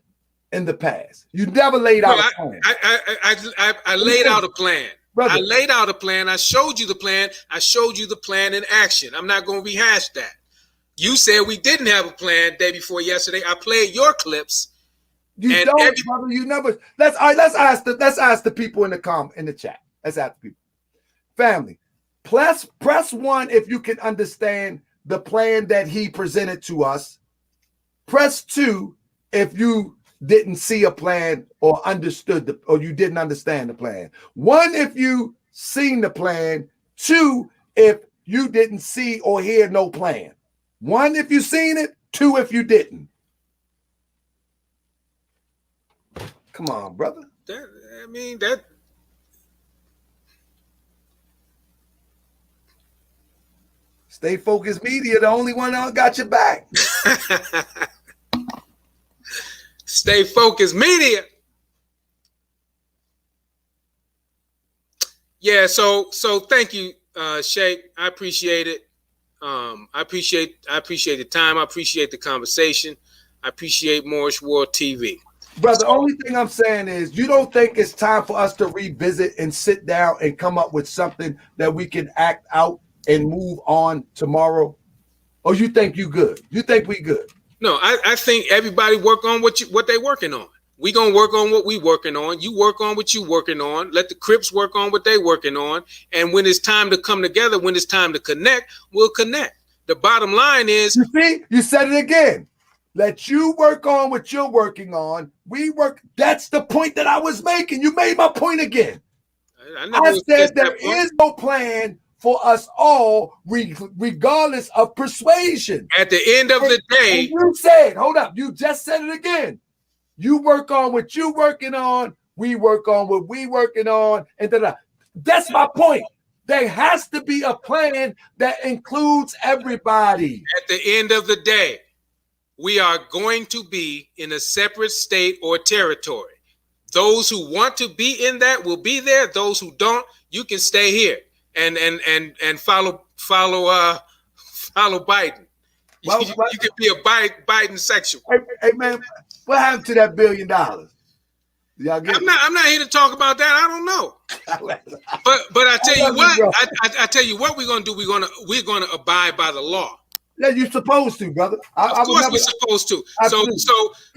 in the past. You never laid out a plan. I laid out a plan. Brother. I laid out a plan. I showed you the plan. I showed you the plan in action. I'm not going to rehash that. You said we didn't have a plan day before yesterday. I played your clips. You don't, brother. You never. Let's ask the people in the chat. Let's ask the people. Family, press 1 if you can understand the plan that he presented to us. Press 2 if you didn't see a plan or understood or you didn't understand the plan. 1 if you seen the plan. 2 if you didn't see or hear no plan. 1 if you seen it. 2 if you didn't. Come on, brother. Stay Focused Media, the only one that got your back. Stay Focused Media. Yeah, so thank you, Sheikh. I appreciate it. I appreciate the time. I appreciate the conversation. I appreciate Moorish World TV. Brother, the only thing I'm saying is you don't think it's time for us to revisit and sit down and come up with something that we can act out and move on tomorrow? Or you think you good? You think we good? No, I think everybody work on what they working on. We gonna work on what we working on. You work on what you working on. Let the Crips work on what they working on. And when it's time to come together, when it's time to connect, we'll connect. The bottom line is, you see, you said it again. Let you work on what you're working on. We work. That's the point that I was making. You made my point again. I said there is no plan for us all, regardless of persuasion. At the end of the day, and you said, hold up, you just said it again. You work on what you working on. We work on what we working on. And that's my point. There has to be a plan that includes everybody. At the end of the day, we are going to be in a separate state or territory. Those who want to be in that will be there. Those who don't, you can stay here and follow Biden. Well, you can be a Biden sexual. Hey man, what happened to that $1 billion? Y'all get I'm not here to talk about that. I don't know. but I tell you what, I tell you what we're gonna do. We're gonna abide by the law. Yeah, you're supposed to, brother. Of course we're supposed to.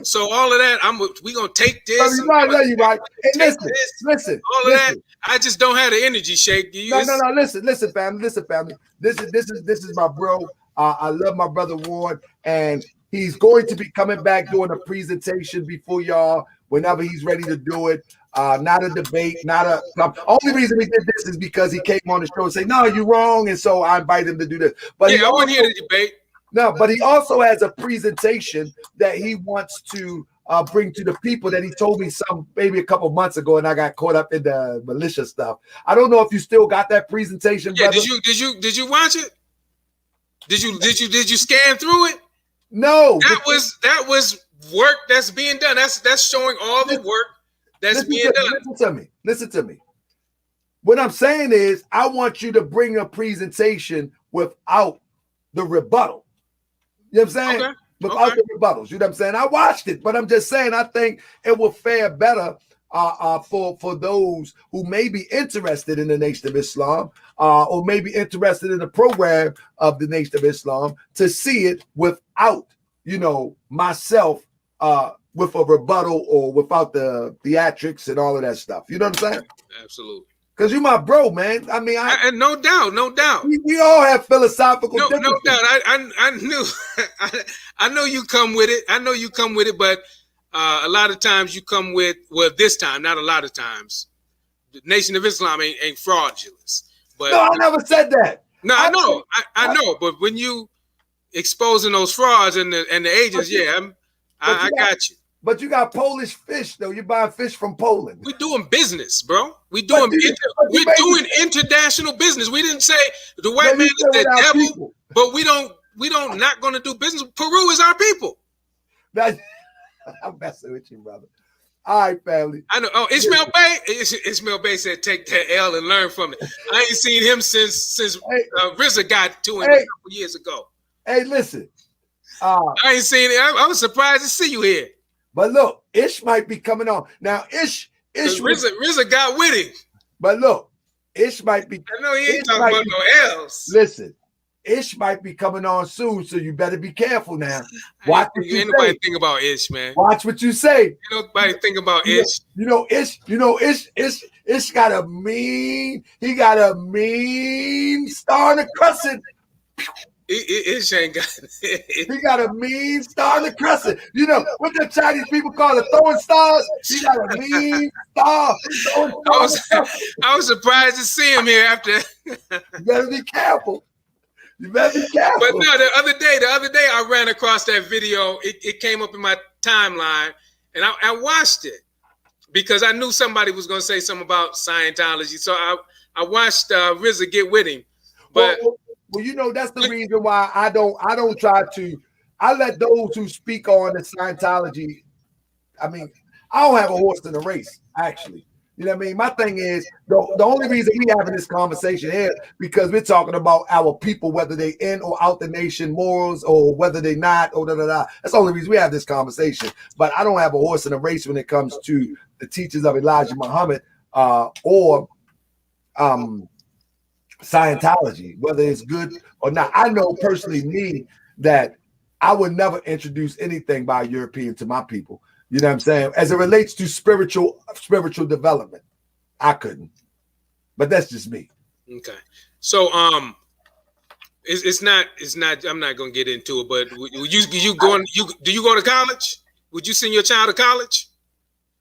So all of that, we're gonna take this. You're right. Hey, listen. All of that. I just don't have the energy, Sheikh. No. Listen, family. This is my bro. I love my brother Ward, and he's going to be coming back doing a presentation before y'all whenever he's ready to do it. Not a debate, only reason we did this is because he came on the show and said, no, you're wrong. And so I invited him to do this. But I want to hear the debate. No, but he also has a presentation that he wants to bring to the people that he told me maybe a couple months ago, and I got caught up in the militia stuff. I don't know if you still got that presentation. Yeah, brother. Did you watch it? Did you scan through it? No. That was work that's being done. That's showing all the work that's being done. Listen to me. What I'm saying is I want you to bring a presentation without the rebuttal. You know what I'm saying? Okay. without the rebuttals. You know what I'm saying? I watched it, but I'm just saying I think it will fare better for those who may be interested in the Nation of Islam or may be interested in the program of the Nation of Islam to see it without, myself with a rebuttal or without the theatrics and all of that stuff. You know what I'm saying? Absolutely. Because you my bro, man. I mean, and no doubt. We all have philosophical differences. No doubt. I knew I know you come with it. But a lot of times you come with, well, this time, not a lot of times, the Nation of Islam ain't fraudulent. But no, I never said that. No, I know. But when you exposing those frauds and the agents, I got you. But you got Polish fish, though. You buy fish from Poland. We're doing business, bro. We're doing international business. We didn't say the white man is the devil, people. But we don't not going to do business. Peru is our people. I'm messing with you, brother. All right, family. I know. Oh, Ismail Bey said, "Take that L and learn from it." I ain't seen him since RZA got to him a couple years ago. Hey, listen. I ain't seen it. I was surprised to see you here. But look, Ish might be coming on now. Ish RZA got with him. But look, Ish might be. I know he ain't talking about no L's. Listen, Ish might be coming on soon, so you better be careful now. Watch what you say. Ain't nobody think about Ish, man. Watch what you say. Ain't nobody think about Ish. Ish got a mean. He got a mean star in the crescent. Ish ain't got. He got a mean star in the crescent. You know what the Chinese people call it, throwing stars. He got a mean star. I was surprised to see him here after. You better be careful. You better be careful. But no, the other day I ran across that video. It came up in my timeline, and I watched it because I knew somebody was going to say something about Scientology. So I watched RZA get with him. But well, that's the reason why I don't try to. I let those who speak on the Scientology. I mean, I don't have a horse in the race, actually. You know what I mean? My thing is the only reason we having this conversation here because we're talking about our people, whether they in or out the nation morals or whether they not or da. That's the only reason we have this conversation. But I don't have a horse in the race when it comes to the teachings of Elijah Muhammad or Scientology, whether it's good or not. I know personally me that I would never introduce anything by a European to my people. You know what I'm saying? As it relates to spiritual development, I couldn't. But that's just me. Okay. So it's not I'm not gonna get into it, but do you go to college? Would you send your child to college?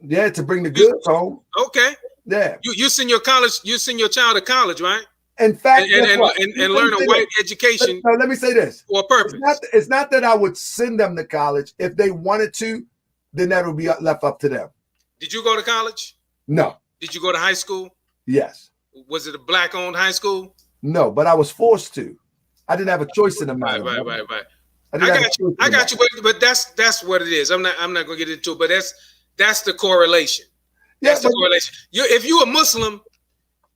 Yeah, to bring the goods home. Okay. Yeah. You send your child to college, right? In fact, and learn a white education. No, let me say this. For a purpose. It's not that I would send them to college. If they wanted to, then that would be left up to them. Did you go to college? No. Did you go to high school? Yes. Was it a black-owned high school? No, but I was forced to. I didn't have a choice in the matter. Right. I got you, but that's what it is. I'm not gonna get into it, but that's the correlation. That's the correlation. If you're a Muslim,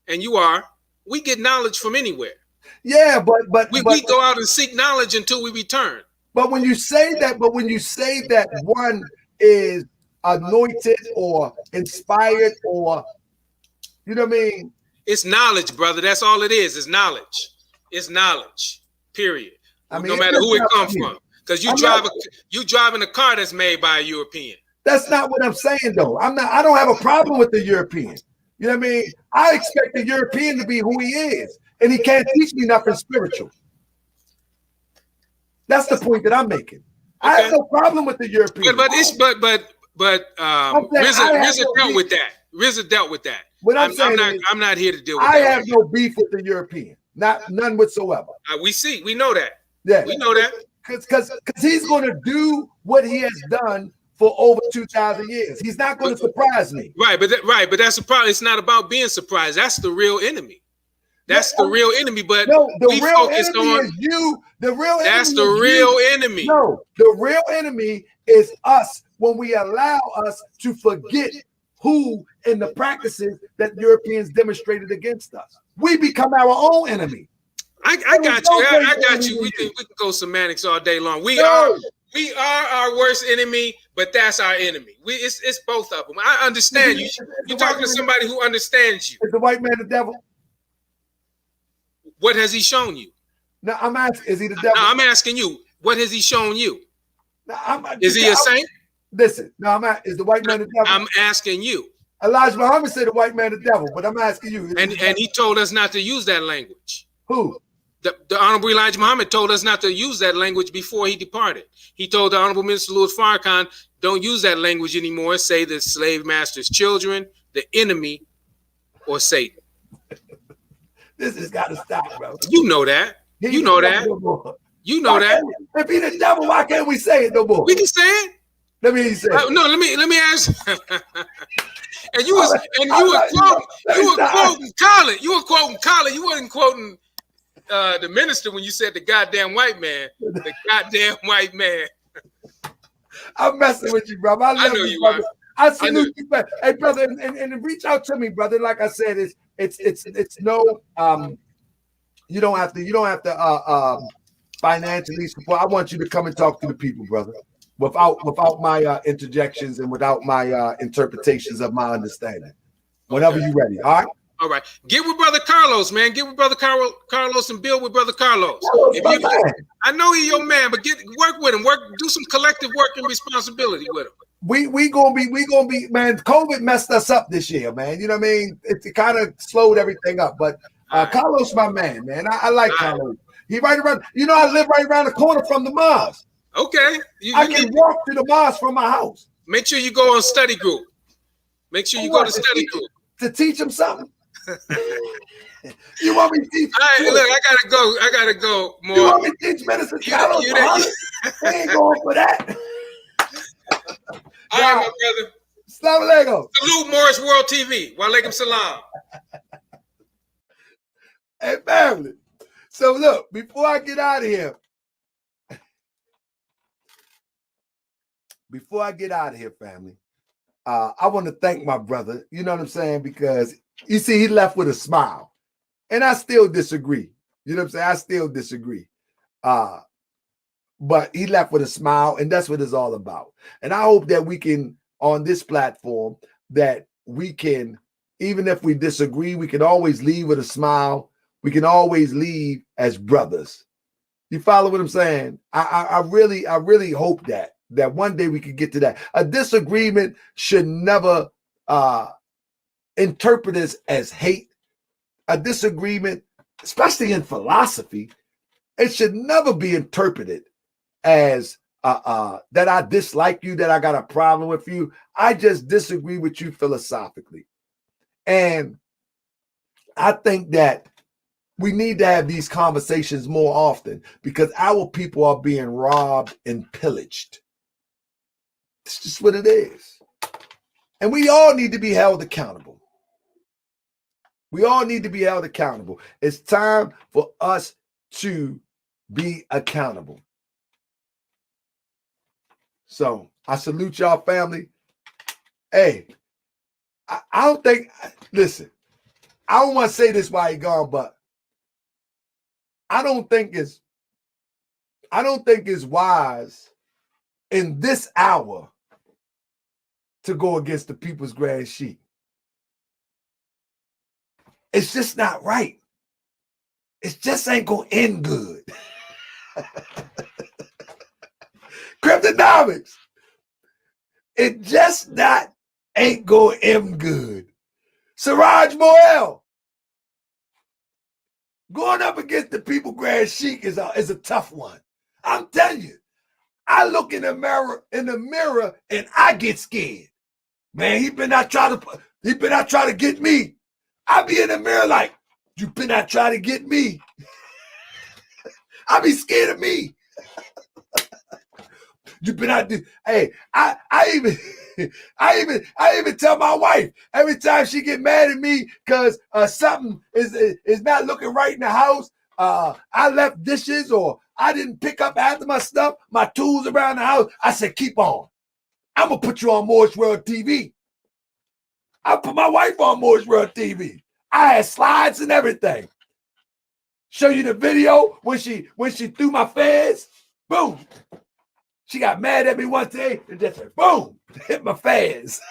and you are, we get knowledge from anywhere. Yeah, but we go out and seek knowledge until we return. But when you say that one is anointed or inspired or, you know what I mean? It's knowledge, brother. That's all it is. It's knowledge. It's knowledge. Period. I mean, no matter who it comes from, because you driving a car that's made by a European. That's not what I'm saying, though. I don't have a problem with the European. You know what I mean? I expect the European to be who he is, and he can't teach me nothing spiritual. That's the point that I'm making. Okay. I have no problem with the European. But RZA dealt with that. RZA dealt with that. What I'm not here to deal with that. I have no beef with the European. None whatsoever. We know that. Yeah. We know that. Because he's going to do what he has done for over 2,000 years. He's not going to surprise me. Right, but that's the problem. It's not about being surprised. That's the real enemy. That's the real enemy. But no, the we real focused enemy on is you. The real that's enemy the real enemy. No, the real enemy is us when we allow us to forget who and the practices that Europeans demonstrated against us. We become our own enemy. I got you. I got you. We can go semantics all day long. We are We are our worst enemy, but that's our enemy. It's both of them. I understand you. You're talking to somebody who understands you. Is the white man the devil? What has he shown you? No, I'm asking, is he the devil? No, I'm asking you. What has he shown you? No, is he a saint? Listen, no, is the white man the devil? I'm asking you. Elijah Muhammad said the white man the devil, but I'm asking you. And he told us not to use that language. Who? The Honorable Elijah Muhammad told us not to use that language before he departed. He told the Honorable Minister Louis Farrakhan, don't use that language anymore. Say the slave master's children, the enemy, or Satan. This has got to stop, bro. You know that. You know that. You know that. If he the devil, why can't we say it no more? We can say it. Let me say it. No, let me ask. And you were quoting Khaled. You were quoting Khaled. You wasn't quoting the minister when you said the goddamn white man. The goddamn white man. I'm messing with you, brother. I know you, brother. I salute you, brother. Hey, brother, and reach out to me, brother. Like I said, it's no you don't have to financially support. I want you to come and talk to the people, brother. Without my interjections and without my interpretations of my understanding. Whenever you're ready. All right. All right. Get with Brother Carlos, man. Get with Brother Carlos and build with Brother Carlos. I know he's your man, but work with him. Do some collective work and responsibility with him. We gonna be, man. COVID messed us up this year, man. You know what I mean? It kind of slowed everything up. But Carlos, my man. I like Carlos. He right around. You know, I live right around the corner from the mosque. Okay. I can walk to the mosque from my house. Make sure you go on study group. Make sure you go to study group. To teach him something. You want me to teach? All right, look, I gotta go more. You want me to teach Minister Carlos? They ain't going for that. All right, my brother. Assalamu alaikum. Salute Morris World TV. Wa alaikum salam. Hey, family. So look, before I get out of here, family, I want to thank my brother. You know what I'm saying? Because you see, he left with a smile. And I still disagree. You know what I'm saying? I still disagree. But he left with a smile, and that's what it's all about. And I hope that we can, on this platform, that we can, even if we disagree, we can always leave with a smile. We can always leave as brothers. You follow what I'm saying? I really hope that one day we could get to that. A disagreement should never interpret as hate. A disagreement, especially in philosophy, it should never be interpreted as that I dislike you, that I got a problem with you. I just disagree with you philosophically. And I think that we need to have these conversations more often because our people are being robbed and pillaged. It's just what it is. And we all need to be held accountable. We all need to be held accountable. It's time for us to be accountable. So I salute y'all, family. Hey, I don't think, listen, I don't want to say this while you're gone, but I don't think it's wise in this hour to go against the people's grand sheik. It's just not right. It just ain't gonna end good. Cryptonomics. It just not ain't gonna end good. Siraj Moel. Going up against the people grand sheik is a tough one. I'm telling you. I look in the mirror and I get scared. Man, he better not try to get me. I be in the mirror like, you better not try to get me. I be scared of me. You better not do. Hey, I even tell my wife every time she get mad at me because something is not looking right in the house. I left dishes or I didn't pick up after my stuff, my tools around the house. I said, keep on. I'm gonna put you on Morris World TV. I put my wife on Morris World TV. I had slides and everything. Show you the video when she threw my feds. Boom. She got mad at me one day and just said, boom, hit my fans.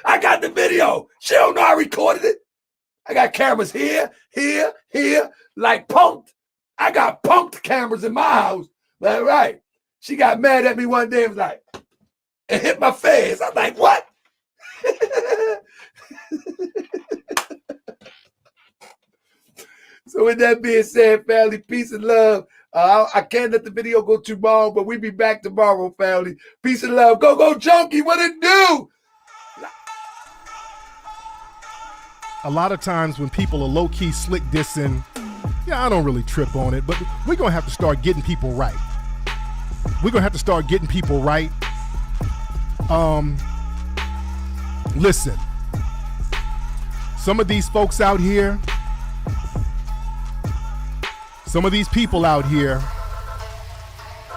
I got the video. She don't know I recorded it. I got cameras here, like punked. I got punked cameras in my house. Like, right. She got mad at me one day and was like, and hit my face. I'm like, what? So with that being said, family, peace and love. I can't let the video go too long, but we be back tomorrow, family. Peace and love. Go, junkie. What it do? A lot of times when people are low-key slick dissing, yeah, I don't really trip on it, but we're going to have to start getting people right. We're going to have to start getting people right. Listen, some of these folks out here, some of these people out here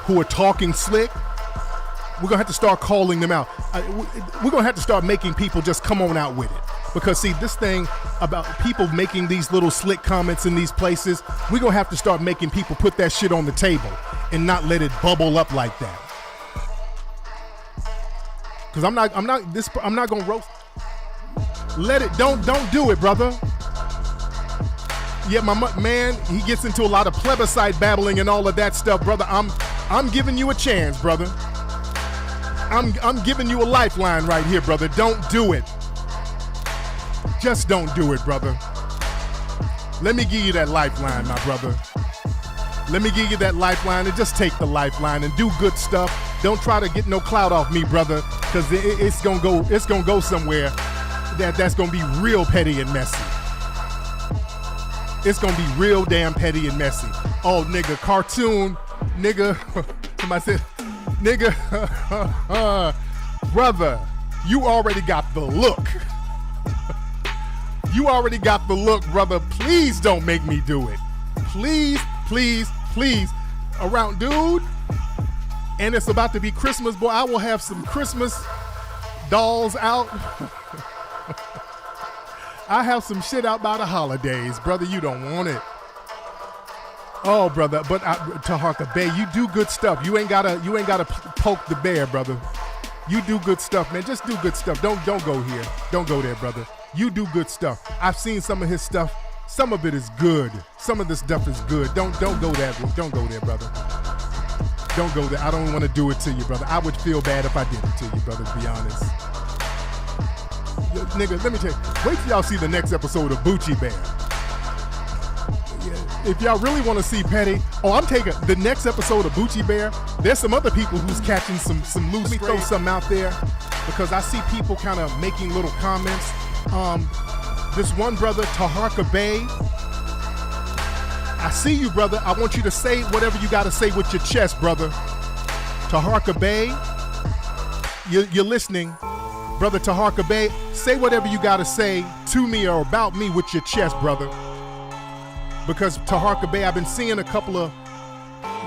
who are talking slick, we're going to have to start calling them out. We're going to have to start making people just come on out with it. Because see, this thing about people making these little slick comments in these places, we're going to have to start making people put that shit on the table and not let it bubble up like that. Because I'm not going to roast. Let it, don't do it, brother. Yeah, my man, he gets into a lot of plebiscite babbling and all of that stuff, brother. I'm giving you a chance, brother. I'm giving you a lifeline right here, brother. Don't do it. Just don't do it, brother. Let me give you that lifeline, my brother. Let me give you that lifeline and just take the lifeline and do good stuff. Don't try to get no clout off me, brother, because it's gonna go somewhere that's gonna be real petty and messy. It's gonna be real damn petty and messy. Oh, nigga, cartoon, nigga. Somebody said, nigga, brother, you already got the look. You already got the look, brother. Please don't make me do it. Please, please, please. Around, dude. And it's about to be Christmas, boy. I will have some Christmas dolls out. I have some shit out by the holidays, brother. You don't want it. Oh, brother. But Taharka Bey, you do good stuff. You ain't gotta poke the bear, brother. You do good stuff, man. Just do good stuff. Don't go here. Don't go there, brother. You do good stuff. I've seen some of his stuff. Some of it is good. Some of the stuff is good. Don't go there. Don't go there, brother. Don't go there. I don't want to do it to you, brother. I would feel bad if I did it to you, brother, to be honest. Yo, nigga, let me tell you. Wait till y'all see the next episode of Bucci Bear. Yeah, if y'all really want to see petty, I'm taking the next episode of Bucci Bear. There's some other people who's catching some loose. Let me throw something out there because I see people kind of making little comments. This one brother, Taharka Bey, I see you, brother. I want you to say whatever you got to say with your chest, brother. Taharka Bey, you're listening. Brother Taharka Bey, say whatever you got to say to me or about me with your chest, brother. Because Taharka Bey, I've been seeing a couple of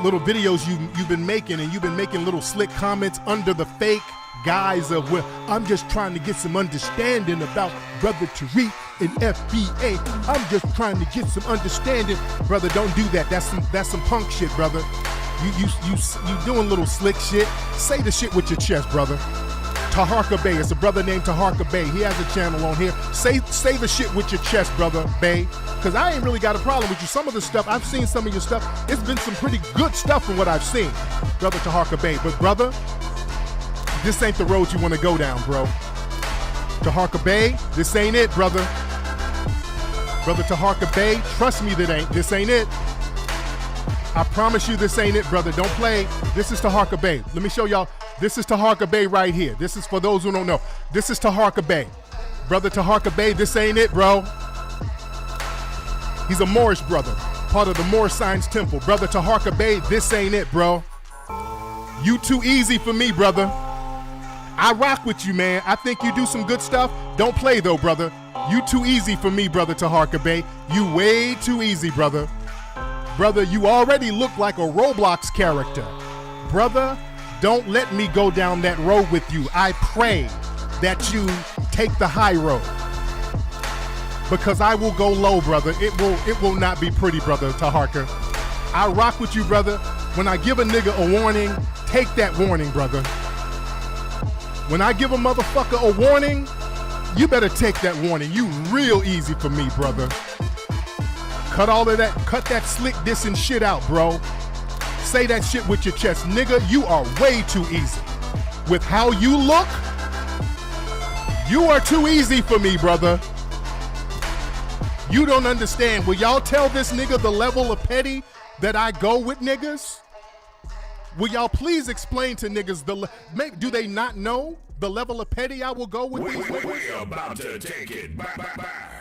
little videos you've been making, and you've been making little slick comments under the fake guise of, well, I'm just trying to get some understanding about Brother Tariq and FBA. I'm just trying to get some understanding. Brother, don't do that. That's some punk shit, brother. You doing little slick shit. Say the shit with your chest, brother. Taharka Bey, it's a brother named Taharka Bey. He has a channel on here. Say the shit with your chest, brother Bey. Because I ain't really got a problem with you. Some of the stuff, I've seen some of your stuff. It's been some pretty good stuff from what I've seen, Brother Taharka Bey. But brother, this ain't the road you want to go down, bro. Taharka Bey, this ain't it, brother. Brother Taharka Bey, trust me, this ain't it. I promise you this ain't it, brother. Don't play. This is Taharka Bey. Let me show y'all. This is Taharka Bey right here. This is for those who don't know. This is Taharka Bey. Brother Taharka Bey, this ain't it, bro. He's a Moorish brother, part of the Moorish Science Temple. Brother Taharka Bey, this ain't it, bro. You too easy for me, brother. I rock with you, man. I think you do some good stuff. Don't play, though, brother. You too easy for me, Brother Taharka Bey. You way too easy, brother. Brother, you already look like a Roblox character. Brother, don't let me go down that road with you. I pray that you take the high road. Because I will go low, brother. It will not be pretty, Brother Taharka. I rock with you, brother. When I give a nigga a warning, take that warning, brother. When I give a motherfucker a warning, you better take that warning. You real easy for me, brother. Cut all of that, cut that slick dissing shit out, bro. Say that shit with your chest. Nigga, you are way too easy. With how you look, you are too easy for me, brother. You don't understand. Will y'all tell this nigga the level of petty that I go with niggas? Will y'all please explain to niggas do they not know the level of petty I will go with these niggas? We're about to take it back.